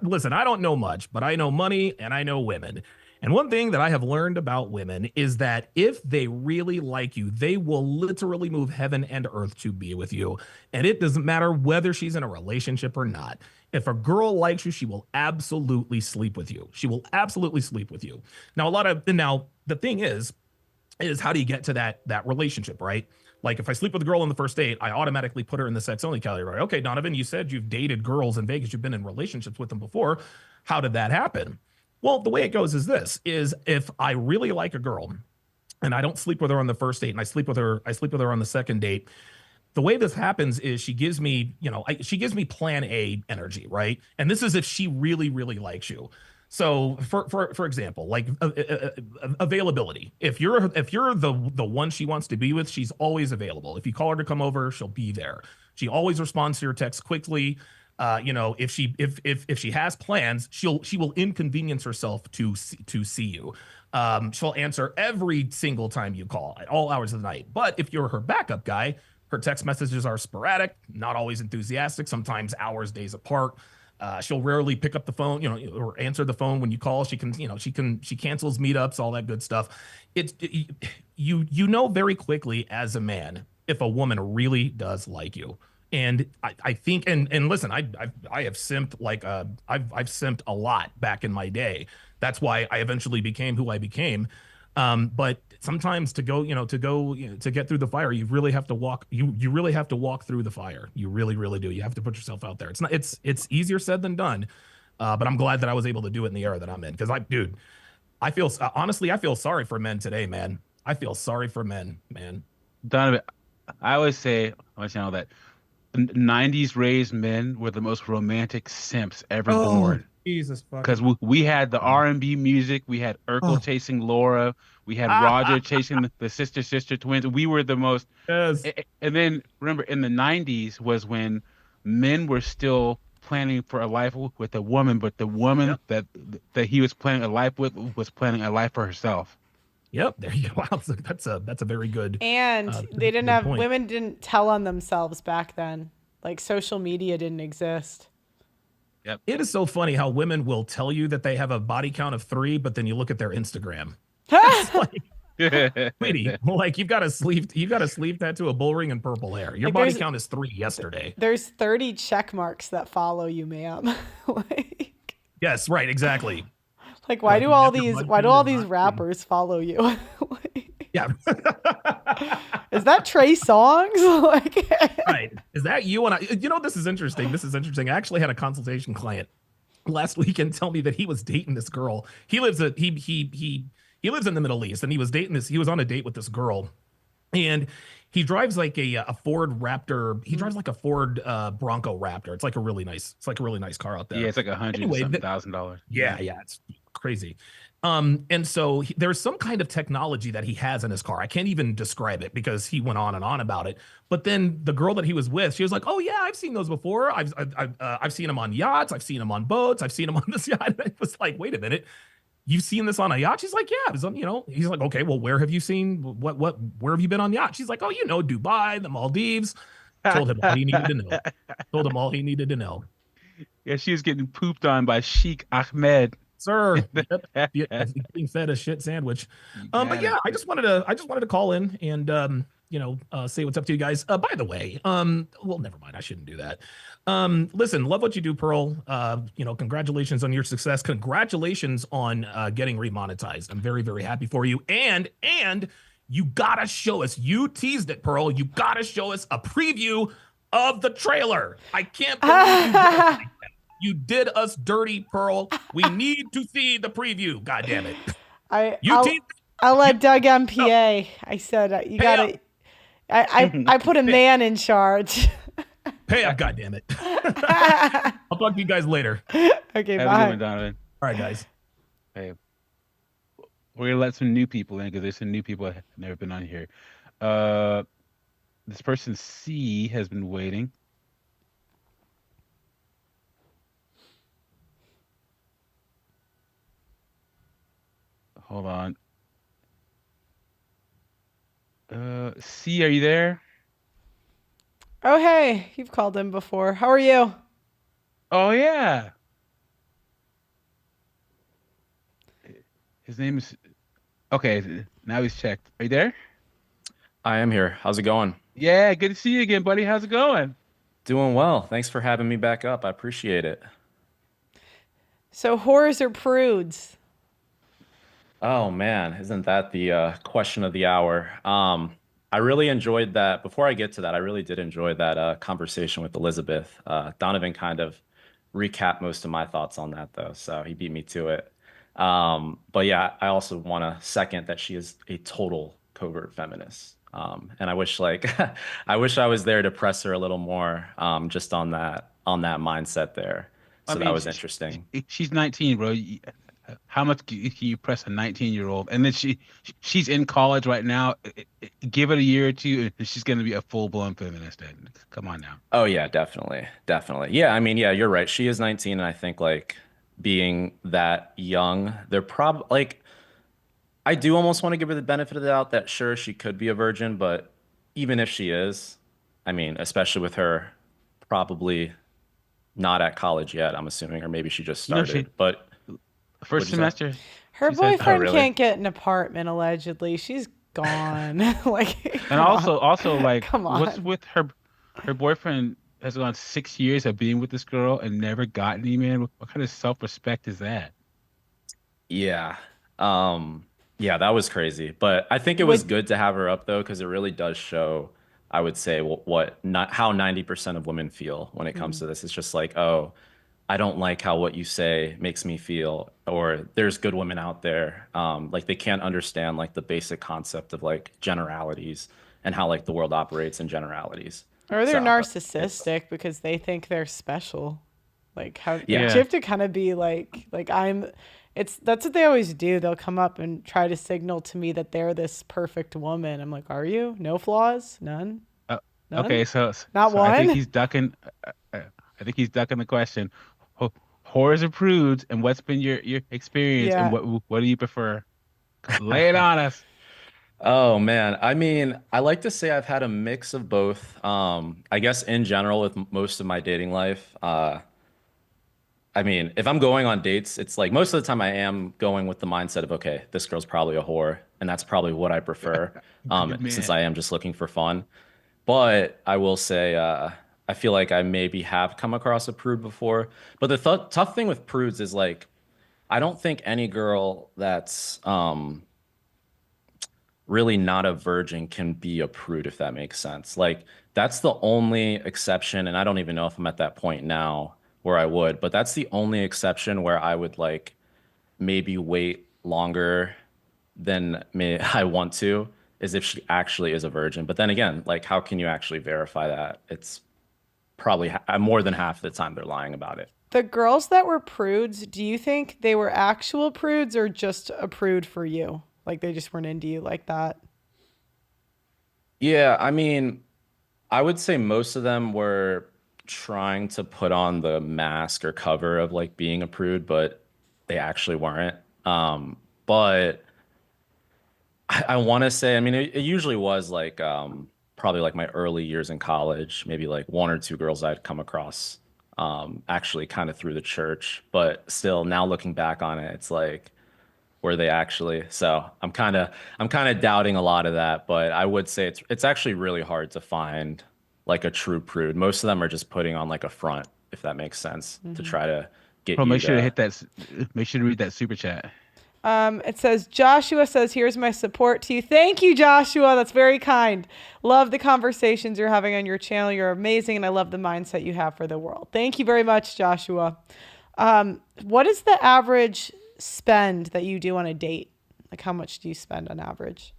Speaker 16: listen, I don't know much, but I know money and I know women. And one thing that I have learned about women is that if they really like you, they will literally move heaven and earth to be with you. And it doesn't matter whether she's in a relationship or not. If a girl likes you, she will absolutely sleep with you. She will absolutely sleep with you. Now, the thing is how do you get to that relationship, right? Like if I sleep with a girl on the first date, I automatically put her in the sex only category. Okay, Donovan, you said you've dated girls in Vegas. You've been in relationships with them before. How did that happen? Well, the way it goes is this, is if I really like a girl and I don't sleep with her on the first date and I sleep with her on the second date, the way this happens is she gives me, she gives me plan A energy, right? And this is if she really, really likes you. So for example, like availability. If you're the one she wants to be with, she's always available. If you call her to come over, she'll be there. She always responds to your text quickly. If she has plans, she will inconvenience herself to see you. She'll answer every single time you call at all hours of the night. But if you're her backup guy, her text messages are sporadic, not always enthusiastic, sometimes hours, days apart. She'll rarely pick up the phone, or answer the phone when you call. She cancels meetups, all that good stuff. You know very quickly as a man if a woman really does like you. And I think, and listen, I have simped I've simped a lot back in my day. That's why I eventually became who I became. But sometimes to get through the fire, you really have to walk. You really have to walk through the fire. You really, really do. You have to put yourself out there. It's easier said than done. But I'm glad that I was able to do it in the era that I'm in. Because honestly, I feel sorry for men today, man. I feel sorry for men, man.
Speaker 11: Donovan, I always say on my channel that 90s raised men were the most romantic simps ever born.
Speaker 16: Jesus fucking.
Speaker 11: Because we had the R&B music, we had Urkel chasing Laura, we had Roger chasing the sister twins. We were the most.
Speaker 16: Yes.
Speaker 11: And then remember, in the 90s was when men were still planning for a life with a woman, but the woman that he was planning a life with was planning a life for herself.
Speaker 16: Yep, there you go. Wow, that's a very good.
Speaker 1: And they didn't have women didn't tell on themselves back then. Like social media didn't exist.
Speaker 16: Yep. It is so funny how women will tell you that they have a body count of 3, but then you look at their Instagram. It's like, sweetie, like you've got a sleeve tattoo, a bull ring, and purple hair. Your body count is 3 yesterday.
Speaker 1: There's 30 check marks that follow you, ma'am.
Speaker 16: Yes, right, exactly.
Speaker 1: Like, why do all these rappers follow you?
Speaker 16: Yeah.
Speaker 1: Is that Trey Songz?
Speaker 16: Right. Is that you? And this is interesting. I actually had a consultation client last weekend tell me that he was dating this girl. He lives in the Middle East, and he was on a date with this girl. And he drives like a Ford Raptor. He drives like a Ford Bronco Raptor. It's like a really nice car out there.
Speaker 11: Yeah, it's like $100,000.
Speaker 16: Yeah, it's crazy. And so there's some kind of technology that he has in his car. I can't even describe it because he went on and on about it. But then the girl that he was with, she was like, "Oh yeah, I've seen those before. I've seen them on yachts. I've seen them on boats. I've seen them on this yacht." And it was like, "Wait a minute. You've seen this on a yacht?" She's like, "Yeah, it was on, He's like, "Okay, well, where have you seen where have you been on yacht?" She's like, "Oh, Dubai, the Maldives." Told him all he needed to know.
Speaker 11: Yeah, she was getting pooped on by Sheikh Ahmed.
Speaker 16: Sir, being fed a shit sandwich. But yeah, I just wanted to call in and say what's up to you guys. By the way, well, never mind, I shouldn't do that. Listen, love what you do, Pearl. Congratulations on your success. Congratulations on getting remonetized. I'm very, very happy for you. And you gotta show us. You teased it, Pearl. You gotta show us a preview of the trailer. I can't believe you did us dirty, Pearl. We need to see the preview. God damn it.
Speaker 1: I'll let Doug MPA. I said you gotta. I put a man in charge.
Speaker 16: Pay up, God damn it. I'll talk to you guys later.
Speaker 1: Okay,
Speaker 11: Have
Speaker 1: bye.
Speaker 11: a good one, Donovan.
Speaker 16: All right, guys.
Speaker 11: Hey, we're gonna let some new people in because there's some new people that have never been on here. This person C has been waiting. Hold on. C, are you there?
Speaker 1: Oh, hey, you've called him before. How are you?
Speaker 11: Oh, yeah. His name is... Okay, now he's checked. Are you there?
Speaker 17: I am here. How's it going?
Speaker 11: Yeah, good to see you again, buddy. How's it going?
Speaker 17: Doing well. Thanks for having me back up. I appreciate it.
Speaker 1: So, whores or prudes?
Speaker 17: Oh, man. Isn't that the question of the hour? I really enjoyed that. Before I get to that, I really did enjoy that conversation with Elizabeth. Donovan kind of recapped most of my thoughts on that, though, so he beat me to it. But yeah, I also want to second that she is a total covert feminist. And I wish I wish I was there to press her a little more just on that mindset there. So that was interesting.
Speaker 11: She's 19, bro. How much can you press a 19-year-old? And then she's in college right now. Give it a year or two, and she's going to be a full-blown feminist. Come on now.
Speaker 17: Oh yeah, definitely. Yeah, I mean, yeah, you're right. She is 19, and I think being that young, they're probably I do almost want to give her the benefit of the doubt that sure she could be a virgin, but even if she is, I mean, especially with her probably not at college yet, I'm assuming, or maybe she just
Speaker 11: No,
Speaker 17: started. But
Speaker 11: first
Speaker 17: what'd you say?
Speaker 11: semester.
Speaker 1: Her
Speaker 11: She said, "Oh,
Speaker 1: boyfriend
Speaker 11: really?"
Speaker 1: can't get an apartment, allegedly. She's gone. Like,
Speaker 11: And
Speaker 1: come on.
Speaker 11: also, like,
Speaker 1: Come
Speaker 11: what's
Speaker 1: on.
Speaker 11: with her? Her boyfriend has gone 6 years of being with this girl and never got any man. What kind of self-respect is that?
Speaker 17: Yeah. Yeah, that was crazy. But I think it was
Speaker 1: Would
Speaker 17: good to have her up though, because it really does show, I would say, what not how 90% of women feel when it comes
Speaker 1: Mm.
Speaker 17: to this. It's just like, oh, I don't like how what you say makes me feel, or there's good women out there. Like they can't understand like the basic concept of like generalities and how like the world operates in generalities.
Speaker 1: Or they're
Speaker 17: So it's
Speaker 1: narcissistic because they think they're special. Like how like
Speaker 17: yeah.
Speaker 1: you have to kind of be like I'm it's that's what they always do. They'll come up and try to signal to me that they're this perfect woman. I'm like, "Are you? No flaws? None?
Speaker 11: Okay,
Speaker 1: None?
Speaker 11: so
Speaker 1: Not
Speaker 11: I think
Speaker 1: one?"
Speaker 11: he's ducking. I think he's ducking the question. Whores or prudes, and what's been your experience, and
Speaker 1: Yeah.
Speaker 11: what do you prefer? Lay it on us.
Speaker 17: Oh man, I mean, I like to say I've had a mix of both. I guess in general with most of my dating life, I mean, if I'm going on dates, it's like most of the time I am going with the mindset of, okay, this girl's probably a whore, and that's probably what I prefer,
Speaker 11: Good
Speaker 17: since
Speaker 11: man.
Speaker 17: I am just looking for fun. But I will say, I feel like I maybe have come across a prude before. But the tough thing with prudes is like, I don't think any girl that's really not a virgin can be a prude, if that makes sense. Like that's the only exception, and I don't even know if I'm at that point now where I would, but that's the only exception where I would like maybe wait longer than may I want to, is if she actually is a virgin. But then again, like how can you actually verify that? It's probably more than half the time they're lying about it.
Speaker 1: The girls that were prudes, do you think they were actual prudes or just a prude for you? Like they just weren't into you like that?
Speaker 17: Yeah, I mean, I would say most of them were trying to put on the mask or cover of like being a prude, but they actually weren't. But I want to say, I mean, it usually was like probably like my early years in college, maybe like one or two girls I'd come across actually kind of through the church. But still, now looking back on it, it's like, were they actually? So I'm kind of doubting a lot of that, but I would say it's actually really hard to find like a true prude. Most of them are just putting on like a front, if that makes sense, to
Speaker 1: Mhm.
Speaker 17: try to get
Speaker 11: Bro,
Speaker 17: you
Speaker 11: make sure to
Speaker 17: to.
Speaker 11: hit that. Make sure to read that super chat.
Speaker 1: It says, Joshua says, "Here's my support to you." Thank you, Joshua. That's very kind. Love the conversations you're having on your channel. You're amazing, and I love the mindset you have for the world. Thank you very much, Joshua. What is the average spend that you do on a date? Like, how much do you spend on average?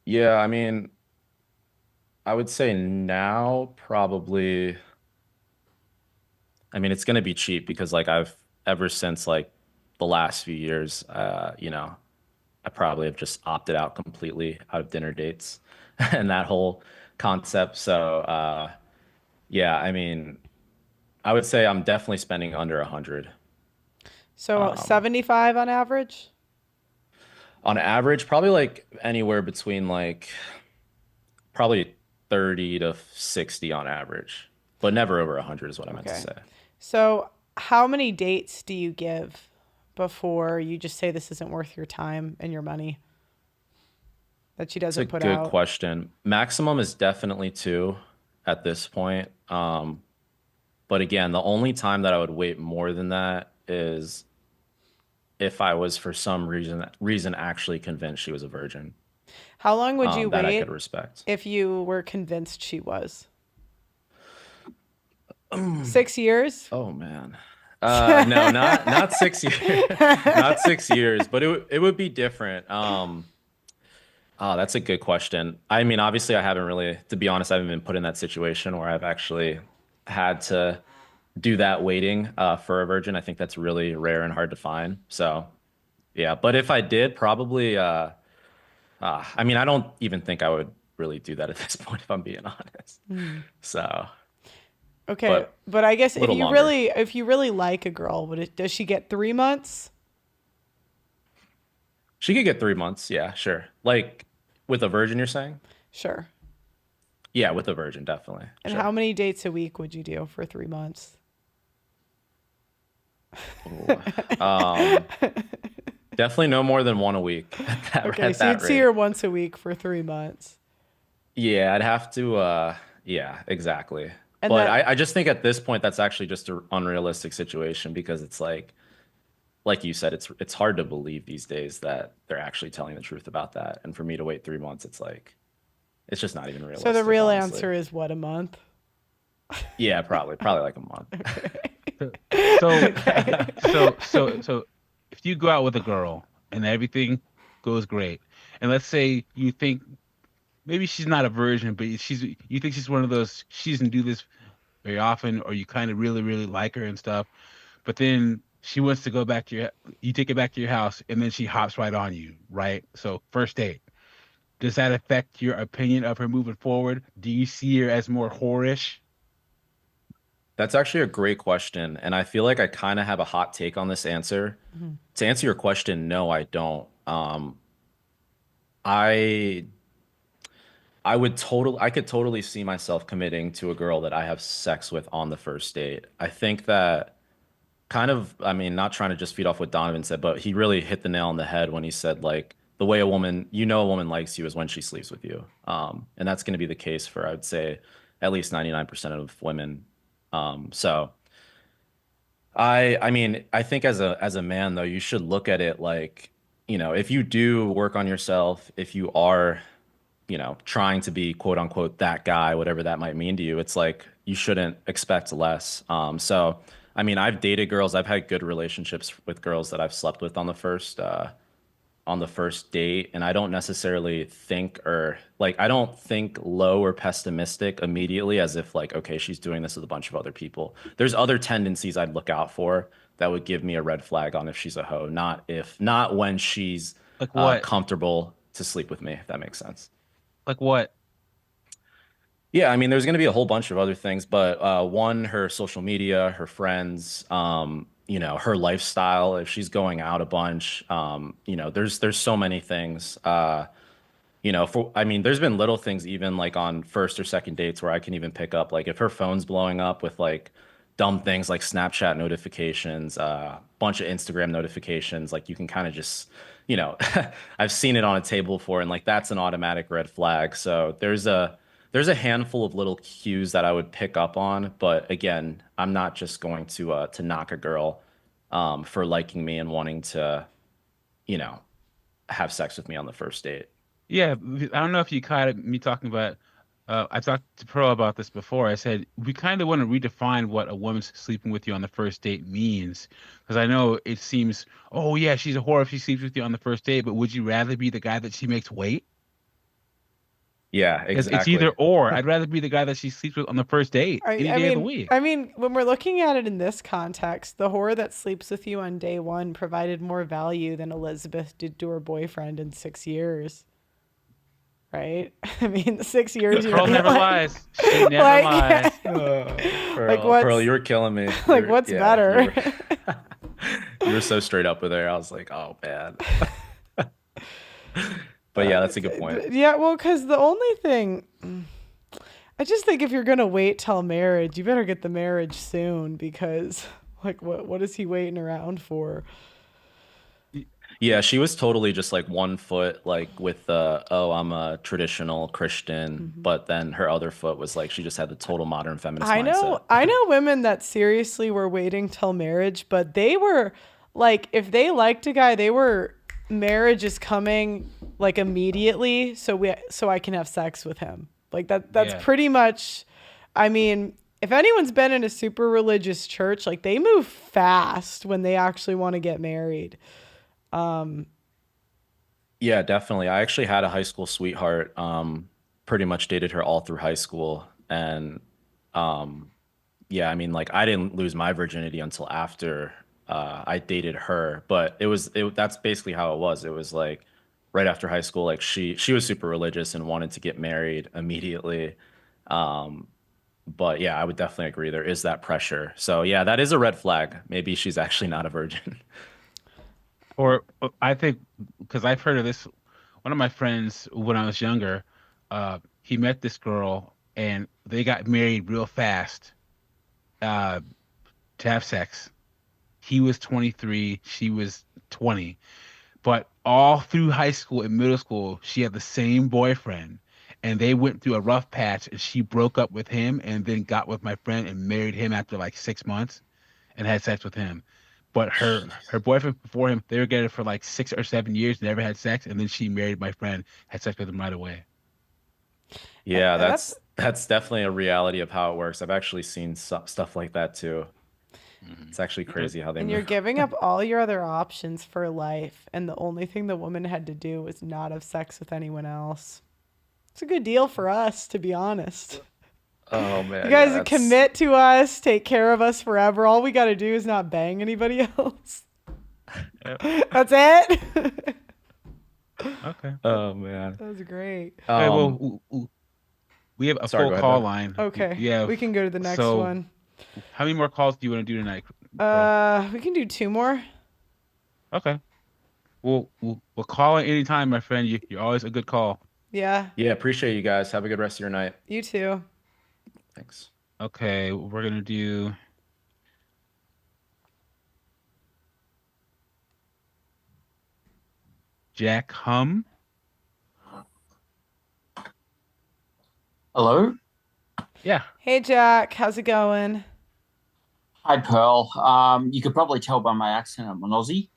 Speaker 17: Yeah, I mean, I would say now probably, I mean, it's going to be cheap because like I've ever since like the last few years, I probably have just opted out completely out of dinner dates and that whole concept. So, yeah, I mean, I would say I'm definitely spending under 100.
Speaker 1: So
Speaker 17: Um,
Speaker 1: 75 on average?
Speaker 17: on average, probably like anywhere between like probably 30 to 60 on average, but never over 100 is what I meant to
Speaker 1: Okay.
Speaker 17: say.
Speaker 1: So how many dates do you give before you just say this isn't worth your time and your money that she
Speaker 17: It's a
Speaker 1: doesn't put
Speaker 17: good
Speaker 1: out?
Speaker 17: question. Maximum is definitely two at this point. But again, the only time that I would wait more than that is if I was for some reason actually convinced she was a virgin,
Speaker 1: How long would you
Speaker 17: that I could
Speaker 1: wait
Speaker 17: respect.
Speaker 1: if you were convinced she was? 6 years?
Speaker 17: Oh man. No, not 6 years, not 6 years, but it would be different. Oh, that's a good question. I mean, obviously, I haven't really, to be honest, I haven't been put in that situation where I've actually had to do that waiting for a virgin. I think that's really rare and hard to find. So, yeah. But if I did, probably, I mean, I don't even think I would really do that at this point, if I'm being honest.
Speaker 1: Hmm.
Speaker 17: So,
Speaker 1: Okay,
Speaker 17: but
Speaker 1: but I guess
Speaker 17: a little longer.
Speaker 1: if you really like a girl, does she get 3 months?
Speaker 17: She could get 3 months. Yeah, sure. Like with a virgin, you're saying?
Speaker 1: Sure.
Speaker 17: Yeah, with a virgin, definitely.
Speaker 1: And how many dates a week would you do for 3 months?
Speaker 17: Definitely no more than one a week.
Speaker 1: Okay, so you'd see her once a week for 3 months.
Speaker 17: Yeah, I'd have to. Yeah, exactly.
Speaker 1: And
Speaker 17: But
Speaker 1: then-
Speaker 17: I just think at this point that's actually just an unrealistic situation because it's like you said, it's hard to believe these days that they're actually telling the truth about that. And for me to wait 3 months, it's just not even realistic.
Speaker 1: So the real
Speaker 17: honestly.
Speaker 1: answer is what, a month?
Speaker 17: Yeah, probably like a month.
Speaker 11: So if you go out with a girl and everything goes great, and let's say you think maybe she's not a virgin, but you think she's one of those, she doesn't do this very often, or you kind of really, really like her and stuff, but then she wants to go back to you take it back to your house, and then she hops right on you, right? So first date. Does that affect your opinion of her moving forward? Do you see her as more whorish?
Speaker 17: That's actually a great question. And I feel like I kind of have a hot take on this answer.
Speaker 1: Mhm.
Speaker 17: To answer your question, no, I don't. I could totally see myself committing to a girl that I have sex with on the first date. I think that I mean, not trying to just feed off what Donovan said, but he really hit the nail on the head when he said, like, the way a woman likes you is when she sleeps with you. And that's going to be the case for, I would say, at least 99% of women. So I mean, I think as a man though, you should look at it like, if you do work on yourself, if you are, trying to be quote unquote that guy, whatever that might mean to you, it's like you shouldn't expect less. So I mean, I've dated girls, I've had good relationships with girls that I've slept with on the first date, and I don't necessarily think I don't think low or pessimistic immediately as if like, okay, she's doing this with a bunch of other people. There's other tendencies I'd look out for that would give me a red flag on if she's a hoe, not when she's
Speaker 11: like what?
Speaker 17: Comfortable to sleep with me, if that makes sense.
Speaker 11: Like what?
Speaker 17: Yeah, I mean, there's going to be a whole bunch of other things, but one, her social media, her friends, her lifestyle, if she's going out a bunch, there's so many things. I mean, there's been little things even like on first or second dates where I can even pick up, like if her phone's blowing up with like dumb things like Snapchat notifications, bunch of Instagram notifications, like you can kind of just, I've seen it on a table before, and like that's an automatic red flag. So there's a handful of little cues that I would pick up on, but again, I'm not just going to knock a girl for liking me and wanting to, have sex with me on the first date.
Speaker 11: Yeah, I don't know if you caught me talking about. I talked to Pearl about this before. I said we kind of want to redefine what a woman's sleeping with you on the first date means, because I know it seems, oh yeah, she's a whore if she sleeps with you on the first date. But would you rather be the guy that she makes wait?
Speaker 17: Yeah, exactly.
Speaker 11: It's either or. I'd rather be the guy that she sleeps with on the first date any day of the week.
Speaker 1: I mean, when we're looking at it in this context, the whore that sleeps with you on day one provided more value than Elizabeth did to her boyfriend in 6 years. Right? I mean, the 6 years.
Speaker 11: Pearl never lies. She never lies.
Speaker 17: Pearl, you were killing me.
Speaker 1: Like, what's better?
Speaker 17: You were so straight up with her. I was like, oh man. But yeah, that's a good point.
Speaker 1: Yeah, well, because the only thing, I just think if you're gonna wait till marriage, you better get the marriage soon, because like, what is he waiting around for?
Speaker 17: Yeah, she was totally just like 1 foot, like with I'm a traditional Christian, but then her other foot was like she just had the total modern feminist mindset.
Speaker 1: I know women that seriously were waiting till marriage, but they were like, if they liked a guy, marriage is coming like immediately, so I can have sex with him. Like that's pretty much, I mean, if anyone's been in a super religious church, like they move fast when they actually want to get married.
Speaker 17: Yeah, definitely. I actually had a high school sweetheart, pretty much dated her all through high school. And yeah, I mean, like I didn't lose my virginity until after I dated her, but that's basically how it was. It was like right after high school, like she was super religious and wanted to get married immediately. But yeah, I would definitely agree. There is that pressure. So yeah, that is a red flag. Maybe she's actually not a virgin.
Speaker 11: Or I think, because I've heard of this, one of my friends when I was younger, he met this girl and they got married real fast uh, to have sex. He was 23, she was 20. But all through high school and middle school, she had the same boyfriend. And they went through a rough patch, and she broke up with him and then got with my friend and married him after like 6 months and had sex with him. But her boyfriend before him, they were together for like 6 or 7 years, never had sex, and then she married my friend, had sex with him right away.
Speaker 17: Yeah,
Speaker 1: That's
Speaker 17: that's definitely a reality of how it works. I've actually seen stuff like that too. It's actually crazy how they
Speaker 1: and you're
Speaker 17: move.
Speaker 1: giving up all your other options for life, and the only thing the woman had to do was not have sex with anyone else. It's a good deal for us, to be honest.
Speaker 17: Oh man,
Speaker 1: You guys
Speaker 17: yeah, that's
Speaker 1: commit to us, take care of us forever. All we got to do is not bang anybody else. That's it.
Speaker 11: Okay.
Speaker 17: oh man.
Speaker 1: That was great.
Speaker 11: Okay, well,
Speaker 17: Um,
Speaker 11: we have a
Speaker 17: sorry,
Speaker 11: full
Speaker 17: go ahead,
Speaker 11: call
Speaker 17: Doug.
Speaker 11: line.
Speaker 1: Okay,
Speaker 11: We have,
Speaker 1: we can go to the next
Speaker 11: so
Speaker 1: one.
Speaker 11: how many more calls do you want to do tonight, bro?
Speaker 1: We can do 2 more.
Speaker 11: Okay. We'll call at any time, my friend. You're always a good call.
Speaker 1: Yeah,
Speaker 17: Yeah, appreciate you guys. Have a good rest of your night.
Speaker 1: you too.
Speaker 17: Thanks.
Speaker 11: Okay, we're gonna do Jack Hum.
Speaker 18: Hello?
Speaker 11: Yeah.
Speaker 1: Hey Jack, how's it going?
Speaker 18: Hi, Pearl. You could probably tell by my accent I'm an Aussie.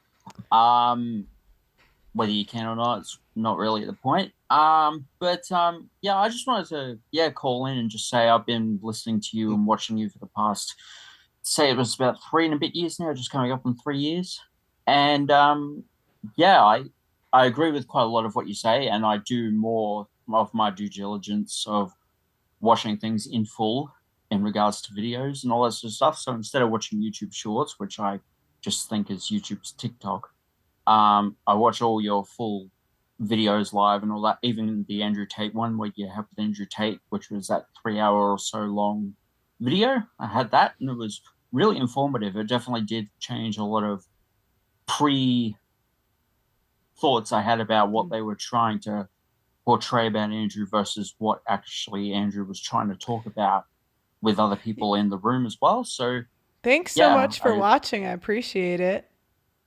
Speaker 18: Whether you can or not, it's not really the point. Yeah, I just wanted to call in and just say I've been listening to you and watching you for the past, say it was about 3 and a bit years now, just coming up on 3 years. And yeah, I agree with quite a lot of what you say, and I do more of my due diligence of watching things in full in regards to videos and all that sort of stuff. So instead of watching YouTube Shorts, which I just think is YouTube's TikTok, I watch all your full videos live and all that, even the Andrew Tate one where you have with Andrew Tate, which was that 3 hour or so long video. I had that and it was really informative. It definitely did change a lot of pre thoughts I had about what they were trying to portray about Andrew versus what actually Andrew was trying to talk about with other people in the room as well. So
Speaker 1: Thanks so much for watching. I appreciate it.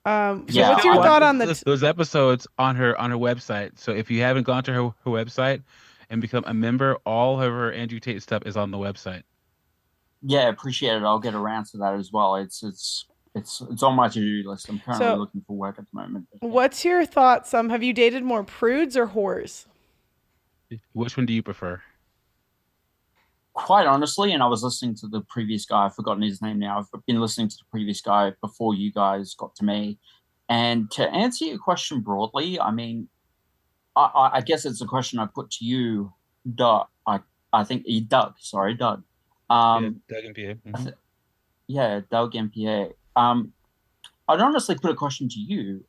Speaker 1: So
Speaker 18: Yeah,
Speaker 1: what's your thought on the
Speaker 11: those episodes on her website? So if you haven't gone to her website and become a member, all of her Andrew Tate stuff is on the website.
Speaker 18: yeah, appreciate it. I'll get around to that as well. It's on my to-do list. I'm currently looking for work at the moment.
Speaker 1: What's your thoughts? Have you dated more prudes or whores?
Speaker 11: Which one do you prefer?
Speaker 18: Quite honestly, and I was listening to the previous guy, I've forgotten his name now. I've been listening to the previous guy before you guys got to me. And to answer your question broadly, I mean, I guess it's a question I put to you, Doug. I think Doug. Sorry, Doug.
Speaker 11: Yeah, Doug MPA. Mhm.
Speaker 18: Yeah, Doug MPA. I'd honestly put a question to you.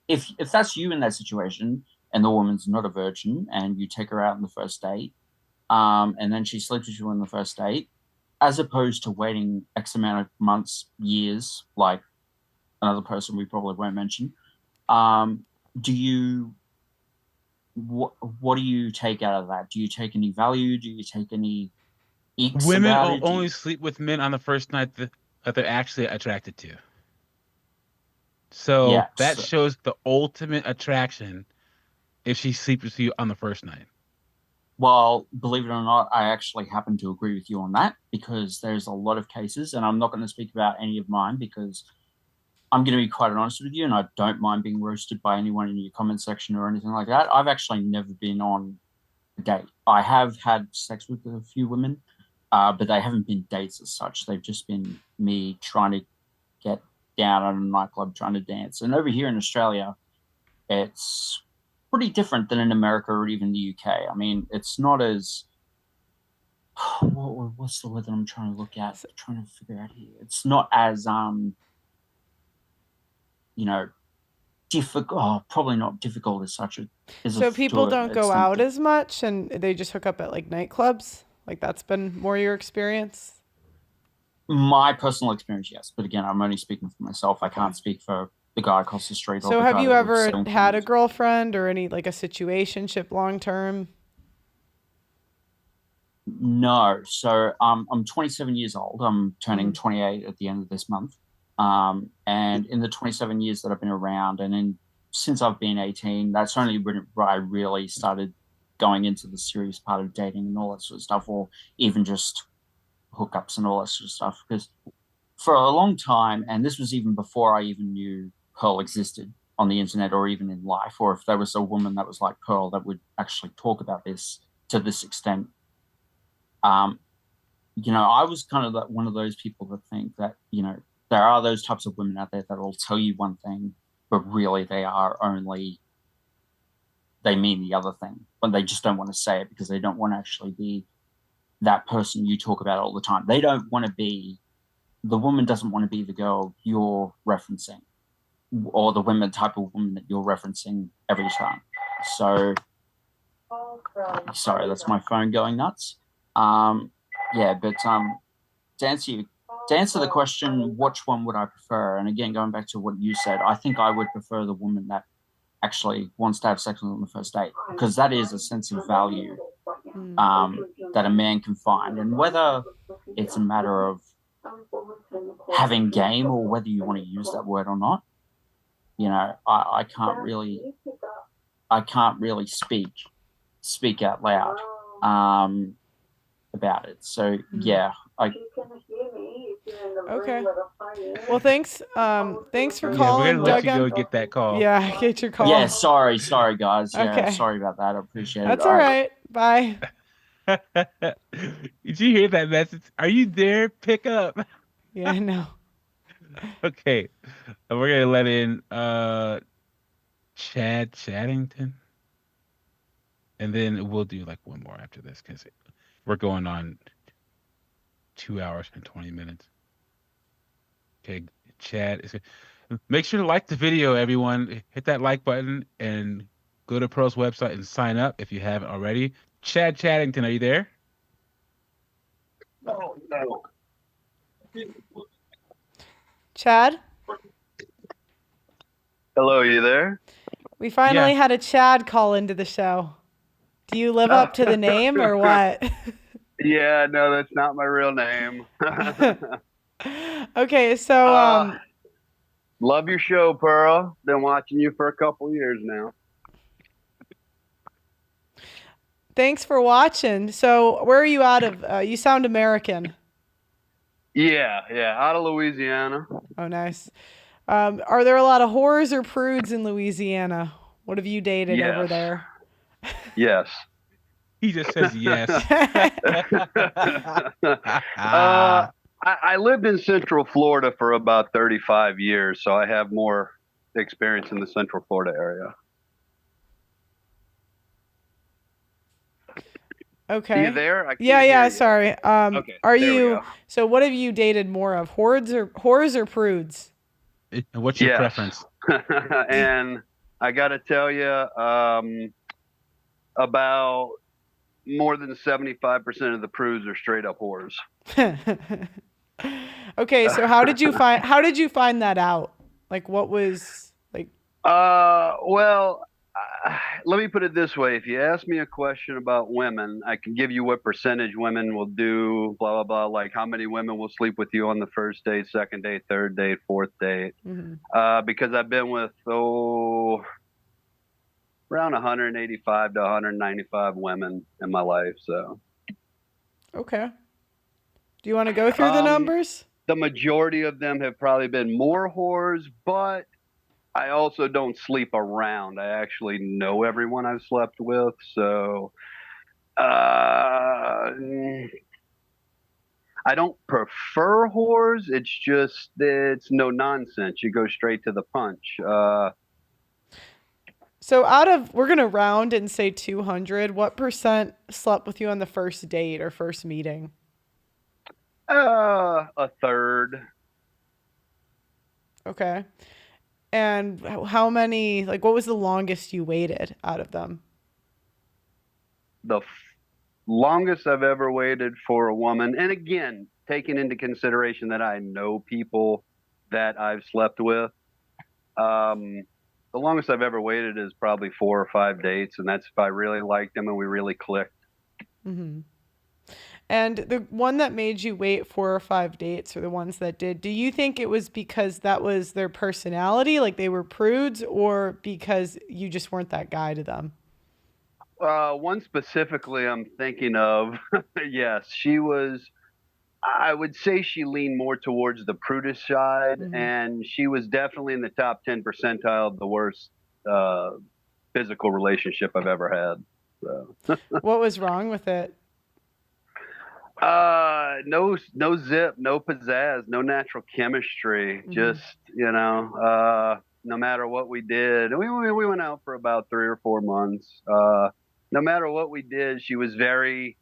Speaker 18: If that's you in that situation, and the woman's not a virgin, and you take her out on the first date, and then she sleeps with you on the first date, as opposed to waiting X amount of months, years, like another person we probably won't mention, what do you take out of that? Do you take any value? Do you take any eeks
Speaker 11: Women
Speaker 18: about it?
Speaker 11: only sleep with men on the first night that they're actually attracted to. So
Speaker 18: Yeah,
Speaker 11: that shows the ultimate attraction if she sleeps with you on the first night.
Speaker 18: Well, believe it or not, I actually happen to agree with you on that because there's a lot of cases, and I'm not going to speak about any of mine because I'm going to be quite honest with you, and I don't mind being roasted by anyone in your comment section or anything like that. I've actually never been on a date. I have had sex with a few women, but they haven't been dates as such. They've just been me trying to get down at a nightclub, trying to dance. And over here in Australia, it's pretty different than in America or even the UK. I mean, it's not as what's the word that I'm trying to look at? Trying to figure out here. It's not as difficult. Oh, probably not difficult as such.
Speaker 1: So people don't go out as much, and they just hook up at like nightclubs. Like that's been more your experience.
Speaker 18: My personal experience, yes, but again, I'm only speaking for myself. I can't speak for the guy across the street.
Speaker 1: So have you ever had a girlfriend or any like a situationship long term?
Speaker 18: No. So I'm 27 years old. I'm turning 28 at the end of this month. And in the 27 years that I've been around, and since I've been 18, that's only when I really started going into the serious part of dating and all that sort of stuff, or even just hookups and all that sort of stuff. Because for a long time, and this was even before I even knew Pearl existed on the internet or even in life, or if there was a woman that was like Pearl that would actually talk about this to this extent. I was kind of one of those people that think that, there are those types of women out there that will tell you one thing, but really they mean the other thing, but they just don't want to say it because they don't want to actually be that person you talk about all the time. They don't want to be, the woman doesn't want to be the girl you're referencing or the type of woman that you're referencing every time. So, sorry, that's my phone going nuts. To answer the question, which one would I prefer? And again, going back to what you said, I think I would prefer the woman that actually wants to have sex with on the first date, because that is a sense of value that a man can find. And whether it's a matter of having game or whether you want to use that word or not, I can't really speak out loud about it. So yeah,
Speaker 1: Okay. Well, thanks. Thanks for
Speaker 11: Yeah, we're
Speaker 1: calling,
Speaker 11: gonna let you
Speaker 1: Duggan.
Speaker 11: go get that call.
Speaker 1: Yeah, get your call.
Speaker 18: Yeah, sorry guys. Yeah,
Speaker 1: Okay.
Speaker 18: sorry about that. I appreciate
Speaker 1: That's
Speaker 18: it.
Speaker 1: all right. Bye.
Speaker 11: Did you hear that message? Are you there? Pick up.
Speaker 1: Yeah, I know.
Speaker 11: Okay. We're gonna let in Chad Chaddington. And then we'll do like one more after this because we're going on 2 hours and 20 minutes. Okay, Chad is. Make sure to like the video, everyone. Hit that like button and go to Pearl's website and sign up if you haven't already. Chad Chaddington, are you there?
Speaker 19: Oh, no.
Speaker 1: Chad?
Speaker 19: Hello, you there?
Speaker 1: We finally had a Chad call into the show. Do you live up to the name or what?
Speaker 19: Yeah, no, that's not my real name.
Speaker 1: Okay, so
Speaker 19: love your show, Pearl. Been watching you for a couple years now.
Speaker 1: thanks for watching. So where are you out of? You sound American.
Speaker 19: Yeah, out of Louisiana.
Speaker 1: Oh, nice. Are there a lot of whores or prudes in Louisiana? What have you dated over there?
Speaker 19: Yes.
Speaker 11: He just says yes.
Speaker 19: I lived in Central Florida for about 35 years, so I have more experience in the Central Florida area.
Speaker 1: Okay.
Speaker 19: You there? I can't
Speaker 1: yeah,
Speaker 19: hear you.
Speaker 1: sorry.
Speaker 19: Okay,
Speaker 1: are
Speaker 19: there we
Speaker 1: you
Speaker 19: go.
Speaker 1: so what have you dated more of? Whores or prudes?
Speaker 11: What's your preference?
Speaker 19: And I got to tell you, about more than 75% of the prudes are straight up whores.
Speaker 1: Okay, so how did you find that out? Like, what was like?
Speaker 19: Well, let me put it this way. If you ask me a question about women, I can give you what percentage women will do, blah, blah, blah. Like how many women will sleep with you on the first date, second date, third date, fourth date. Because I've been with, around 185 to 195 women in my life. So.
Speaker 1: Okay. Do you want to go through the numbers?
Speaker 19: The majority of them have probably been more whores, but I also don't sleep around. I actually know everyone I've slept with. So I don't prefer whores. It's no nonsense. You go straight to the punch.
Speaker 1: So we're going to round and say 200. What percent slept with you on the first date or first meeting?
Speaker 19: A third.
Speaker 1: Okay. And how many, like, what was the longest you waited out of them?
Speaker 19: The longest I've ever waited for a woman, and again, taking into consideration that I know people that I've slept with, the longest I've ever waited is probably 4 or 5 dates, and that's if I really liked them and we really clicked.
Speaker 1: Mm-hmm. And the one that made you wait 4 or 5 dates, or the ones that did, do you think it was because that was their personality, like they were prudes, or because you just weren't that guy to them?
Speaker 19: One specifically I'm thinking of, yes, she was, I would say she leaned more towards the prudish side, and she was definitely in the top 10 percentile of the worst physical relationship I've ever had. So.
Speaker 1: What was wrong with it?
Speaker 19: No zip, no pizzazz, no natural chemistry. Just, no matter what we did, we went out for about 3 or 4 months. No matter what we did, she was very,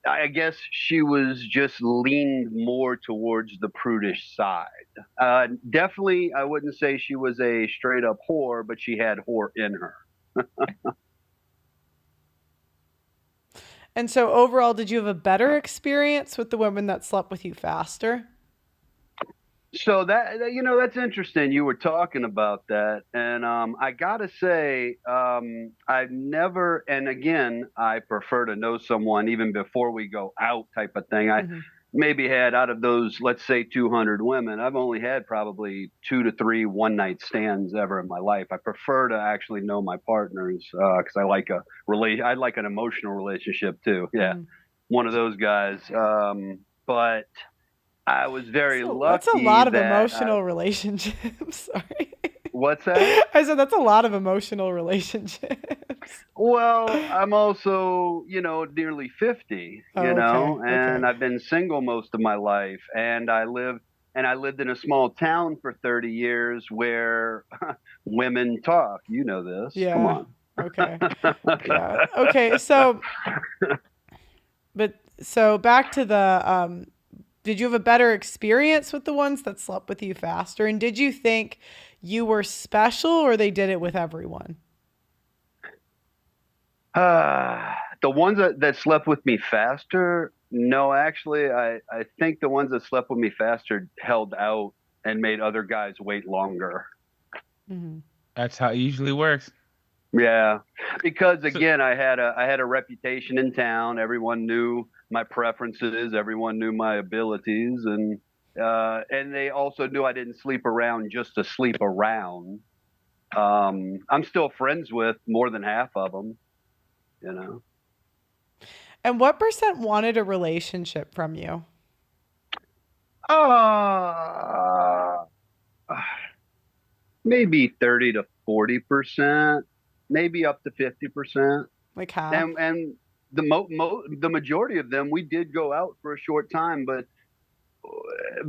Speaker 19: I guess she was just leaned more towards the prudish side. Definitely, I wouldn't say she was a straight up whore, but she had whore in her.
Speaker 1: And so overall, did you have a better experience with the women that slept with you faster?
Speaker 19: So that's interesting. You were talking about that, and I gotta say, I've never. And again, I prefer to know someone even before we go out, type of thing. I maybe had, out of those, let's say 200 women, I've only had probably 2 to 3 one-night stands ever in my life. I prefer to actually know my partners because I like I like an emotional relationship too. Yeah, one of those guys. But I was very lucky.
Speaker 1: That's a lot of emotional relationships. Sorry.
Speaker 19: What's that?
Speaker 1: I said that's a lot of emotional relationships.
Speaker 19: Well, I'm also, nearly 50, and I've been single most of my life, and I lived in a small town for 30 years where women talk. You know this.
Speaker 1: Yeah.
Speaker 19: Come on.
Speaker 1: Okay. Yeah. Okay. So back to the did you have a better experience with the ones that slept with you faster? And did you think you were special, or they did it with everyone?
Speaker 19: The ones that slept with me faster, no, actually, I think the ones that slept with me faster held out and made other guys wait longer.
Speaker 11: That's how it usually works.
Speaker 19: Yeah, because again, I had a reputation in town. Everyone knew my preferences. Everyone knew my abilities, and they also knew I didn't sleep around just to sleep around. I'm still friends with more than half of them,
Speaker 1: And what percent wanted a relationship from you?
Speaker 19: Maybe 30 to 40%, maybe up to 50%.
Speaker 1: Like how?
Speaker 19: And the majority of them, we did go out for a short time, but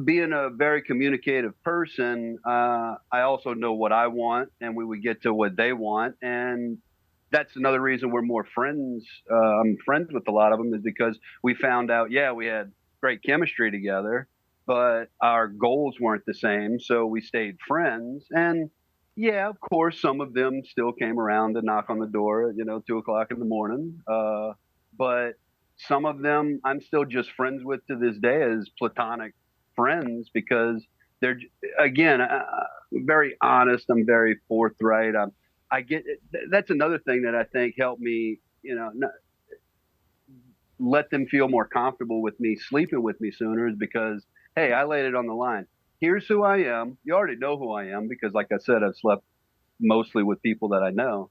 Speaker 19: being a very communicative person, I also know what I want, and we would get to what they want. And that's another reason we're more friends. I'm friends with a lot of them, is because we found out, we had great chemistry together, but our goals weren't the same. So we stayed friends. And yeah, of course, some of them still came around to knock on the door at, 2 o'clock in the morning. But some of them I'm still just friends with to this day as platonic friends, because they're, again, very honest. I'm very forthright. I get it. That's another thing that I think helped me, let them feel more comfortable with me sleeping with me sooner, is because, hey, I laid it on the line. Here's who I am. You already know who I am, because like I said, I've slept mostly with people that I know.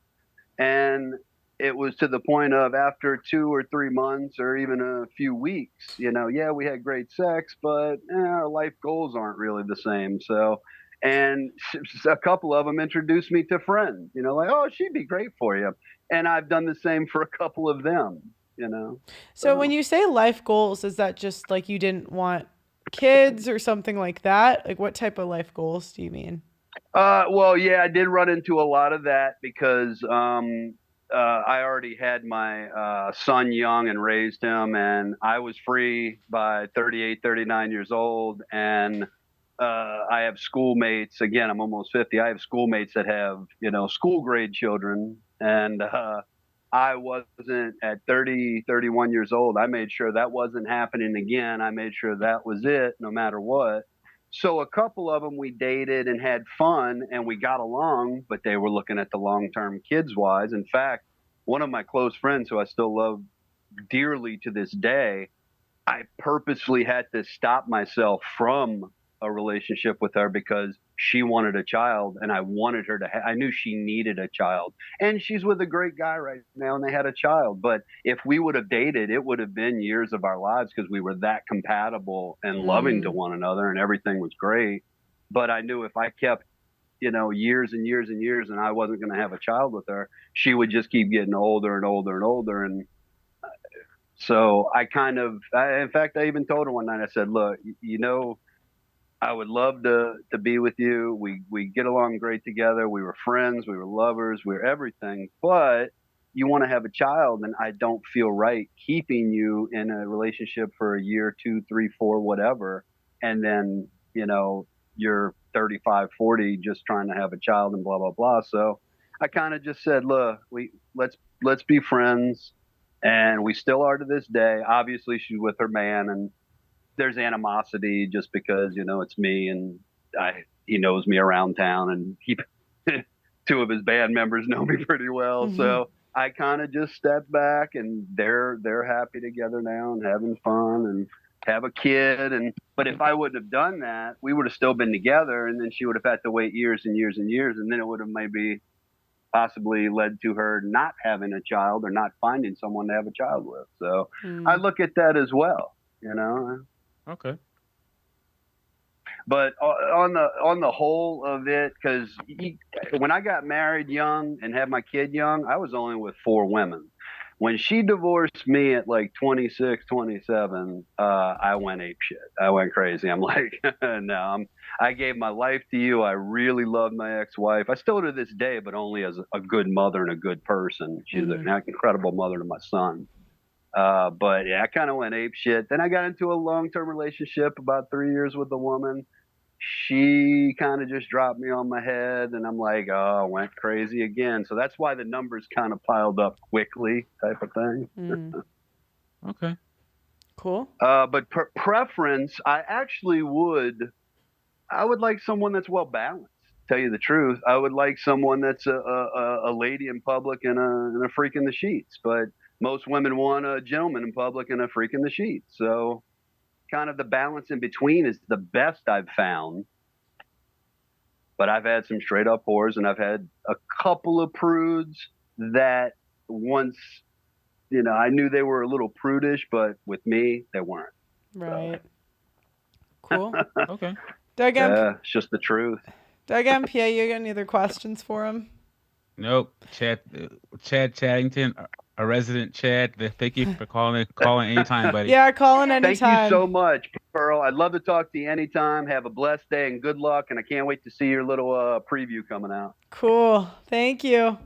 Speaker 19: And it was to the point of, after 2 or 3 months or even a few weeks, we had great sex, but our life goals aren't really the same. So, and a couple of them introduced me to friends, like, oh, she'd be great for you. And I've done the same for a couple of them,
Speaker 1: So when you say life goals, is that just like you didn't want kids or something like that? Like, what type of life goals do you mean?
Speaker 19: Well, yeah, I did run into a lot of that, because I already had my son young and raised him, and I was free by 38, 39 years old. And I have schoolmates. Again, I'm almost 50. I have schoolmates that have, school grade children. And I wasn't, at 30, 31 years old. I made sure that wasn't happening again. I made sure that was it, no matter what. So a couple of them we dated and had fun, and we got along, but they were looking at the long-term kids wise. In fact, one of my close friends, who I still love dearly to this day, I purposely had to stop myself from a relationship with her because she wanted a child and I wanted her to I knew she needed a child. And she's with a great guy right now and they had a child. But if we would have dated, it would have been years of our lives because we were that compatible and loving to one another and everything was great. But I knew if I kept, years and years and years and I wasn't going to have a child with her, she would just keep getting older and older and older. And so in fact, I even told her one night, I said, look, I would love to be with you. We get along great together. We were friends. We were lovers. We were everything. But you want to have a child, and I don't feel right keeping you in a relationship for a year, 2, 3, 4, whatever. And then, you're 35, 40, just trying to have a child and blah, blah, blah. So I kind of just said, look, let's be friends. And we still are to this day. Obviously, she's with her man, and there's animosity just because it's me, and he knows me around town, and two of his band members know me pretty well.
Speaker 1: Mm-hmm.
Speaker 19: So I kind of just stepped back, and they're happy together now and having fun and have a kid. But if I wouldn't have done that, we would have still been together, and then she would have had to wait years and years and years, and then it would have maybe possibly led to her not having a child or not finding someone to have a child with. So I look at that as well,
Speaker 11: Okay.
Speaker 19: But on the whole of it, because when I got married young and had my kid young, I was only with 4 women. When she divorced me at like 26, 27, I went apeshit. I went crazy. I'm like, no, I gave my life to you. I really love my ex-wife. I still to this day, but only as a good mother and a good person. She's an incredible mother to my son. But yeah, I kind of went apeshit. Then I got into a long-term relationship, about 3 years with a woman. She kind of just dropped me on my head, and I'm like, oh, I went crazy again. So that's why the numbers kind of piled up quickly, type of thing.
Speaker 11: Okay.
Speaker 1: Cool.
Speaker 19: But preference, I would like someone that's well balanced. Tell you the truth, I would like someone that's a lady in public and a freak in the sheets. But most women want a gentleman in public and a freak in the sheets. So kind of the balance in between is the best I've found. But I've had some straight up whores, and I've had a couple of prudes that once, I knew they were a little prudish, but with me, they weren't.
Speaker 1: Right. So. Cool.
Speaker 11: Okay.
Speaker 1: Doug
Speaker 19: it's just the truth.
Speaker 1: Doug MPA, you got any other questions for him?
Speaker 11: Nope. Chad Chaddington, a resident Chad. Thank you for calling anytime, buddy.
Speaker 1: Yeah, calling anytime.
Speaker 19: Thank you so much, Pearl. I'd love to talk to you anytime. Have a blessed day and good luck. And I can't wait to see your little preview coming out.
Speaker 1: Cool. Thank you.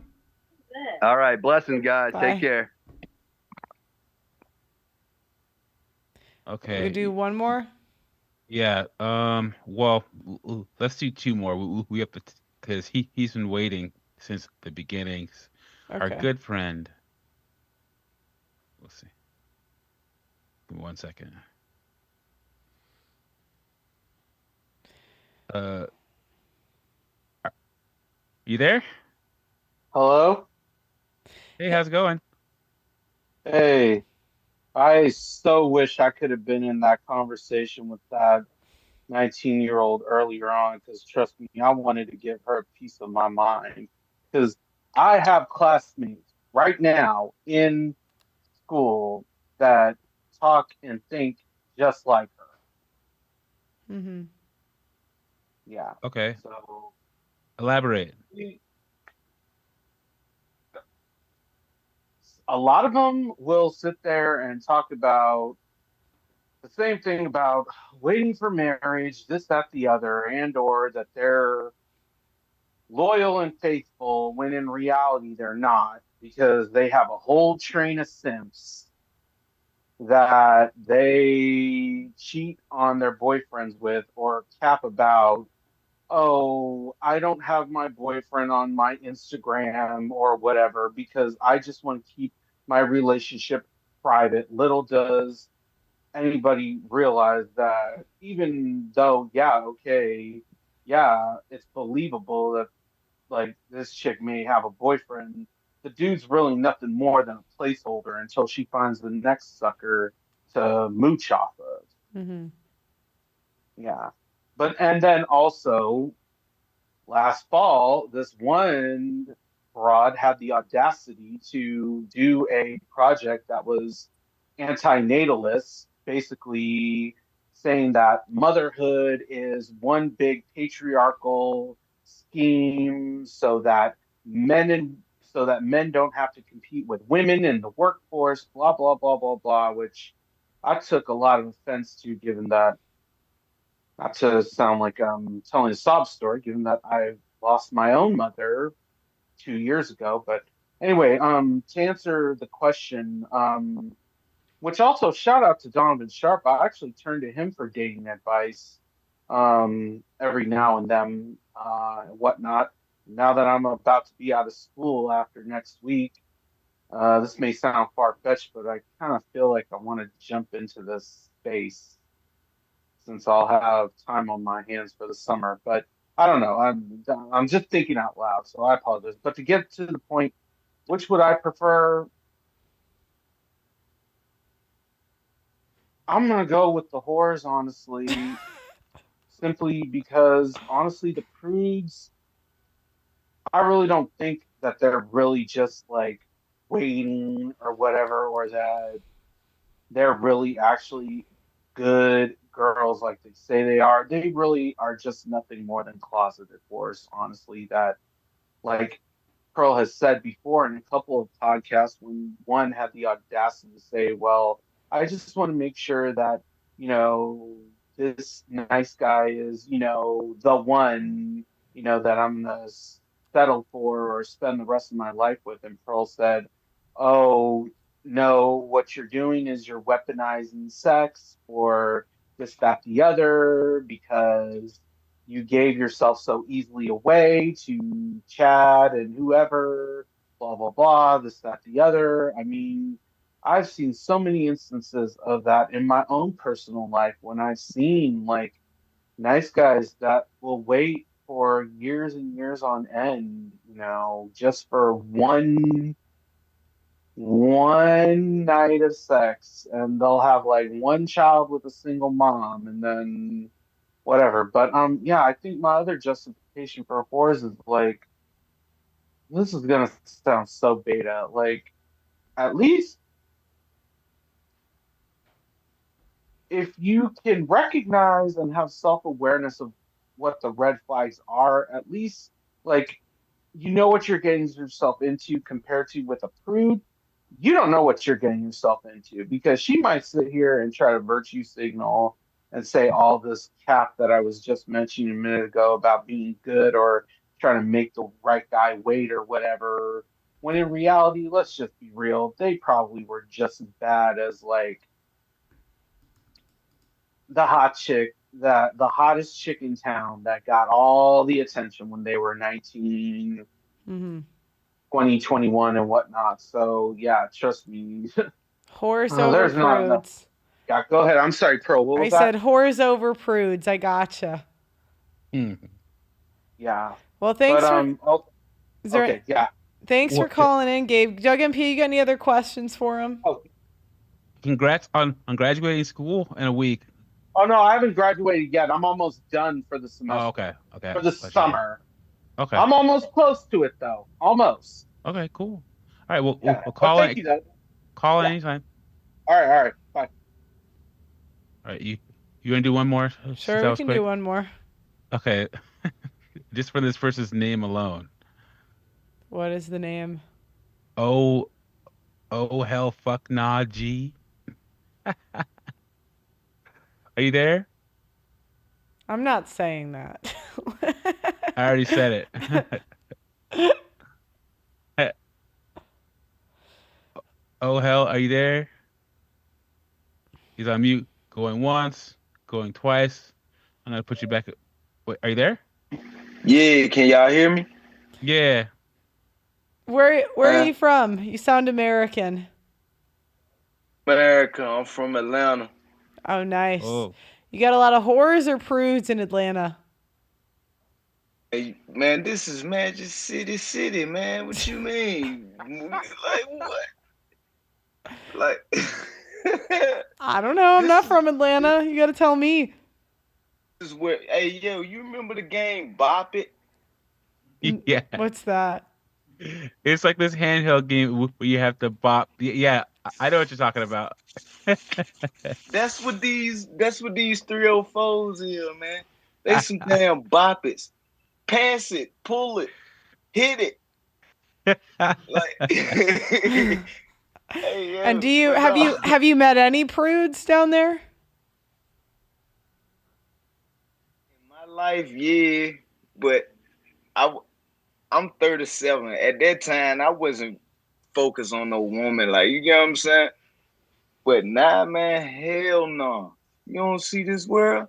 Speaker 19: All right. Blessings, guys.
Speaker 1: Bye.
Speaker 19: Take care.
Speaker 11: Okay.
Speaker 1: We do one more?
Speaker 11: Yeah. Well, let's do 2 more. We have to, because he's been waiting since the beginnings.
Speaker 1: Okay.
Speaker 11: Our good friend. We'll see. Give me 1 second. You there?
Speaker 20: Hello?
Speaker 11: Hey, how's it going?
Speaker 20: Hey, I so wish I could have been in that conversation with that 19-year-old earlier on, because trust me, I wanted to give her a piece of my mind. Because I have classmates right now in school that talk and think just like her.
Speaker 1: Mm-hmm.
Speaker 20: Yeah.
Speaker 11: Okay.
Speaker 20: So
Speaker 11: elaborate.
Speaker 20: A lot of them will sit there and talk about the same thing about waiting for marriage, this, that, the other, and or that they're loyal and faithful when in reality they're not, because they have a whole train of simps that they cheat on their boyfriends with or cap about. Oh, I don't have my boyfriend on my Instagram or whatever because I just want to keep my relationship private. Little does anybody realize that even though, it's believable that like this chick may have a boyfriend, the dude's really nothing more than a placeholder until she finds the next sucker to mooch off of.
Speaker 1: Mm-hmm.
Speaker 20: Yeah. And then also last fall, this one broad had the audacity to do a project that was anti-natalist, basically saying that motherhood is one big patriarchal scheme so that men don't have to compete with women in the workforce, blah blah blah blah blah, which I took a lot of offense to, given that, not to sound like I'm telling a sob story, given that I lost my own mother 2 years ago. But anyway, to answer the question, which also shout out to Donovan Sharp. I actually turn to him for dating advice every now and then and whatnot. Now that I'm about to be out of school after next week, this may sound far-fetched, but I kind of feel like I want to jump into this space since I'll have time on my hands for the summer. But I don't know. I'm just thinking out loud, so I apologize. But to get to the point, which would I prefer? I'm gonna go with the whores, honestly, simply because honestly, the prudes, I really don't think that they're really just like waiting or whatever, or that they're really actually good girls like they say they are. They really are just nothing more than closeted whores, honestly. That, like Pearl has said before in a couple of podcasts, when one had the audacity to say, well, I just want to make sure that, this nice guy is, the one, that I'm going to settle for or spend the rest of my life with. And Pearl said, oh, no, what you're doing is you're weaponizing sex for this, that, the other, because you gave yourself so easily away to Chad and whoever, blah, blah, blah, this, that, the other. I mean, I've seen so many instances of that in my own personal life when I've seen like nice guys that will wait for years and years on end, just for one night of sex, and they'll have like one child with a single mom, and then whatever. But yeah, I think my other justification for whores is like, this is gonna sound so beta, like, at least if you can recognize and have self-awareness of what the red flags are, at least like you know what you're getting yourself into, compared to with a prude. You don't know what you're getting yourself into, because she might sit here and try to virtue signal and say all this cap that I was just mentioning a minute ago about being good or trying to make the right guy wait or whatever. When in reality, let's just be real, they probably were just as bad as like the hot chick, that the hottest chick in town that got all the attention when they were 19,
Speaker 1: Mm-hmm.
Speaker 20: 20, 21 and whatnot. So yeah, trust me.
Speaker 1: Whores over
Speaker 20: There's not enough.
Speaker 1: prudes.
Speaker 20: Yeah, go ahead. I'm sorry, Pearl. What
Speaker 1: I
Speaker 20: was
Speaker 1: said
Speaker 20: that?
Speaker 1: whores over prudes. I gotcha.
Speaker 20: Yeah.
Speaker 1: Well, thanks
Speaker 20: But
Speaker 1: for. Is there,
Speaker 20: okay, yeah.
Speaker 1: Thanks for calling in, Gabe. Doug MP, you got any other questions for him?
Speaker 20: Oh,
Speaker 11: Congrats on graduating school in a week.
Speaker 20: oh no, I haven't graduated yet. I'm almost done for the semester.
Speaker 11: Oh, okay.
Speaker 20: For the summer.
Speaker 11: Okay.
Speaker 20: I'm almost close to it though. Almost.
Speaker 11: Okay, cool. All right, we'll
Speaker 20: But
Speaker 11: call
Speaker 20: thank
Speaker 11: it.
Speaker 20: you, Doug.
Speaker 11: Call it anytime.
Speaker 20: All right. Bye.
Speaker 11: All right, you gonna do one more?
Speaker 1: Sure, we can do one more.
Speaker 11: Okay. Just for this person's name alone.
Speaker 1: What is the name?
Speaker 11: Oh hell fuck nah G. Are you there?
Speaker 1: I'm not saying that.
Speaker 11: I already said it. Oh hell, are you there? He's on mute. Going once, going twice. I'm gonna put you back. Wait, are you there?
Speaker 21: Yeah, can y'all hear me?
Speaker 11: Yeah.
Speaker 1: Where are you from? You sound American.
Speaker 21: America, I'm from Atlanta.
Speaker 1: Oh, nice.
Speaker 11: Oh.
Speaker 1: You got a lot of whores or prudes in Atlanta?
Speaker 21: Hey, man, this is Magic City, man. What you mean? Like what? Like
Speaker 1: I don't know. I'm not from Atlanta. You got to tell me.
Speaker 21: this is where. Hey, yo, you remember the game Bop It?
Speaker 11: Yeah.
Speaker 1: What's that?
Speaker 11: It's like this handheld game where you have to bop. Yeah, I know what you're talking about.
Speaker 21: That's what these 304's is, man. They some damn bop it's. Pass it, pull it, hit it. Like hey, yo,
Speaker 1: And do you
Speaker 21: but no.
Speaker 1: have you met any prudes down there?
Speaker 21: In my life, yeah, but I'm 37. At that time, I wasn't focused on no woman. Like, you get what I'm saying? But now, man, hell no. You don't see this world?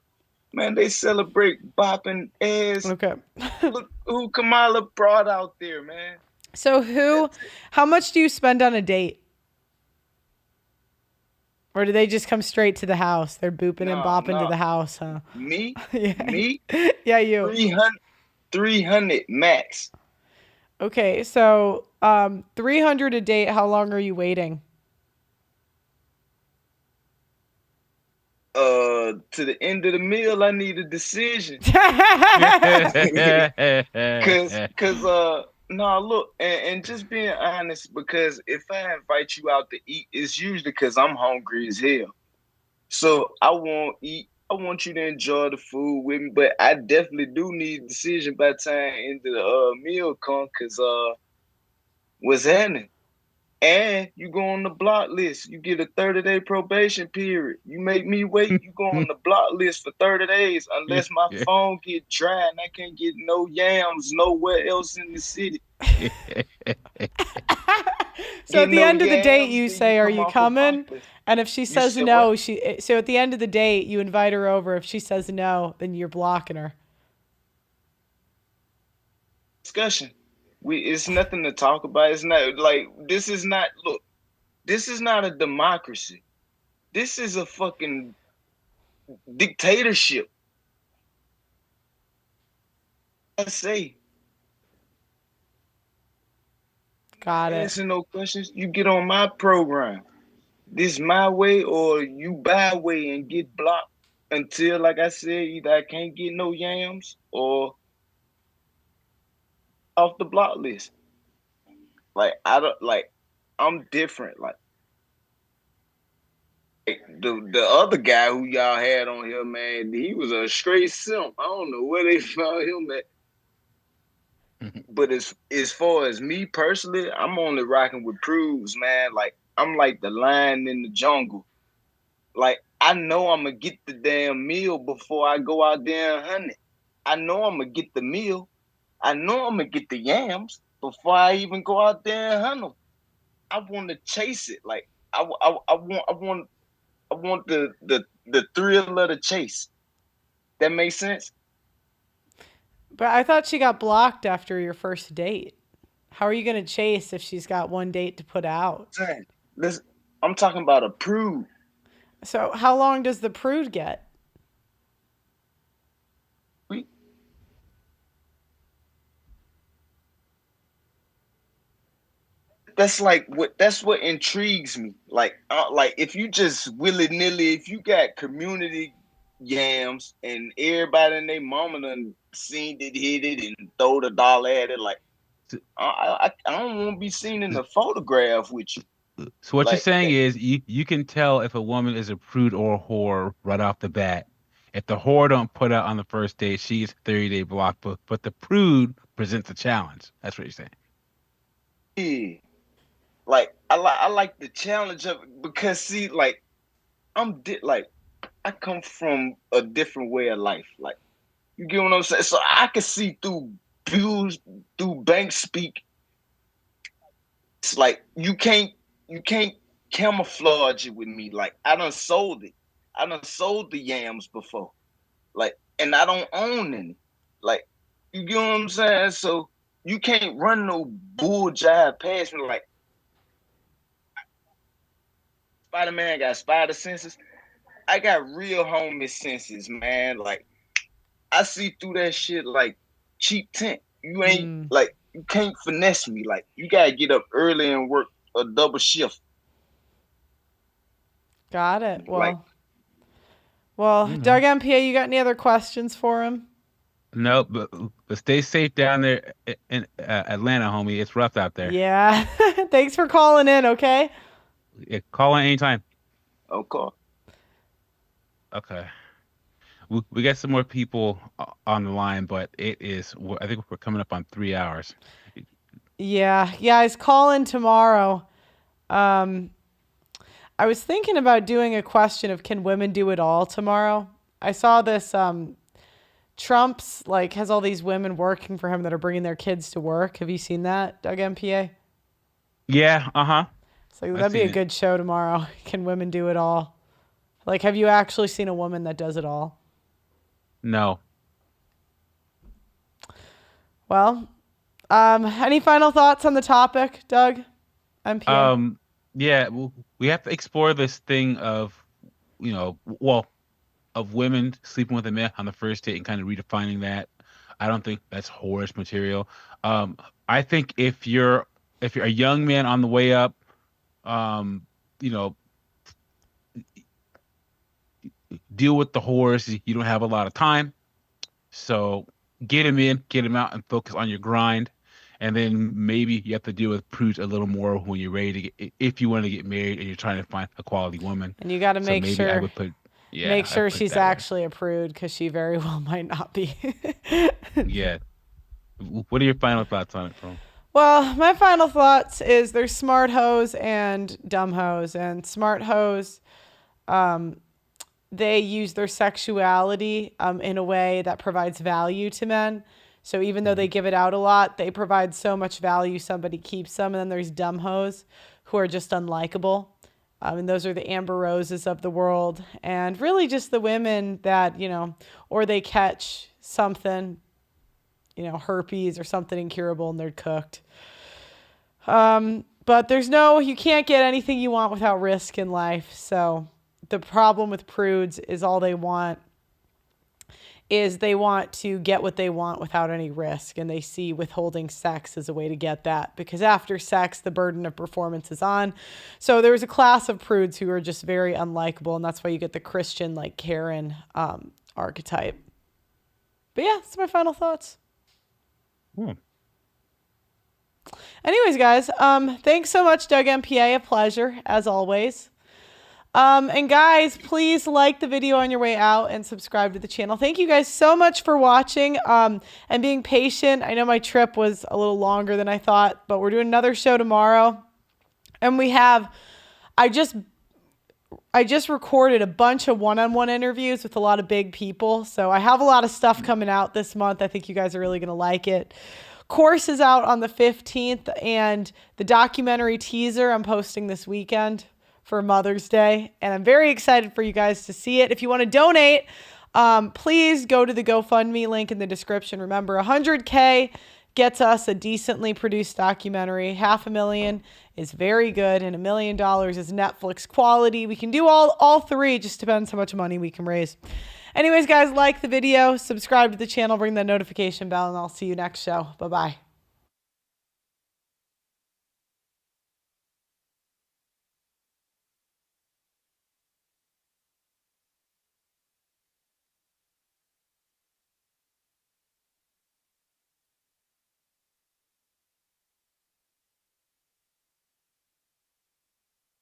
Speaker 21: Man, they celebrate bopping ass.
Speaker 1: Okay.
Speaker 21: Look who Kamala brought out there, man.
Speaker 1: So how much do you spend on a date? Or do they just come straight to the house? They're booping and bopping to the house, huh?
Speaker 21: Me?
Speaker 1: Yeah.
Speaker 21: Me?
Speaker 1: Yeah, you.
Speaker 21: 300 max.
Speaker 1: Okay, so 300 a date. How long are you waiting?
Speaker 21: To the end of the meal, I need a decision. No, look, and just being honest, because if I invite you out to eat, it's usually because I'm hungry as hell. So I won't eat. I want you to enjoy the food with me, but I definitely do need a decision by the time into the meal come, cause what's happening? And you go on the block list. You get a 30-day probation period. You make me wait. You go on the block list for 30 days unless my phone get dry and I can't get no yams nowhere else in the city.
Speaker 1: So at the end of the date, you say, "Are you coming?" And if she says no, so at the end of the date, you invite her over. If she says no, then you're blocking her.
Speaker 21: Discussion. It's nothing to talk about. It's not like this is not a democracy. This is a fucking dictatorship. I say.
Speaker 1: Got it.
Speaker 21: Answer no questions. You get on my program. This my way or you buy way and get blocked until, like I said, either I can't get no yams or off the block list. Like I'm different. Like the other guy who y'all had on here, man, he was a straight simp. I don't know where they found him at. But as far as me personally, I'm only rocking with prudes, man. Like I'm like the lion in the jungle. Like I know I'm gonna get the damn meal before I go out there and hunt it. I know I'm gonna get the meal. I know I'm gonna get the yams before I even go out there and hunt them. I want to chase it. Like I want the thrill of the chase. That makes sense?
Speaker 1: But I thought she got blocked after your first date. How are you going to chase if she's got one date to put out?
Speaker 21: I'm talking about a prude.
Speaker 1: So how long does the prude get?
Speaker 21: That's what intrigues me. Like if you just willy-nilly, if you got community yams and everybody and their mama done seen it, hit it, and throw the dollar at it, like I don't want to be seen in the photograph with you.
Speaker 11: So what you're saying is you can tell if a woman is a prude or a whore right off the bat. If the whore don't put out on the first date, she's 30-day block, but the prude presents a challenge. That's what you're saying.
Speaker 21: Yeah. Like I like the challenge of it because see, like I come from a different way of life. Like you get what I'm saying? So I can see through views, through bank speak. It's like you can't camouflage it with me. Like I done sold it. I done sold the yams before. Like, and I don't own any. Like, you get what I'm saying? So you can't run no bull jive past me. Like Spider-Man got spider senses. I got real homie senses, man. Like I see through that shit like cheap tent. You ain't like, you can't finesse me. Like, you gotta get up early and work a double shift.
Speaker 1: Got it.
Speaker 21: Like,
Speaker 1: Well, Doug MPA, you got any other questions for him?
Speaker 11: No, but stay safe down there in Atlanta, homie. It's rough out there.
Speaker 1: Yeah. Thanks for calling in, okay?
Speaker 11: Yeah, call in anytime.
Speaker 21: Okay.
Speaker 11: Okay. We got some more people on the line, but I think we're coming up on 3 hours.
Speaker 1: Yeah. Guys, call in tomorrow. I was thinking about doing a question of can women do it all tomorrow. I saw this Trump's has all these women working for him that are bringing their kids to work. Have you seen that, Doug MPA?
Speaker 11: Yeah, uh-huh.
Speaker 1: So that'd be a good show tomorrow. Can women do it all? Have you actually seen a woman that does it all?
Speaker 11: No.
Speaker 1: Well, any final thoughts on the topic, Doug? MPA?
Speaker 11: Yeah, we have to explore this thing of, of women sleeping with a man on the first date and kind of redefining that. I don't think that's whorish material. I think if you're a young man on the way up, deal with the whores. You don't have a lot of time, so get him in, get him out, and focus on your grind. And then maybe you have to deal with prudes a little more when you're ready to get, if you want to get married and you're trying to find a quality woman.
Speaker 1: And you got to make
Speaker 11: maybe
Speaker 1: sure
Speaker 11: I would put,
Speaker 1: make sure
Speaker 11: I'd put
Speaker 1: she's
Speaker 11: that way.
Speaker 1: actually a prude, because she very well might not be.
Speaker 11: Yeah. What are your final thoughts on it, Pearl?
Speaker 1: Well, my final thoughts is there's smart hoes and dumb hoes. And smart hoes, they use their sexuality in a way that provides value to men. So even though they give it out a lot, they provide so much value, somebody keeps them. And then there's dumb hoes who are just unlikable. And those are the Amber Roses of the world. And really just the women that, or they catch something, herpes or something incurable, and they're cooked. But you can't get anything you want without risk in life. So the problem with prudes is all they want is they want to get what they want without any risk. And they see withholding sex as a way to get that, because after sex, the burden of performance is on. So there's a class of prudes who are just very unlikable. And that's why you get the Christian, Karen, archetype. But yeah, that's my final thoughts. Anyways, guys, thanks so much, Doug MPA. A pleasure, as always. And guys, please like the video on your way out and subscribe to the channel. Thank you guys so much for watching and being patient. I know my trip was a little longer than I thought, but we're doing another show tomorrow. And I just recorded a bunch of one-on-one interviews with a lot of big people. So I have a lot of stuff coming out this month. I think you guys are really going to like it. Course is out on the 15th, and the documentary teaser I'm posting this weekend for Mother's Day. And I'm very excited for you guys to see it. If you want to donate, please go to the GoFundMe link in the description. Remember, 100K gets us a decently produced documentary. $500,000 is very good, and $1 million is Netflix quality. We can do all three. It just depends how much money we can raise. Anyways, guys, like the video, subscribe to the channel, ring that notification bell, and I'll see you next show. Bye-bye.